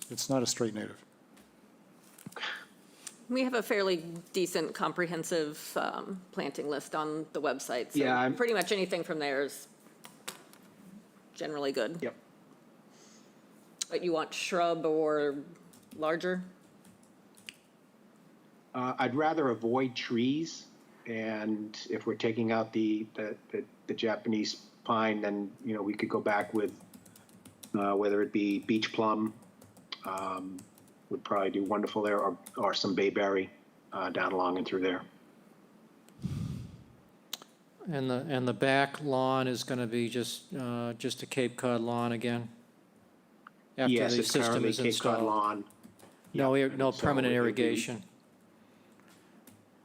it's not a straight native. We have a fairly decent comprehensive planting list on the website. So Yeah, pretty much anything from there is generally good. Yep. But you want shrub or larger? I'd rather avoid trees, and if we're taking out the Japanese pine, then we could go back with whether it be beach plum, would probably do wonderful there, or some bayberry. down along and through there. And the back lawn is gonna be just a Cape Cod lawn again? After Yes, the it's system currently is Cape Cod installed? lawn. No, Yep, no so permanent it'll be- irrigation?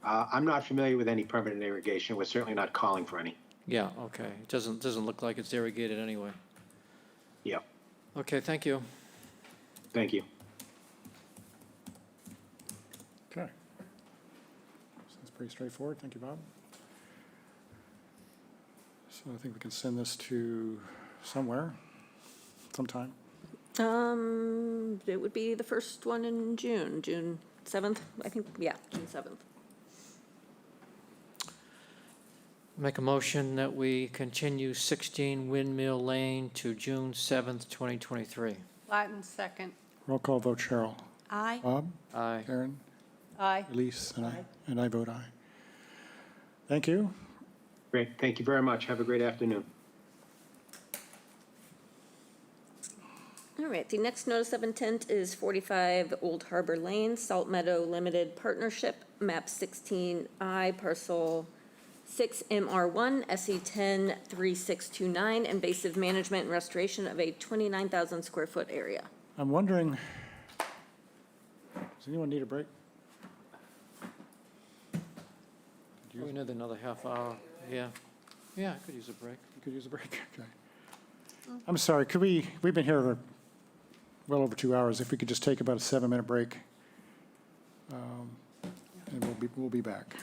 I'm not familiar with any permanent irrigation. We're certainly not calling for any. Yeah, okay. It doesn't look like it's irrigated anyway. Yep, Okay, thank you. thank you. Okay. Sounds pretty straightforward. Thank you, Bob. So I think we can send this to somewhere, sometime. It would be the first one in June 7th, I think, yeah, June 7th. Make a motion that we continue 16 Windmill Lane to June 7th, 2023. Latin second. Roll call vote, Cheryl. Aye. Bob? Aye. Karen? Aye. Elise? And I vote aye. Thank you. Great, thank you very much. Have a great afternoon. All right, the next notice of intent is 45 Old Harbor Lane, Salt Meadow Limited Partnership, map 16I, parcel 6MR1, SE10 3629, invasive management and restoration of a 29,000 square foot area. I'm wondering, does anyone need a break? We need another half hour, yeah. Yeah, I could use a break. You could use a break, okay. I'm sorry, we've been here well over 2 hours. If we could just take about a 7-minute break, and we'll be back.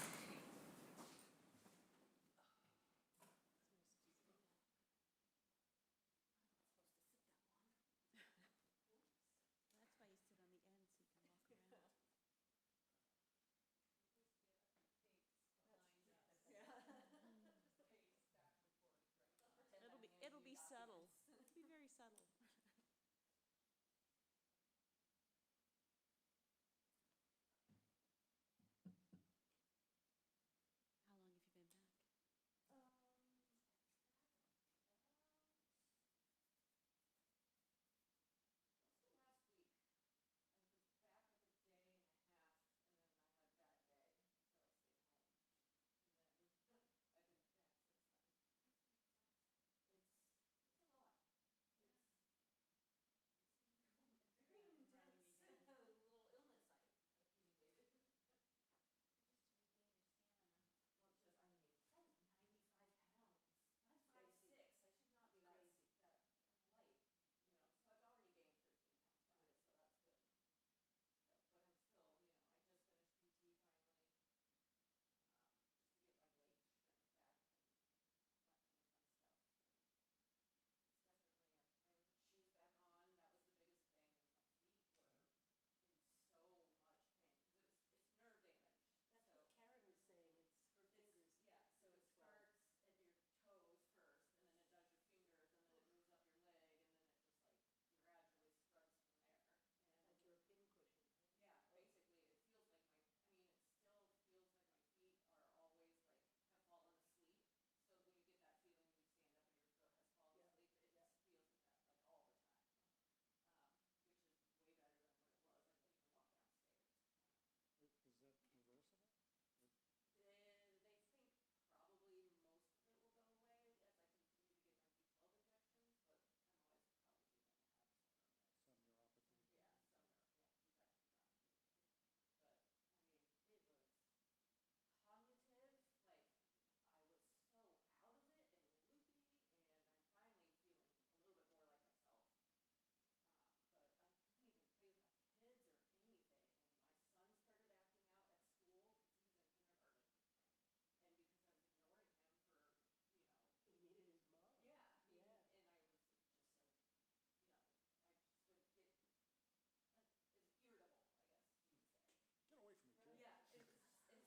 It'll be subtle. It'll be very subtle.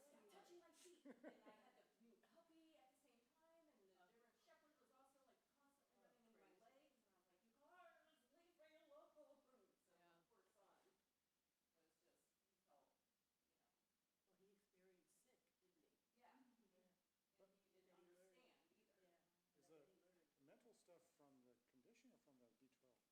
How long have you been back? Mental stuff from the condition or from the B12?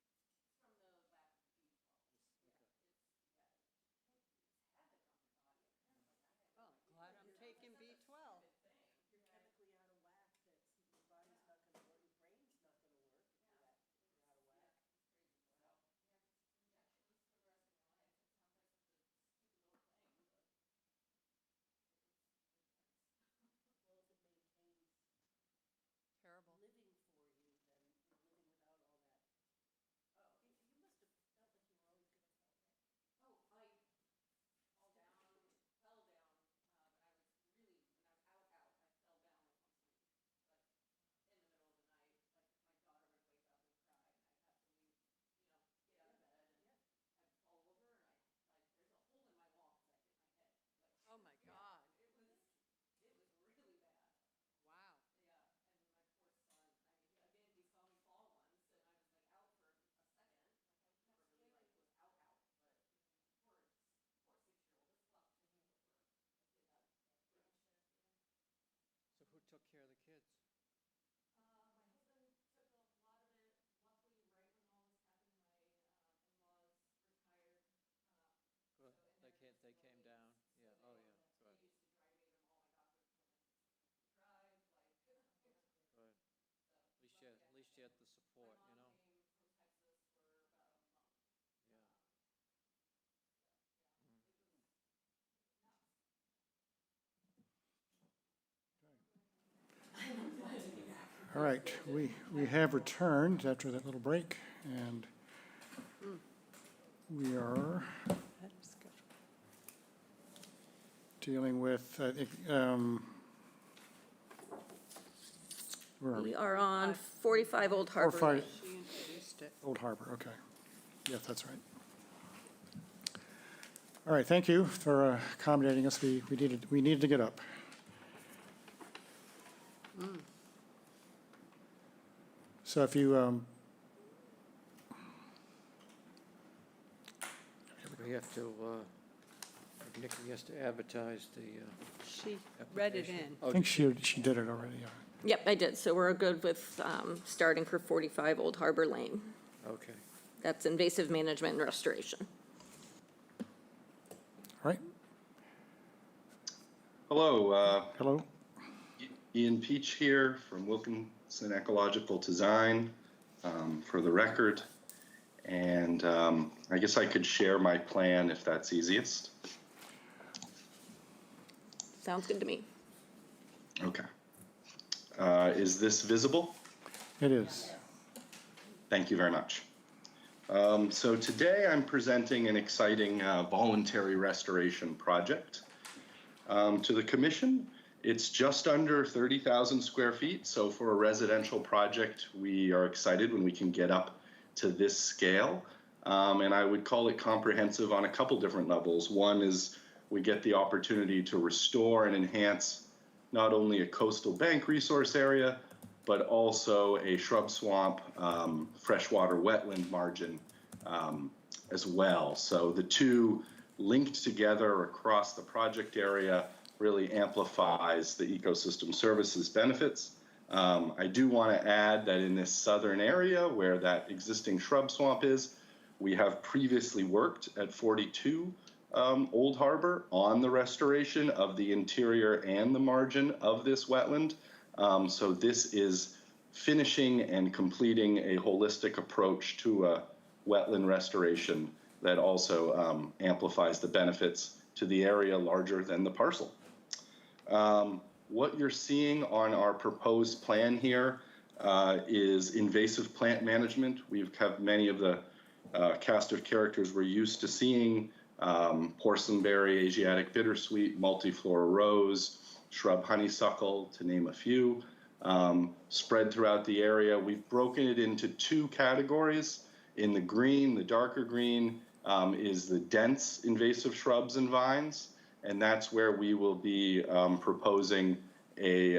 they came down, yeah, oh, yeah, good. Good. At least you had the support, you know? Yeah. All right, we have returned after that little break, and we are dealing with, I think, where are we? We are on 45 Old Harbor Or Lane. She introduced it. Old Harbor, okay. Yes, that's right. All right, thank you for accommodating us. We needed to get up. So if you, We have to, Nikki has to advertise the, She read it in. I think she did it already, yeah. Yep, I did, so we're good with starting for 45 Old Harbor Lane. okay. That's invasive management and restoration. All right, Hello, hello? Ian Peach here from Wilkinson Ecological Design, for the record. And I guess I could share my plan if that's easiest. Sounds good to me. Okay. Is this visible? It is. Thank you very much. So today I'm presenting an exciting voluntary restoration project to the Commission. It's just under 30,000 square feet. So for a residential project, we are excited when we can get up to this scale. And I would call it comprehensive on a couple different levels. One is we get the opportunity to restore and enhance not only a coastal bank resource area, but also a shrub swamp, freshwater wetland margin as well. So the two linked together across the project area really amplifies the ecosystem services benefits. I do want to add that in this southern area where that existing shrub swamp is, we have previously worked at 42 Old Harbor on the restoration of the interior and the margin of this wetland. So this is finishing and completing a holistic approach to a wetland restoration that also amplifies the benefits to the area larger than the parcel. What you're seeing on our proposed plan here is invasive plant management. We have many of the cast of characters we're used to seeing: porcelainberry, Asiatic bittersweet, multiflora rose, shrub honeysuckle, to name a few, spread throughout the area. We've broken it into two categories. In the green, the darker green, is the dense invasive shrubs and vines. And that's where we will be proposing a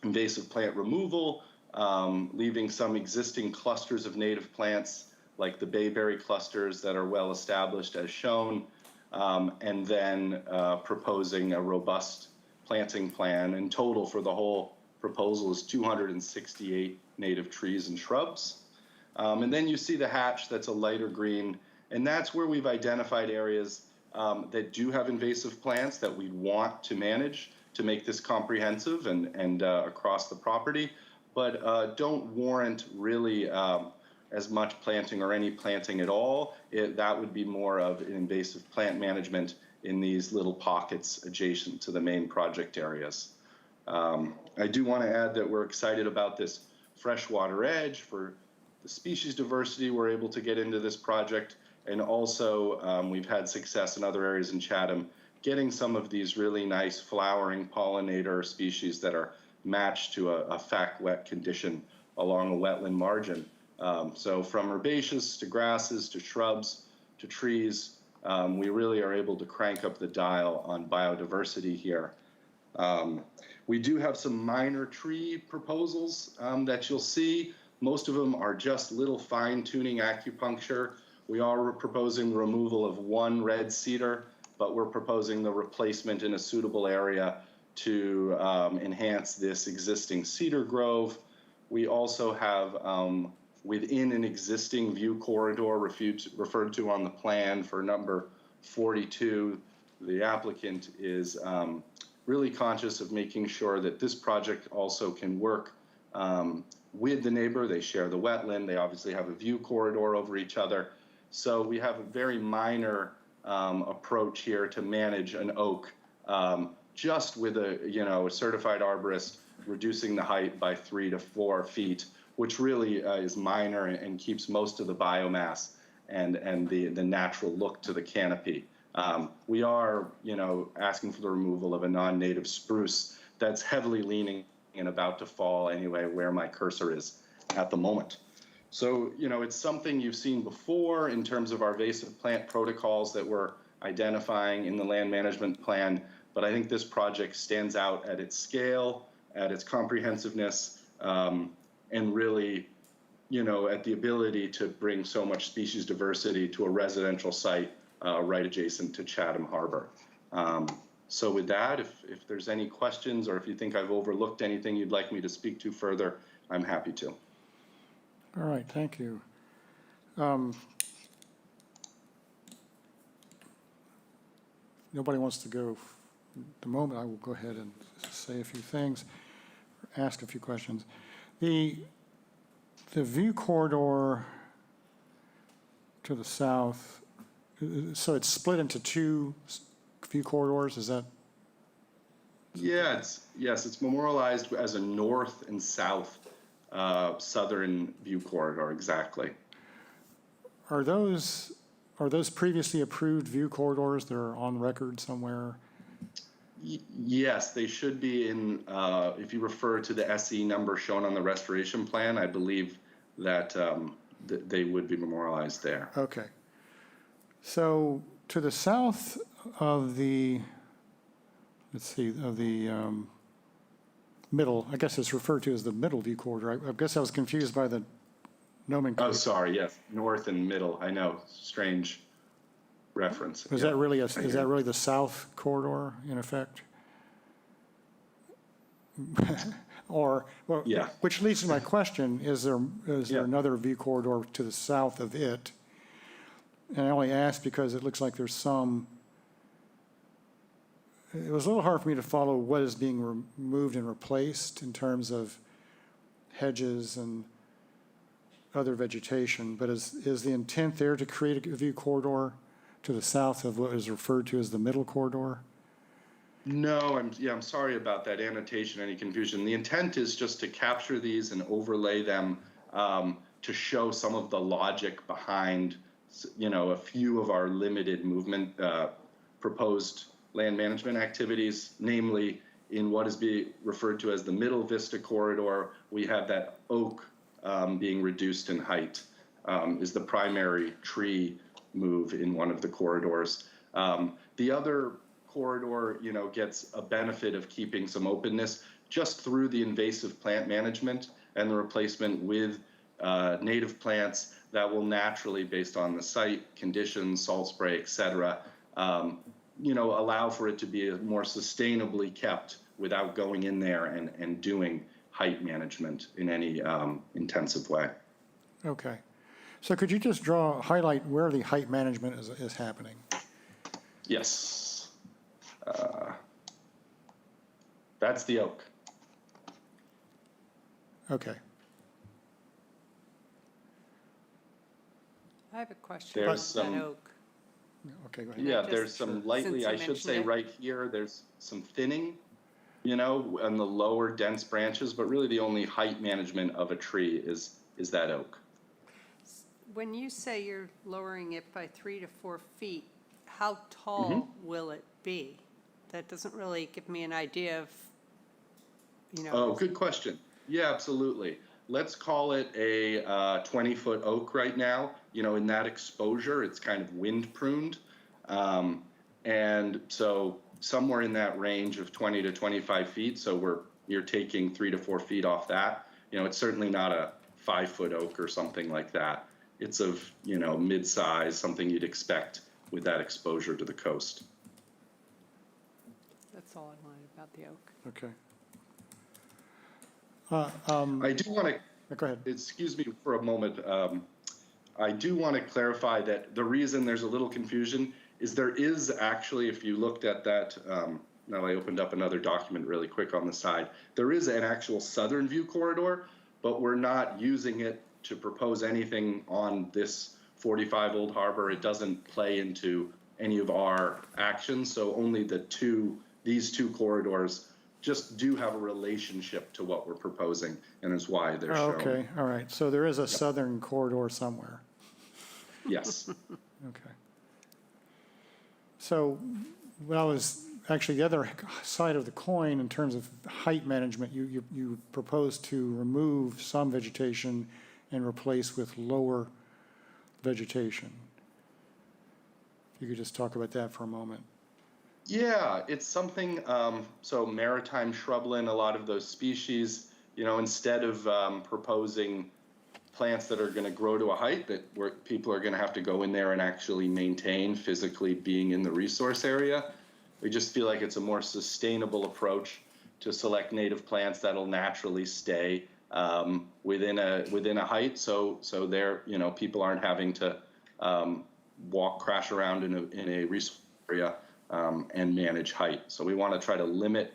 invasive plant removal, leaving some existing clusters of native plants like the bayberry clusters that are well established as shown, and then proposing a robust planting plan. In total for the whole proposal is 268 native trees and shrubs. And then you see the hatch that's a lighter green, and that's where we've identified areas that do have invasive plants that we want to manage to make this comprehensive and across the property, but don't warrant really as much planting or any planting at all. That would be more of an invasive plant management in these little pockets adjacent to the main project areas. I do want to add that we're excited about this freshwater edge for the species diversity we're able to get into this project. And also, we've had success in other areas in Chatham getting some of these really nice flowering pollinator species that are matched to a fact wet condition along a wetland margin. So from herbaceous to grasses to shrubs to trees, we really are able to crank up the dial on biodiversity here. We do have some minor tree proposals that you'll see. Most of them are just little fine-tuning acupuncture. We are proposing the removal of one red cedar, but we're proposing the replacement in a suitable area to enhance this existing cedar grove. We also have within an existing view corridor referred to on the plan for number 42, the applicant is really conscious of making sure that this project also can work with the neighbor. They share the wetland. They obviously have a view corridor over each other. So we have a very minor approach here to manage an oak, just with a certified arborist reducing the height by 3 to 4 feet, which really is minor and keeps most of the biomass and the natural look to the canopy. We are, asking for the removal of a non-native spruce that's heavily leaning and about to fall anyway, where my cursor is at the moment. So, it's something you've seen before in terms of our invasive plant protocols that we're identifying in the land management plan, but I think this project stands out at its scale, at its comprehensiveness, and really, at the ability to bring so much species diversity to a residential site right adjacent to Chatham Harbor. So with that, if there's any questions or if you think I've overlooked anything you'd like me to speak to further, I'm happy to. All right, thank you. Nobody wants to go at the moment. I will go ahead and say a few things, ask a few questions. The view corridor to the south, so it's split into 2 view corridors, is that? Yeah, yes, it's memorialized as a north and south southern view corridor, exactly. Are those previously approved view corridors that are on record somewhere? Yes, they should be in, if you refer to the SE number shown on the restoration plan, I believe that they would be memorialized there. Okay. So to the south of the, middle, I guess it's referred to as the middle view corridor. I guess I was confused by the nomenclature. Oh, sorry, yes, north and middle, I know, strange reference. Is that really the south corridor in effect? Or, well, yeah. Which leads to my question, is there another view corridor to the south of it? And I only ask because it looks like there's some, it was a little hard for me to follow what is being removed and replaced in terms of hedges and other vegetation, but is the intent there to create a view corridor to the south of what is referred to as the middle corridor? No, I'm sorry about that annotation, any confusion. The intent is just to capture these and overlay them to show some of the logic behind, a few of our limited movement proposed land management activities, namely in what is being referred to as the middle vista corridor. We have that oak being reduced in height is the primary tree move in one of the corridors. The other corridor, gets a benefit of keeping some openness just through the invasive plant management and the replacement with native plants that will naturally, based on the site conditions, salt spray, et cetera, allow for it to be more sustainably kept without going in there and doing height management in any intensive way. Okay. So could you just highlight where the height management is happening? Yes. That's the oak. Okay. I have a question There's about that some oak. Okay, go ahead. Yeah, there's some lightly, Since I you should say mentioned it. right here, there's some thinning, on the lower dense branches, but really the only height management of a tree is that oak. When you say you're lowering it by 3 to 4 feet, how tall will it be? That doesn't really give me an idea of, Oh, good question. Yeah, absolutely. Let's call it a 20-foot oak right now. In that exposure, it's kind of wind pruned. And so somewhere in that range of 20 to 25 feet. So you're taking 3 to 4 feet off that. It's certainly not a 5-foot oak or something like that. It's of, mid-size, something you'd expect with that exposure to the coast. that's all I wanted about the oak. Okay. I do want to, go ahead. Excuse me for a moment. I do want to clarify that the reason there's a little confusion is there is actually, if you looked at that, now I opened up another document really quick on the side, there is an actual southern view corridor, but we're not using it to propose anything on this 45 Old Harbor. It doesn't play into any of our actions, so only these two corridors just do have a relationship to what we're proposing, and is why they're shown. Okay, all right. So there is a southern corridor somewhere. Yes. Okay. So, well, is actually the other side of the coin in terms of height management, you propose to remove some vegetation and replace with lower vegetation. If you could just talk about that for a moment. Yeah, it's something, so maritime shrubland, a lot of those species, instead of proposing plants that are going to grow to a height that where people are going to have to go in there and actually maintain physically being in the resource area, we just feel like it's a more sustainable approach to select native plants that'll naturally stay within a height. So there, people aren't having to crash around in a resource area and manage height. So we want to try to limit,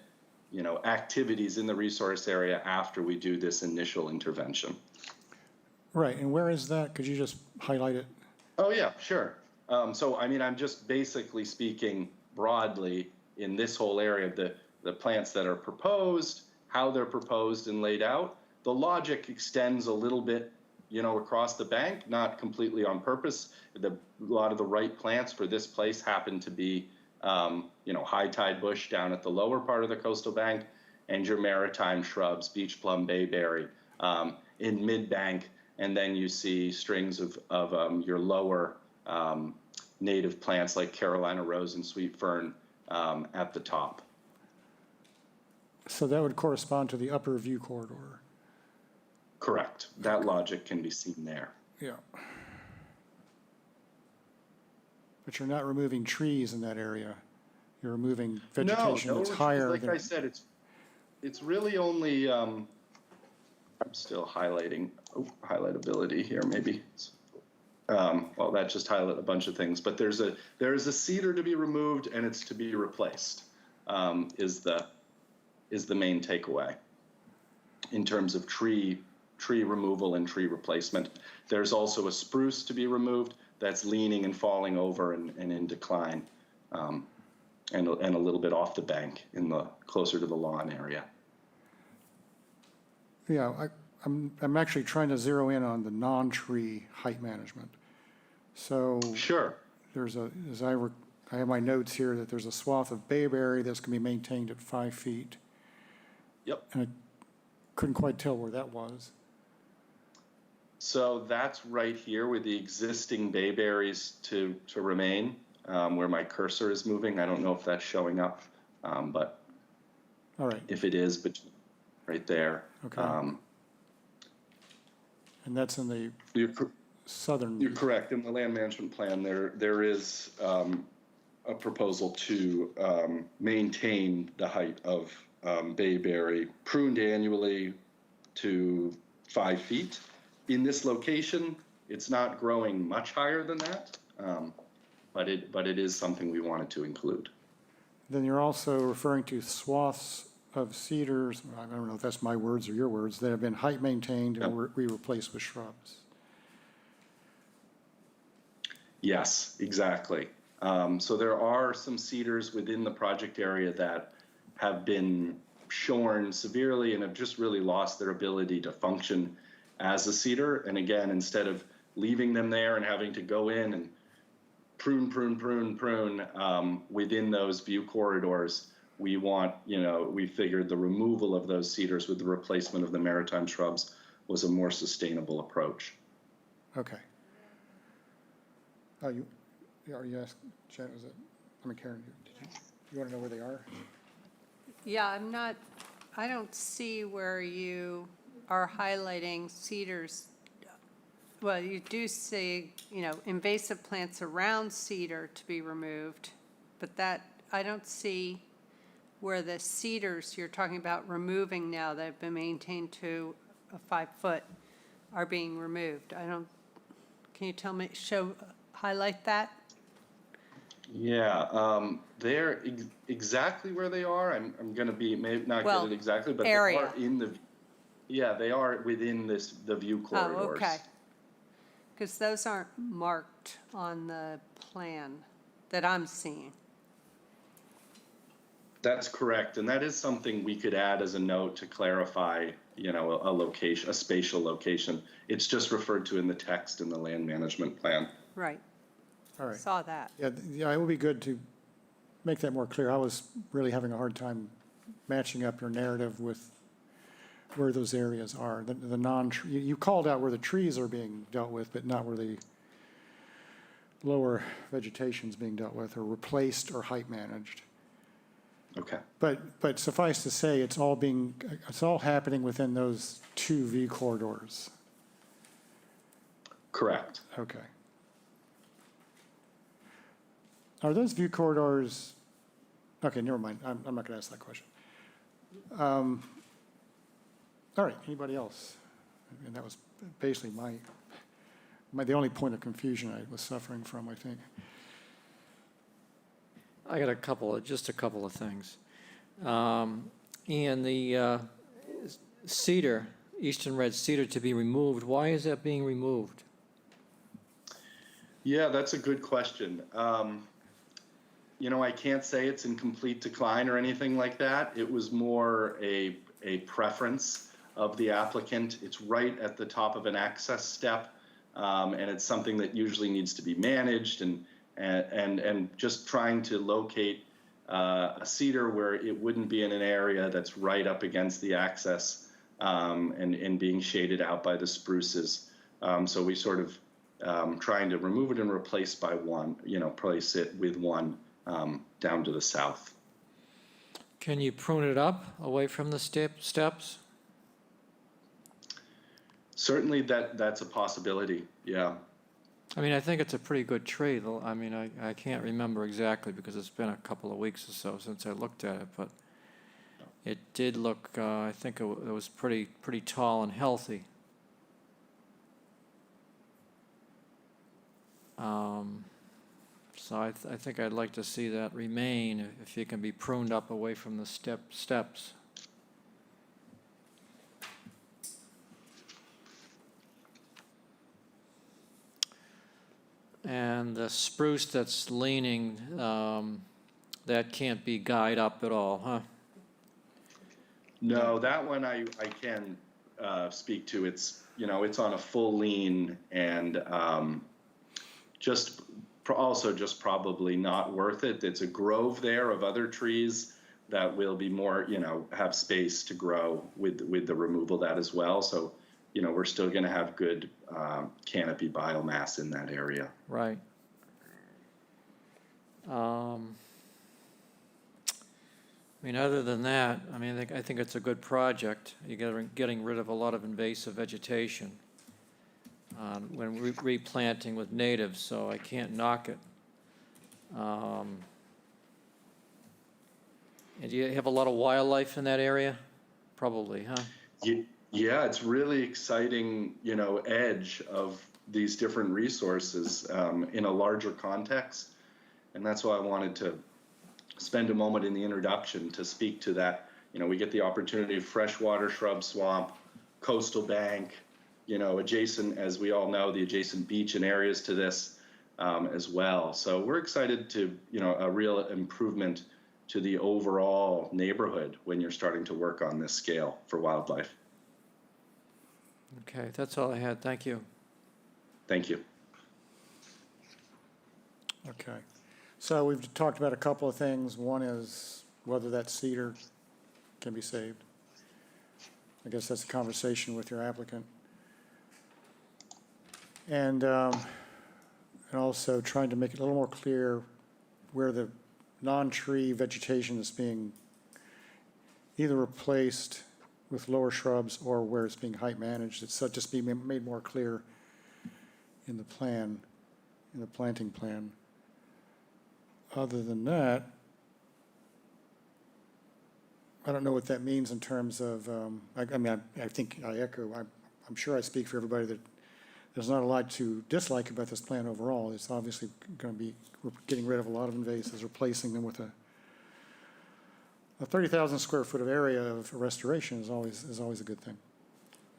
activities in the resource area after we do this initial intervention. Right, and where is that? Could you just highlight it? Oh, yeah, sure. So, I'm just basically speaking broadly in this whole area of the plants that are proposed, how they're proposed and laid out. The logic extends a little bit, across the bank, not completely on purpose. A lot of the right plants for this place happen to be, high tide bush down at the lower part of the coastal bank, and your maritime shrubs, beach plum, bayberry, in mid-bank. And then you see strings of your lower native plants like Carolina rose and sweet fern at the top. So that would correspond to the upper view corridor. Correct. That logic can be seen there. Yeah. But you're not removing trees in that area. You're removing vegetation that's higher like than. I said, it's really only. I'm still highlighting highlightability here, maybe. Well, that just highlight a bunch of things, but there is a cedar to be removed and it's to be replaced. Is the main takeaway in terms of tree removal and tree replacement. There's also a spruce to be removed that's leaning and falling over and in decline, and a little bit off the bank closer to the lawn area. Yeah, I'm actually trying to zero in on the non-tree height management. So sure, there's I have my notes here that there's a swath of bayberry that's going to be maintained at 5 feet. Yep. And I couldn't quite tell where that was. So that's right here with the existing bayberries to remain, where my cursor is moving. I don't know if that's showing up, but all right. If it is, but right there. Okay. And that's in the southern. You're correct. In the land management plan, there is a proposal to maintain the height of bayberry pruned annually to 5 feet. In this location, it's not growing much higher than that, but it is something we wanted to include. Then you're also referring to swaths of cedars, I don't know if that's my words or your words, that have been height maintained and we replaced with shrubs. Yes, exactly. So there are some cedars within the project area that have been shorn severely and have just really lost their ability to function as a cedar. And again, instead of leaving them there and having to go in and prune within those view corridors, we figured the removal of those cedars with the replacement of the maritime shrubs was a more sustainable approach. Okay. Oh, you already asked, Jen, was it, Karen, you want to know where they are? Yeah, I don't see where you are highlighting cedars. Well, you do see, invasive plants around cedar to be removed, but that, I don't see where the cedars you're talking about removing now that have been maintained to a 5 foot are being removed. Can you tell me, highlight that? Yeah, they're exactly where they are. I'm going to be, maybe not Well, get it exactly, but area. they are in the, yeah, they are within the view corridors. Oh, okay. Because those aren't marked on the plan that I'm seeing. That's correct, and that is something we could add as a note to clarify, you know, a location, a spatial location. It's just referred to in the text in the land management plan. Right. All right. Saw that. Yeah, it would be good to make that more clear. I was really having a hard time matching up your narrative with where those areas are. The non-tree, you called out where the trees are being dealt with, but not where the lower vegetation is being dealt with or replaced or height managed. Okay. But suffice to say, it's all happening within those two V corridors. Correct. Okay. Are those view corridors, okay, never mind, I'm not gonna ask that question. All right, anybody else? And that was basically the only point of confusion I was suffering from, I think. I got just a couple of things. And the cedar, eastern red cedar to be removed, why is that being removed? Yeah, that's a good question. You know, I can't say it's in complete decline or anything like that. It was more a preference of the applicant. It's right at the top of an access step, and it's something that usually needs to be managed and just trying to locate a cedar where it wouldn't be in an area that's right up against the access and being shaded out by the spruces. So we sort of trying to remove it and replace by one, you know, place it with one down to the south. Can you prune it up away from the steps? Certainly that's a possibility, yeah. I mean, I think it's a pretty good tree, though. I mean, I can't remember exactly because it's been a couple of weeks or so since I looked at it, but it did look, I think it was pretty tall and healthy. So I think I'd like to see that remain if it can be pruned up away from the steps. And the spruce that's leaning, that can't be guyed up at all, huh? No, that one I can speak to. It's, you know, it's on a full lean and also just probably not worth it. It's a grove there of other trees that will be more, you know, have space to grow with the removal of that as well. So, you know, we're still going to have good canopy biomass in that area. Right. I mean, other than that, I mean, I think it's a good project. You're getting rid of a lot of invasive vegetation when replanting with natives, so I can't knock it. And do you have a lot of wildlife in that area? Probably, huh? Yeah, it's really exciting, you know, edge of these different resources in a larger context. And that's why I wanted to spend a moment in the introduction to speak to that. You know, we get the opportunity of freshwater shrub swamp, coastal bank, you know, adjacent, as we all know, the adjacent beach and areas to this as well. So we're excited to, you know, a real improvement to the overall neighborhood when you're starting to work on this scale for wildlife. Okay, that's all I had. Thank you. Thank you. Okay. So we've talked about a couple of things. One is whether that cedar can be saved. I guess that's a conversation with your applicant. And also trying to make it a little more clear where the non-tree vegetation is being either replaced with lower shrubs or where it's being height managed. It's just be made more clear in the plan, in the planting plan. Other than that, I don't know what that means in terms of, I mean, I think I echo, I'm sure I speak for everybody that there's not a lot to dislike about this plan overall. It's obviously going to be, we're getting rid of a lot of invasives, replacing them with a 30,000 square foot of area of restoration is always a good thing.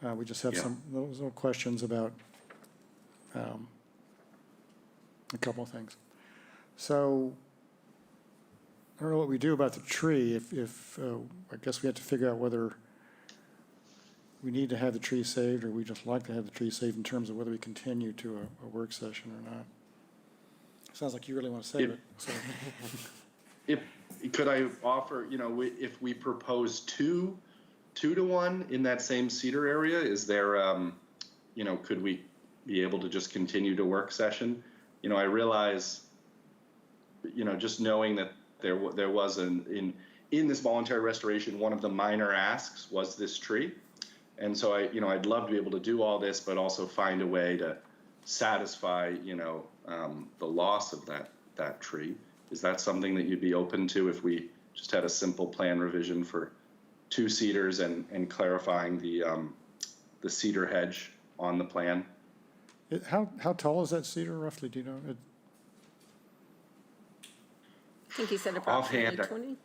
We just have some little questions about a couple of things. So I don't know what we do about the tree. If I guess we have to figure out whether we need to have the tree saved, or we just like to have the tree saved in terms of whether we continue to a work session or not. Sounds like you really want to save it. So. Could I offer, if we propose 2 to 1 in that same cedar area, is there, could we be able to just continue to work session? I realize, just knowing that there was in this voluntary restoration, one of the minor asks was this tree. And so I'd love to be able to do all this, but also find a way to satisfy, the loss of that tree. Is that something that you'd be open to if we just had a simple plan revision for 2 cedars and clarifying the cedar hedge on the plan? How tall is that cedar roughly? Do you know? I think he said approximately Offhand, 20.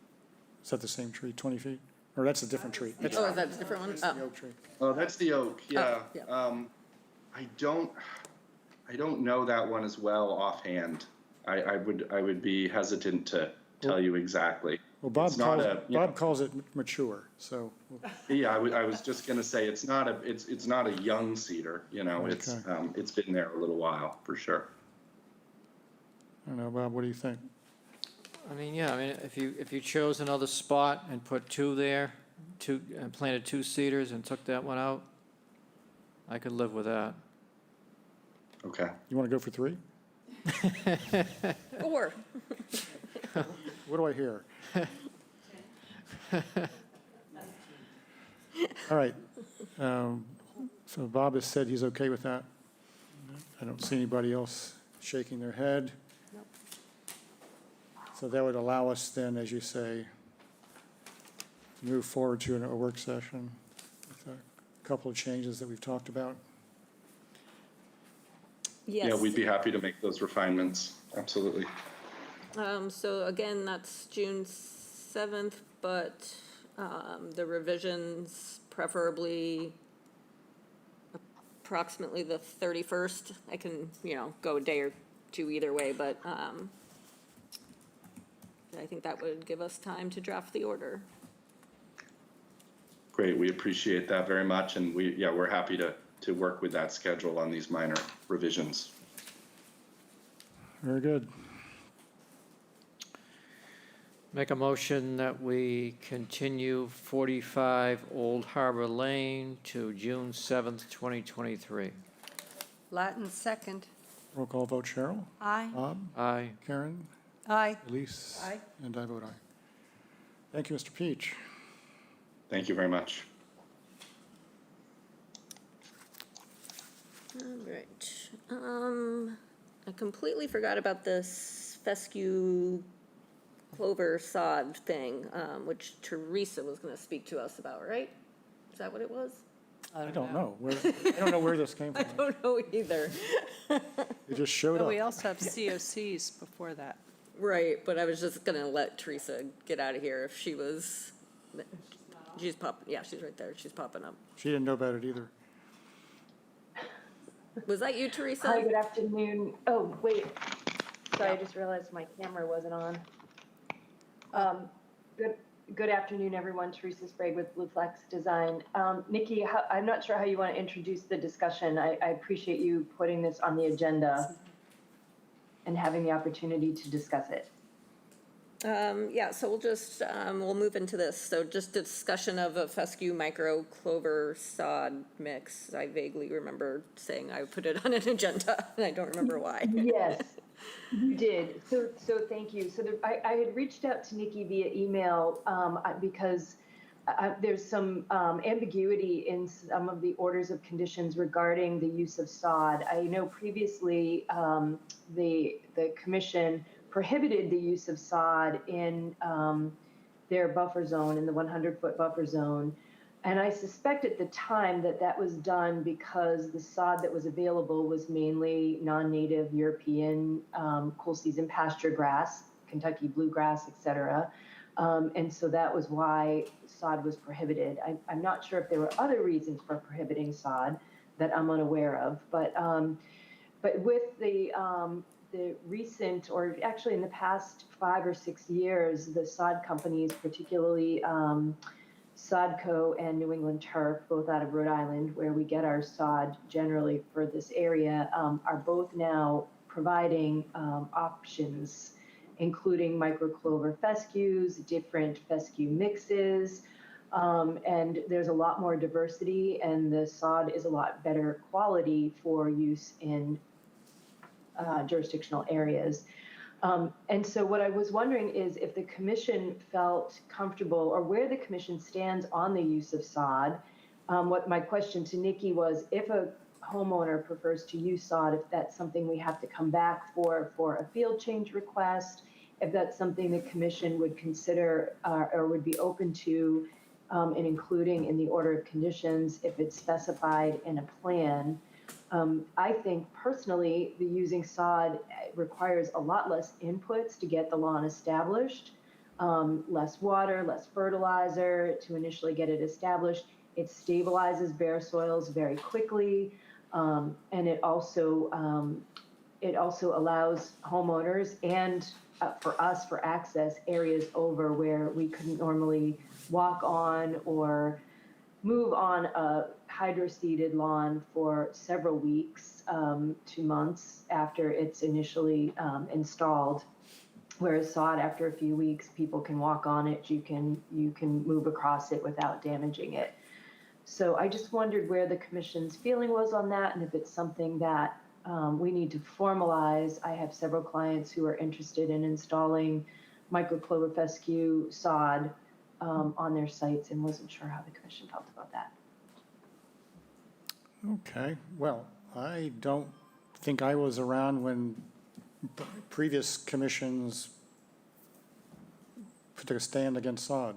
Is that the same tree, 20 feet? Or that's a different tree? Oh, is that a different one? That's the oak tree. Oh, that's the oak. Yeah. yeah. I don't know that one as well offhand. I would be hesitant to tell you exactly. Well, Bob It's calls it mature. So. Yeah, I was just going to say it's not a young cedar. It's been there a little while for sure. I don't know, Bob. What do you think? If you chose another spot and put 2 there, and planted 2 cedars and took that one out, I could live with that. Okay. You want to go for 3? 4. What do I hear? All right. So Bob has said he's okay with that. I don't see anybody else shaking their head. So that would allow us then, as you say, to move forward to a work session with a couple of changes that we've talked about. Yes. Yeah, we'd be happy to make those refinements. Absolutely. So again, that's June 7th, but the revisions preferably approximately the 31st. I can, go a day or 2 either way, but I think that would give us time to draft the order. Great. We appreciate that very much. And we're happy to work with that schedule on these minor revisions. Very good. Make a motion that we continue 45 Old Harbor Lane to June 7th, 2023. Latin second. Roll call vote, Cheryl? Aye. Bob? Aye. Karen? Aye. Elise? Aye. And I vote aye. Thank you, Mr. Peach. Thank you very much. All right. I completely forgot about this fescue clover sod thing, which Teresa was going to speak to us about, right? Is that what it was? I don't know. I don't know where this came I from. don't know either. It just showed But up. we also have COCs before that. Right, but I was just going to let Teresa get out of here if she was, she's popping, yeah, she's right there. She's popping up. She didn't know about it either. Was that you, Teresa? Hi, good afternoon. Oh, wait. Sorry, I just realized my camera wasn't on. Good afternoon, everyone. Teresa Sprague with Blue Flex Design. Nikki, I'm not sure how you want to introduce the discussion. I appreciate you putting this on the agenda and having the opportunity to discuss it. Yeah, so we'll just, we'll move into this. So just discussion of a fescue micro clover sod mix. I vaguely remember saying I put it on an agenda, and I don't remember why. Yes, you did. So thank you. So I had reached out to Nikki via email because there's some ambiguity in some of the orders of conditions regarding the use of sod. I know previously the commission prohibited the use of sod in their buffer zone, in the 100-foot buffer zone. And I suspect at the time that that was done because the sod that was available was mainly non-native European cool season pasture grass, Kentucky bluegrass, et cetera. And so that was why sod was prohibited. I'm not sure if there were other reasons for prohibiting sod that I'm unaware of, but with the recent, or actually in the past 5 or 6 years, the sod companies, particularly Sodco and New England Turf, both out of Rhode Island, where we get our sod generally for this area, are both now providing options, including microclover fescues, different fescue mixes, and there's a lot more diversity, and the sod is a lot better quality for use in jurisdictional areas. And so what I was wondering is if the commission felt comfortable, or where the commission stands on the use of sod. What my question to Nikki was, if a homeowner prefers to use sod, if that's something we have to come back for a field change request, if that's something the commission would consider or would be open to in including in the order of conditions if it's specified in a plan. I think personally, the using sod requires a lot less inputs to get the lawn established, less water, less fertilizer to initially get it established. It stabilizes bare soils very quickly, and it also allows homeowners and for us for access areas over where we couldn't normally walk on or move on a hydro-seeded lawn for several weeks to months after it's initially installed. Whereas sod, after a few weeks, people can walk on it, you can move across it without damaging it. So I just wondered where the commission's feeling was on that, and if it's something that we need to formalize. I have several clients who are interested in installing microclover fescue sod on their sites, and wasn't sure how the commission felt about that. Okay, well, I don't think I was around when previous commissions took a stand against sod.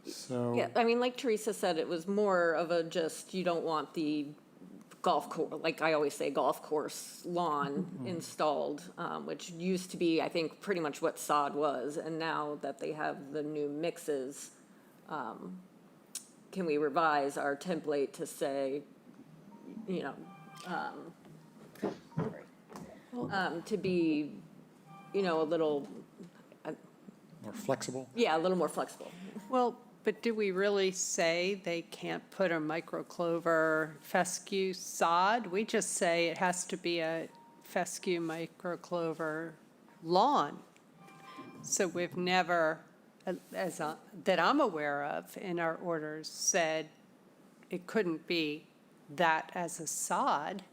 So. Yeah, I mean, like Teresa said, it was more of a just, you don't want the golf course, like I always say, golf course lawn installed, which used to be, I think, pretty much what sod was. And now that they have the new mixes, can we revise our template to say, you know, to be, you know, a little, More flexible? yeah, a little more flexible. Well, but do we really say they can't put a microclover fescue sod? We just say it has to be a fescue microclover lawn. So we've never, that I'm aware of in our orders, said it couldn't be that as a sod.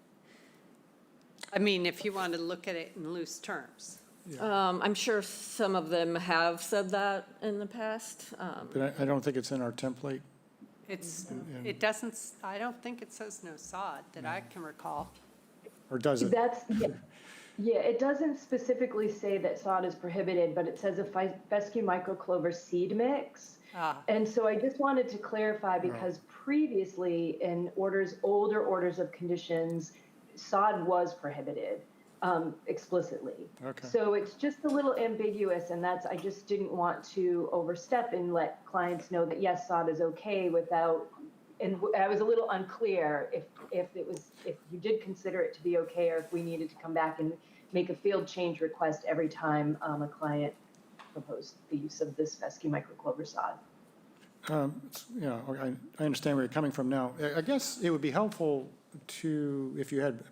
I mean, if you want to look at it in loose terms. I'm sure some of them have said that in the past. But I don't think it's in our template. It doesn't, I don't think it says no sod that I can recall. Or does it? Yeah, it doesn't specifically say that sod is prohibited, but it says a fescue microclover seed mix. And so I just wanted to clarify, because previously in older orders of conditions, sod was prohibited explicitly. Okay. So it's just a little ambiguous, and I just didn't want to overstep and let clients know that yes, sod is okay without, and I was a little unclear if you did consider it to be okay, or if we needed to come back and make a field change request every time a client proposed the use of this fescue microclover sod. Yeah, I understand where you're coming from now. I guess it would be helpful if you had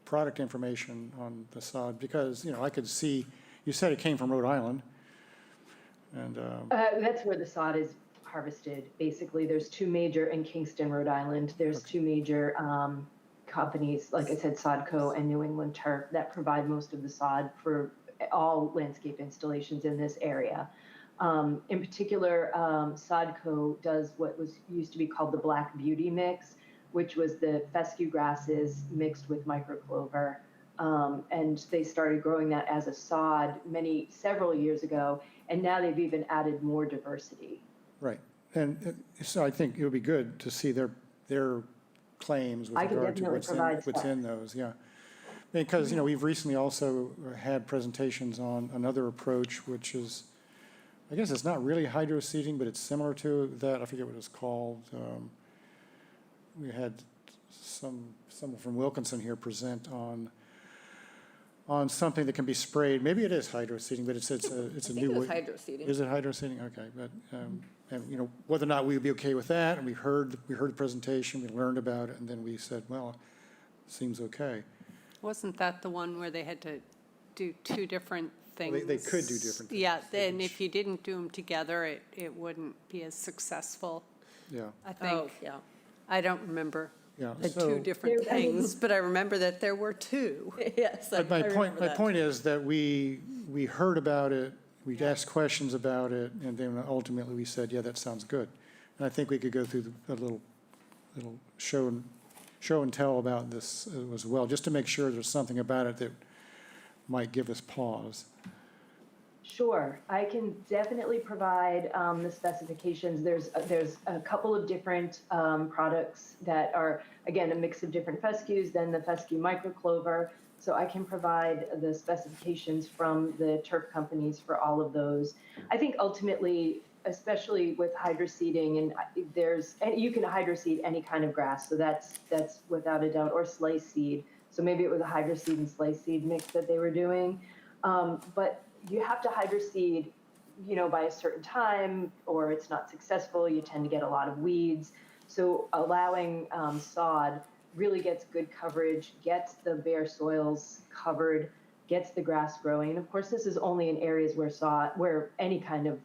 product information on the sod, because, you know, I could see, you said it came from Rhode Island, and. That's where the sod is harvested. Basically, there's two major, in Kingston, Rhode Island, there's two major companies, like I said, Sodco and New England Turf, that provide most of the sod for all landscape installations in this area. In particular, Sodco does what used to be called the Black Beauty mix, which was the fescue grasses mixed with microclover. And they started growing that as a sod several years ago, and now they've even added more diversity. Right. And so I think it would be good to see their claims with I can regard to definitely provide what's stuff. in those, yeah. Because, we've recently also had presentations on another approach, which is, I guess it's not really hydroseeding, but it's similar to that. I forget what it's called. We had someone from Wilkinson here present on something that can be sprayed. Maybe it is hydroseeding, but it's a I new think it was way. hydroseeding. Is it hydroseeding? Okay, but, and, whether or not we would be okay with that, and we heard the presentation, we learned about it, and then we said, well, seems okay. Wasn't that the one where they had to do two different Well, things? they could do different things. Yeah, then if you didn't do them together, it wouldn't be as successful, Yeah, I think. Oh, yeah. I don't remember yeah. the So- two different things, but I remember that there were two. Yes, I But my remember that. point is that we heard about it, we asked questions about it, and then ultimately we said, yeah, that sounds good. And I think we could go through a little show and tell about this as well, just to make sure there's something about it that might give us pause. Sure, I can definitely provide the specifications. There's a couple of different products that are, again, a mix of different fescues, then the fescue microclover. So I can provide the specifications from the turf companies for all of those. I think ultimately, especially with hydroseeding, and you can hydroseed any kind of grass, so that's without a doubt, or slice seed. So maybe it was a hydroseed and slice seed mix that they were doing. But you have to hydroseed, by a certain time, or it's not successful. You tend to get a lot of weeds. So allowing sod really gets good coverage, gets the bare soils covered, gets the grass growing. And of course, this is only in areas where any kind of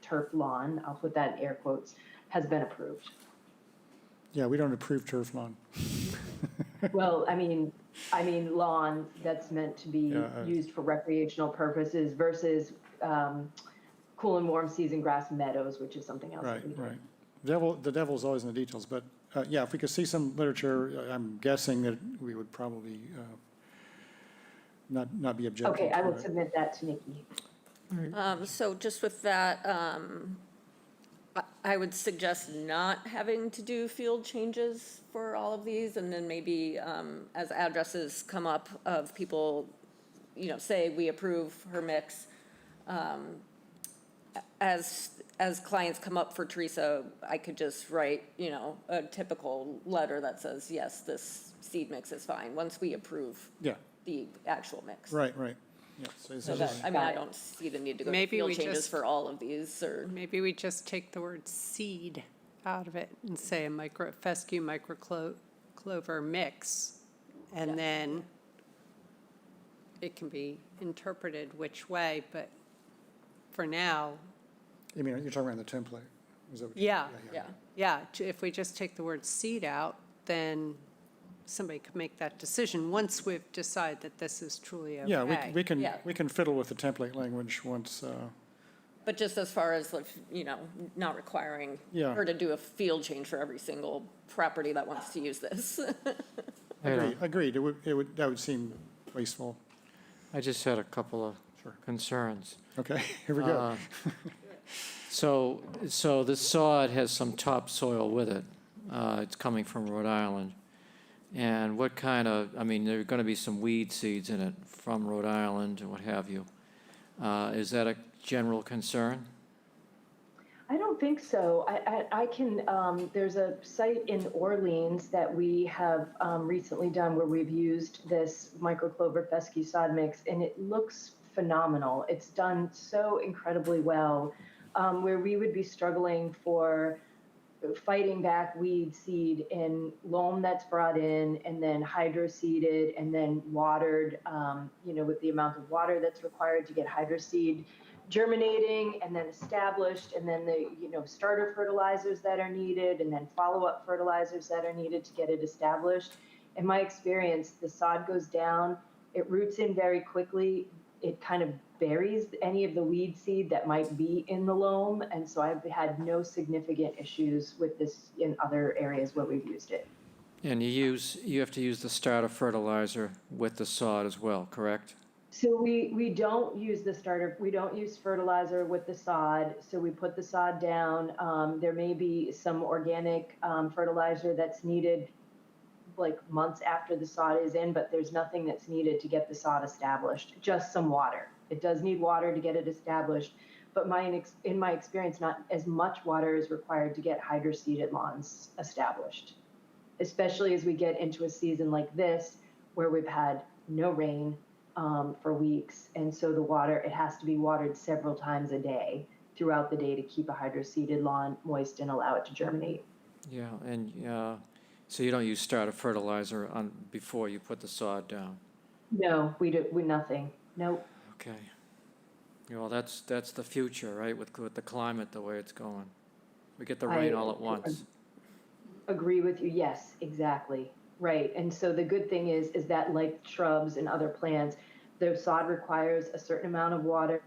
turf lawn, I'll put that in air quotes, has been approved. Yeah, we don't approve turf lawn. Well, I mean lawn that's meant to be used for recreational purposes versus cool and warm season grass meadows, which is something else. Right, right. The devil's always in the details, but yeah, if we could see some literature, I'm guessing that we would probably not be objecting Okay, I to will it. submit that to Nikki. So just with that, I would suggest not having to do field changes for all of these, and then maybe as addresses come up of people, say we approve her mix, as clients come up for Teresa, I could just write, a typical letter that says, yes, this seed mix is fine, once we approve Yeah, the actual mix. right, right. Yeah, so So that, I don't see the need to go to Maybe field we changes just- for all of these, or. Maybe we just take the word seed out of it and say a fescue microclover mix, and then it can be interpreted which way, but for now, You mean, you're talking about the template? Is that what yeah, Yeah. if we just take the word seed out, then somebody could make that decision once we've decided that this is truly okay. Yeah, Yeah. we can fiddle with the template language once, But just as far as, not requiring Yeah. her to do a field change for every single property that wants to use this. agreed. That would seem wasteful. I just had a couple of concerns. Okay, here we go. So the sod has some topsoil with it. It's coming from Rhode Island. And what kind of, there are going to be some weed seeds in it from Rhode Island and what have you. Is that a general concern? I don't think so. I can, there's a site in Orleans that we have recently done where we've used this microclover fescue sod mix, and it looks phenomenal. It's done so incredibly well, where we would be struggling for fighting back weed seed in loam that's brought in and then hydroseeded and then watered, with the amount of water that's required to get hydroseed germinating and then established, and then the starter fertilizers that are needed, and then follow-up fertilizers that are needed to get it established. In my experience, the sod goes down, it roots in very quickly, it kind of buries any of the weed seed that might be in the loam, and so I've had no significant issues with this in other areas where we've used it. And you have to use the starter fertilizer with the sod as well, correct? So we don't use the starter, we don't use fertilizer with the sod. So we put the sod down. There may be some organic fertilizer that's needed like months after the sod is in, but there's nothing that's needed to get the sod established, just some water. It does need water to get it established, but in my experience, not as much water is required to get hydro-seeded lawns established, especially as we get into a season like this where we've had no rain for weeks. And so the water, it has to be watered several times a day throughout the day to keep a hydro-seeded lawn moist and allow it to germinate. Yeah, and so you don't use starter fertilizer on before you put the sod down? No, we nothing. Nope. Okay. Yeah, well, that's the future, right, with the climate the way it's going. We get the rain all at once. Agree with you. Yes, exactly. Right. And so the good thing is that like shrubs and other plants, the sod requires a certain amount of water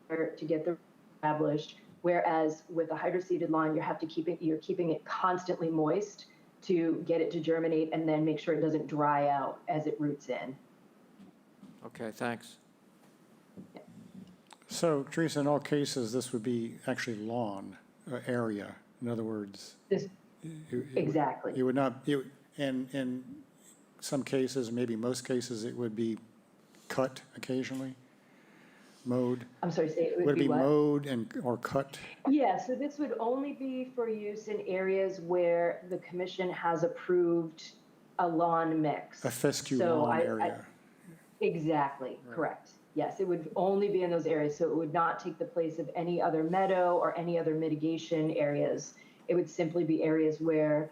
to get them established. Whereas with a hydro-seeded lawn, you're keeping it constantly moist to get it to germinate and then make sure it doesn't dry out as it roots in. Okay, thanks. So Teresa, in all cases, this would be actually lawn area. In other words. Exactly. It would not, and in some cases, maybe most cases, it would be cut occasionally, mowed. I'm sorry, say it Would it be what? mowed or cut? Yeah, so this would only be for use in areas where the commission has approved a lawn mix. A fescue So lawn area. Exactly, correct. Yes, it would only be in those areas, so it would not take the place of any other meadow or any other mitigation areas. It would simply be areas where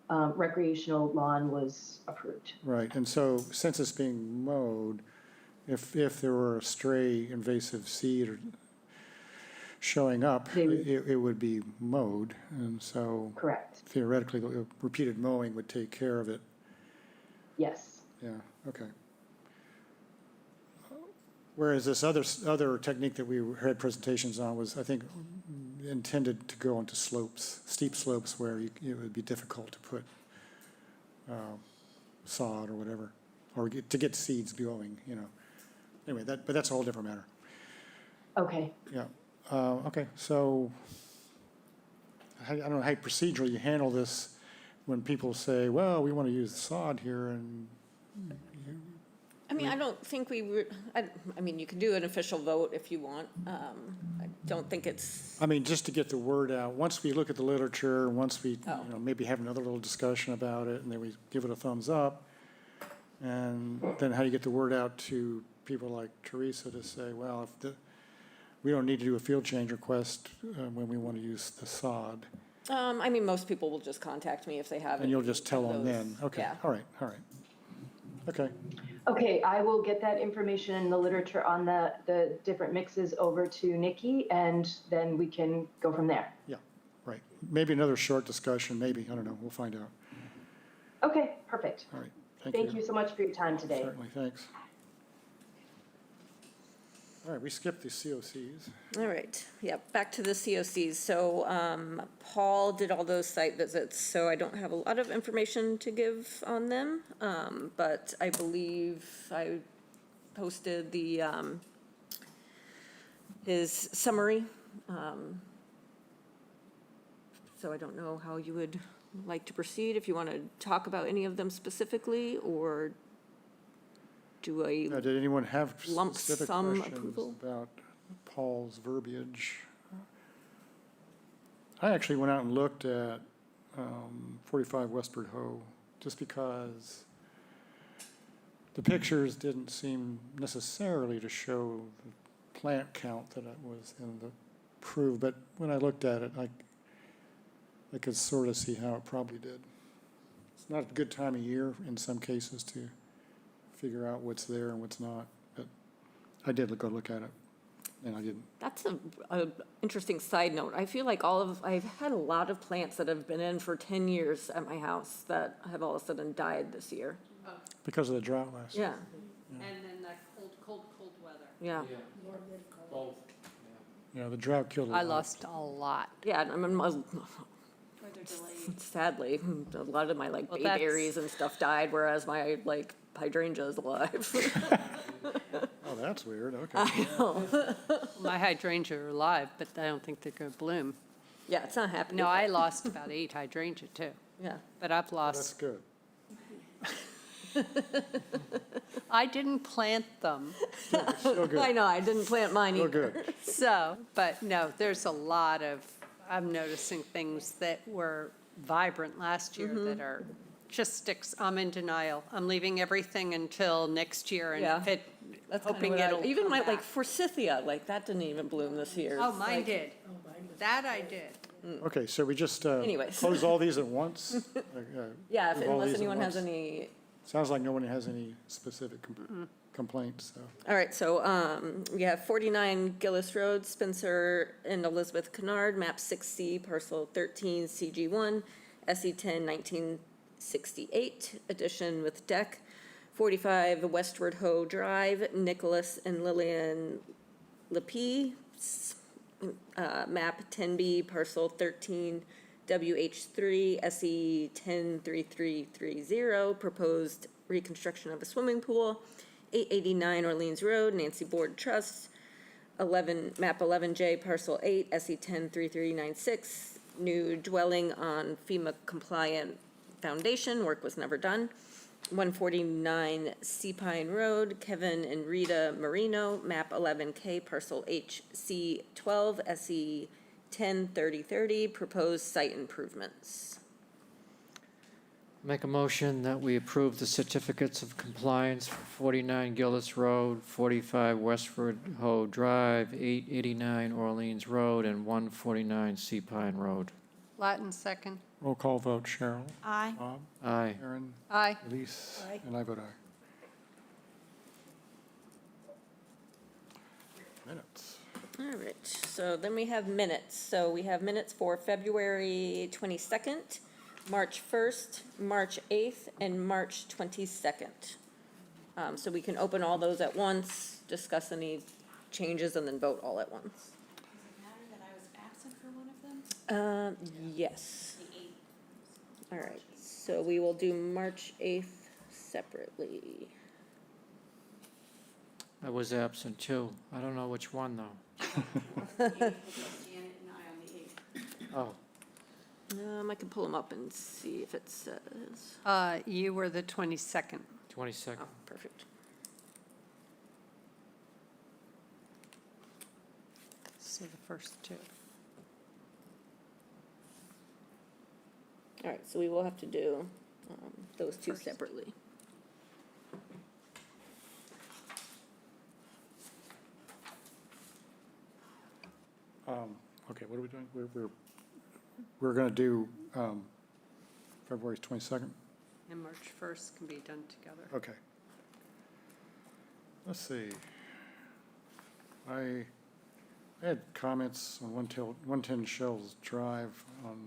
recreational lawn was approved. Right, and so since it's being mowed, if there were a stray invasive seed or showing up, it would be mowed, and so. Correct. Theoretically, the repeated mowing would take care of it. Yes. Yeah, okay. Whereas this other technique that we had presentations on was, I think, intended to go onto slopes, steep slopes where it would be difficult to put sod or whatever, or to get seeds going, Anyway, but that's a whole different matter. Okay. Yeah. Okay, so I don't know how procedurally you handle this when people say, well, we want to use sod here, and I mean, I don't think I mean, you can do an official vote if you want. I don't think it's, I mean, just to get the word out, once we look at the literature, once we, maybe have another little discussion about it, and then we give it a thumbs up, and then how do you get the word out to people like Teresa to say, well, we don't need to do a field change request when we want to use the sod. I mean, most people will just contact me if they have. And you'll just tell them then, okay, yeah. all right, okay. Okay, I will get that information in the literature on the different mixes over to Nikki, and then we can go from there. Yeah, right. Maybe another short discussion, maybe, I don't know, we'll find out. Okay, perfect. All right, thank you. Thank you so much for your time today. Certainly, thanks. All right, we skipped the COCs. All right, yeah, back to the COCs. So Paul did all those site visits, so I don't have a lot of information to give on them. But I believe I posted the, his summary. So I don't know how you would like to proceed, if you want to talk about any of them specifically, or do a Did anyone have lump specific sum questions approval? about Paul's verbiage? I actually went out and looked at 45 Westward Ho, just because the pictures didn't seem necessarily to show the plant count that was in the proof, but when I looked at it, I could sort of see how it probably did. It's not a good time of year in some cases to figure out what's there and what's not, but I did go look at it, and I didn't. That's a interesting side note. I feel like I've had a lot of plants that have been in for 10 years at my house that have all of a sudden died this year. Because of the drought last year. Yeah, And then that cold weather. yeah. Both. Yeah, the drought killed a lot. I lost a lot. Yeah, I mean, sadly, a lot of my Well, bayberries and stuff died, whereas my hydrangea's alive. that's weird, okay. I know. My hydrangea are alive, but I don't think they're going to bloom. Yeah, it's not happening. No, I lost about 8 hydrangea too, Yeah. but I've That's lost, good. I didn't plant them. Still good. I know, I didn't plant mine Still either. good. So, but no, there's a lot of, I'm noticing things that were vibrant last year that are just sticks. I'm in denial. I'm leaving everything until next year and Yeah. if it, That's kinda hoping what I- it'll Even come my, like, back. forsythia, like, that didn't even bloom this year. Oh, It's mine like- did. That I did. Okay, so we just Anyways. close all these at once? Yeah, Move all unless these at anyone has once? any. Sounds like no one has any specific complaints, so. All right, so we have 49 Gillis Road, Spencer and Elizabeth Kennard, map 6C, parcel 13, CG1, SE 10, 1968, addition with deck. 45 Westward Ho Drive, Nicholas and Lillian Lepee, map 10B, parcel 13, WH3, SE 103330, proposed reconstruction of a swimming pool. 889 Orleans Road, Nancy Board Trust, map 11J, parcel 8, SE 103396, new dwelling on FEMA compliant foundation, work was never done. 149 Sea Pine Road, Kevin and Rita Marino, map 11K, parcel HC 12, SE 103030, proposed site improvements. Make a motion that we approve the certificates of compliance for 49 Gillis Road, 45 Westford Ho Drive, 889 Orleans Road, and 149 Sea Pine Road. Latin second. Roll call vote, Cheryl. Aye. Bob? Aye. Aaron? Aye. Elise? Aye. And I vote aye. Minutes. All right, so then we have minutes. So we have minutes for February 22nd, March 1st, March 8th, and March 22nd. So we can open all those at once, discuss any changes, and then vote all at once. Does it matter that I was absent for one of them? Yes. The 8th. All right, so we will do March 8th separately. I was absent too. I don't know which one, though. Janet and I on the 8th. Oh, I can pull them up and see if it says. You were the 22nd. 22nd. Oh, perfect. So the first two. All right, so we will have to do those two separately. Okay, what are we doing? We're gonna do February 22nd? And March 1st can be done together. Okay. Let's see. I had comments on 110 Shells Drive on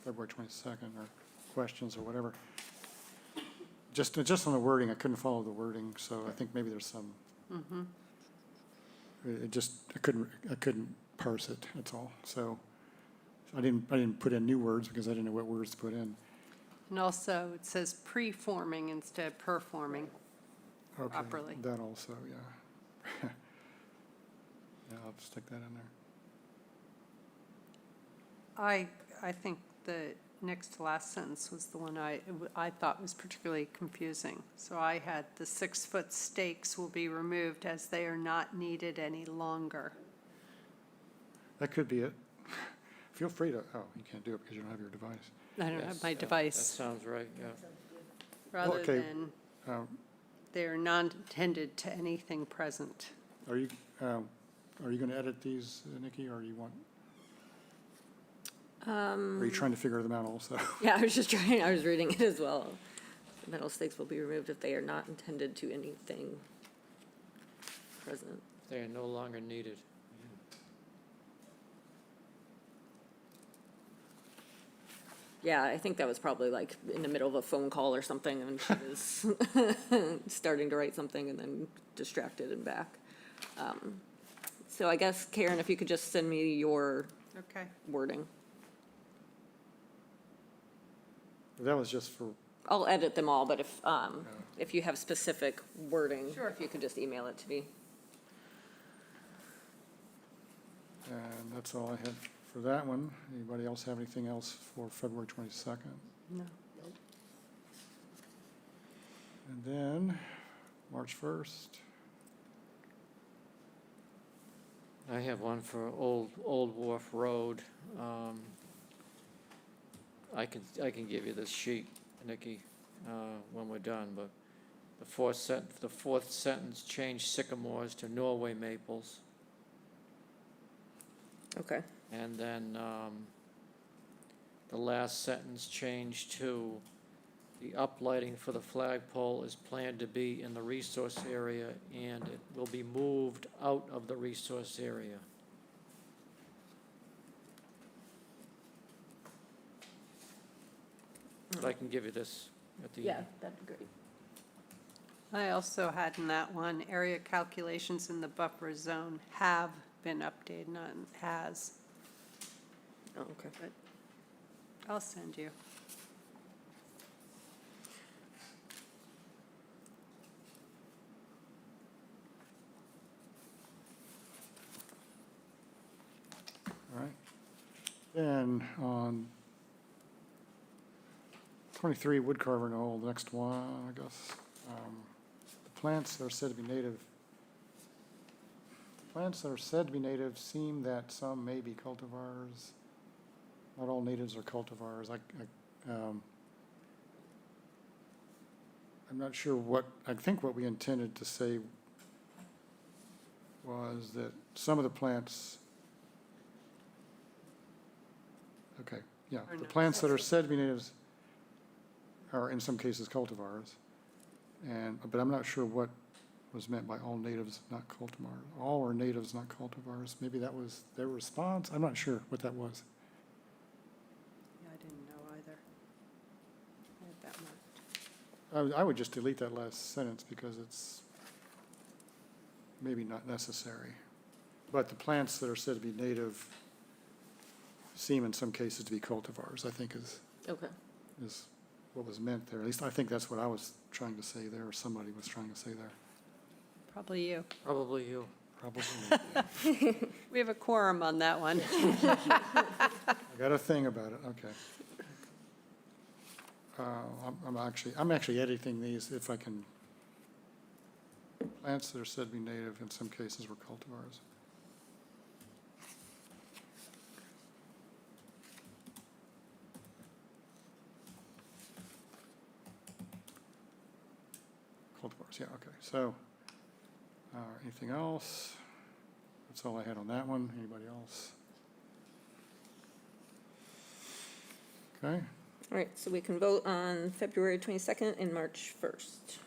February 22nd, or questions or whatever. Just on the wording, I couldn't follow the wording, so I think maybe there's some. I couldn't parse it, that's all. So I didn't put in new words because I didn't know what words to put in. And also, it says preforming instead of performing. Okay, Properly. that also, yeah. Yeah, I'll stick that in there. I think the next to last sentence was the one I thought was particularly confusing. So I had the 6-foot stakes will be removed as they are not needed any longer. That could be it. Feel free to, oh, you can't do it because you don't have your device. I don't yes, have my yeah, device. That sounds right, yeah. Rather Okay. than Um, they are not intended to anything present. Are you going to edit these, Nikki, or you want? Or are you trying to figure them out also? Yeah, I was reading it as well. Metal stakes will be removed if they are not intended to anything present. They are no longer needed. Yeah, I think that was probably like in the middle of a phone call or something, and she was starting to write something and then distracted and back. So I guess, Karen, if you could just send me your Okay. wording. That was just for I'll edit them all, but if you have specific wording, if you could just email it to me. And that's all I had for that one. Anybody else have anything else for February 22nd? No. And then, March 1st. I have one for Old Wharf Road. I can give you this sheet, Nikki, when we're done, but the fourth sentence, change sycamores to Norway maples. Okay. And then the last sentence changed to, the uplighting for the flagpole is planned to be in the resource area and it will be moved out of the resource area. I can give you this at the end. that'd be great. I also had in that one, area calculations in the buffer zone have been updated, not has. Oh, okay. But I'll send you. All right. Then on 23 Woodcarver Knoll, the next one, I guess. The plants that are said to be native. Plants that are said to be native seem that some may be cultivars. Not all natives are cultivars. I'm not sure what, I think what we intended to say was that some of the plants, okay, yeah, Or the not. plants that are said to be natives are in some cases cultivars. But I'm not sure what was meant by all natives, not cultivars. All are natives, not cultivars. Maybe that was their response. I'm not sure what that was. Yeah, I didn't know either. I had that marked. I would just delete that last sentence because it's maybe not necessary. But the plants that are said to be native seem in some cases to be cultivars, I think is what was meant there. At least I think that's what I was trying to say there, or somebody was trying to say there. Probably you. Probably you. Probably. We have a quorum on that one. I got a thing about it, okay. I'm actually editing these if I can. Plants that are said to be native in some cases were cultivars. Cultivars, yeah, okay. So, anything else? That's all I had on that one. Anybody else? Okay. All right, so we can vote on February 22nd and March 1st.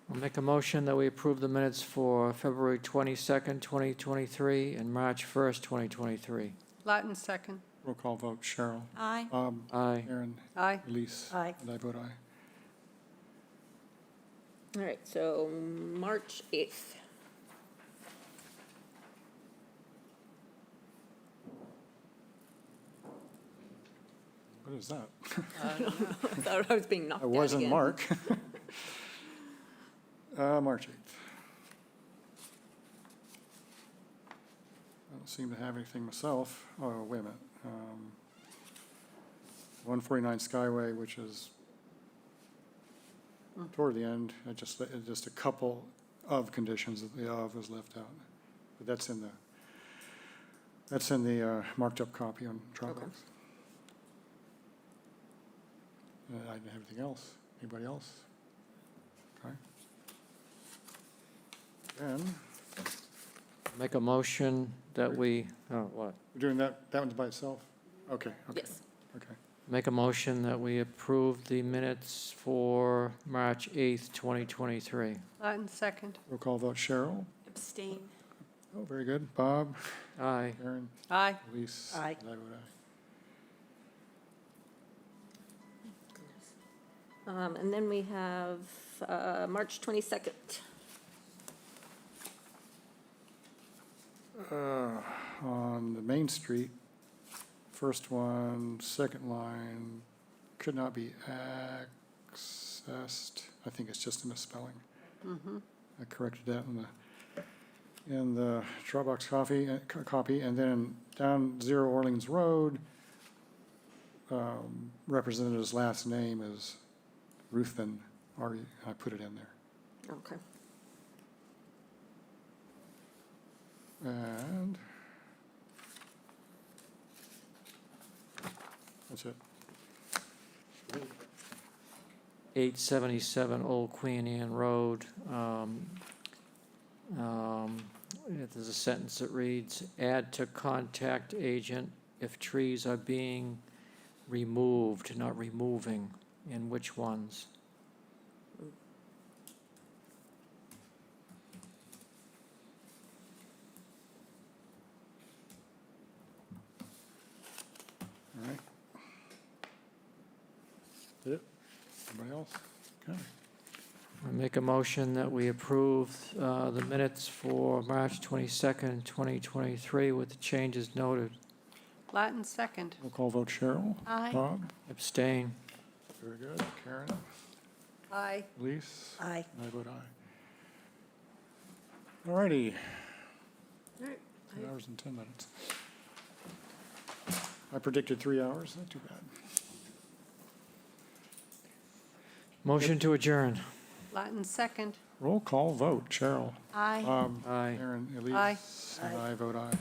I'll make a motion that we approve the minutes for February 22nd, 2023, and March 1st, 2023. Latin second. Roll call vote. Cheryl. Aye. Bob. Aye. Aaron. Aye. Elise. Aye. And I vote aye. All right, so March 8th. What is that? I thought I was being knocked I out wasn't again. Mark. March 8th. I don't seem to have anything myself. Oh, wait a minute. 149 Skyway, which is toward the end, just a couple of conditions that the of was left out. But that's in the marked up copy on Dropbox. Okay. I didn't have anything else. Anybody else? Okay. Then, Make a motion that we, what? we're doing that one's by itself? Okay, okay. Yes. Okay. Make a motion that we approve the minutes for March 8th, 2023. Latin second. Roll call vote. Cheryl? Abstain. Oh, very good. Bob? Aye. Aaron? Aye. Elise? Aye. And I vote aye. And then we have March 22nd. On the Main Street, first one, second line, could not be accessed. I think it's just a misspelling. I corrected that in the Dropbox copy, and then down 0 Orleans Road, representative's last name is Ruthven. I put it in there. Okay. And that's it. 877 Old Queen Anne Road. There's a sentence that reads, add to contact agent if trees are being removed, not removing, and which ones? All right. Did it? Anybody else? Okay. I make a motion that we approve the minutes for March 22nd, 2023 with the changes noted. Latin second. Roll call vote, Cheryl. Aye. Bob? Abstain. Very good. Karen? Aye. Elise? Aye. I vote aye. All righty. All right. 2 hours and 10 minutes. I predicted 3 hours, not too bad. Motion to adjourn. Latin second. Roll call vote, Cheryl. Aye. Bob? Aye. Karen? Elise? Aye. And I vote aye.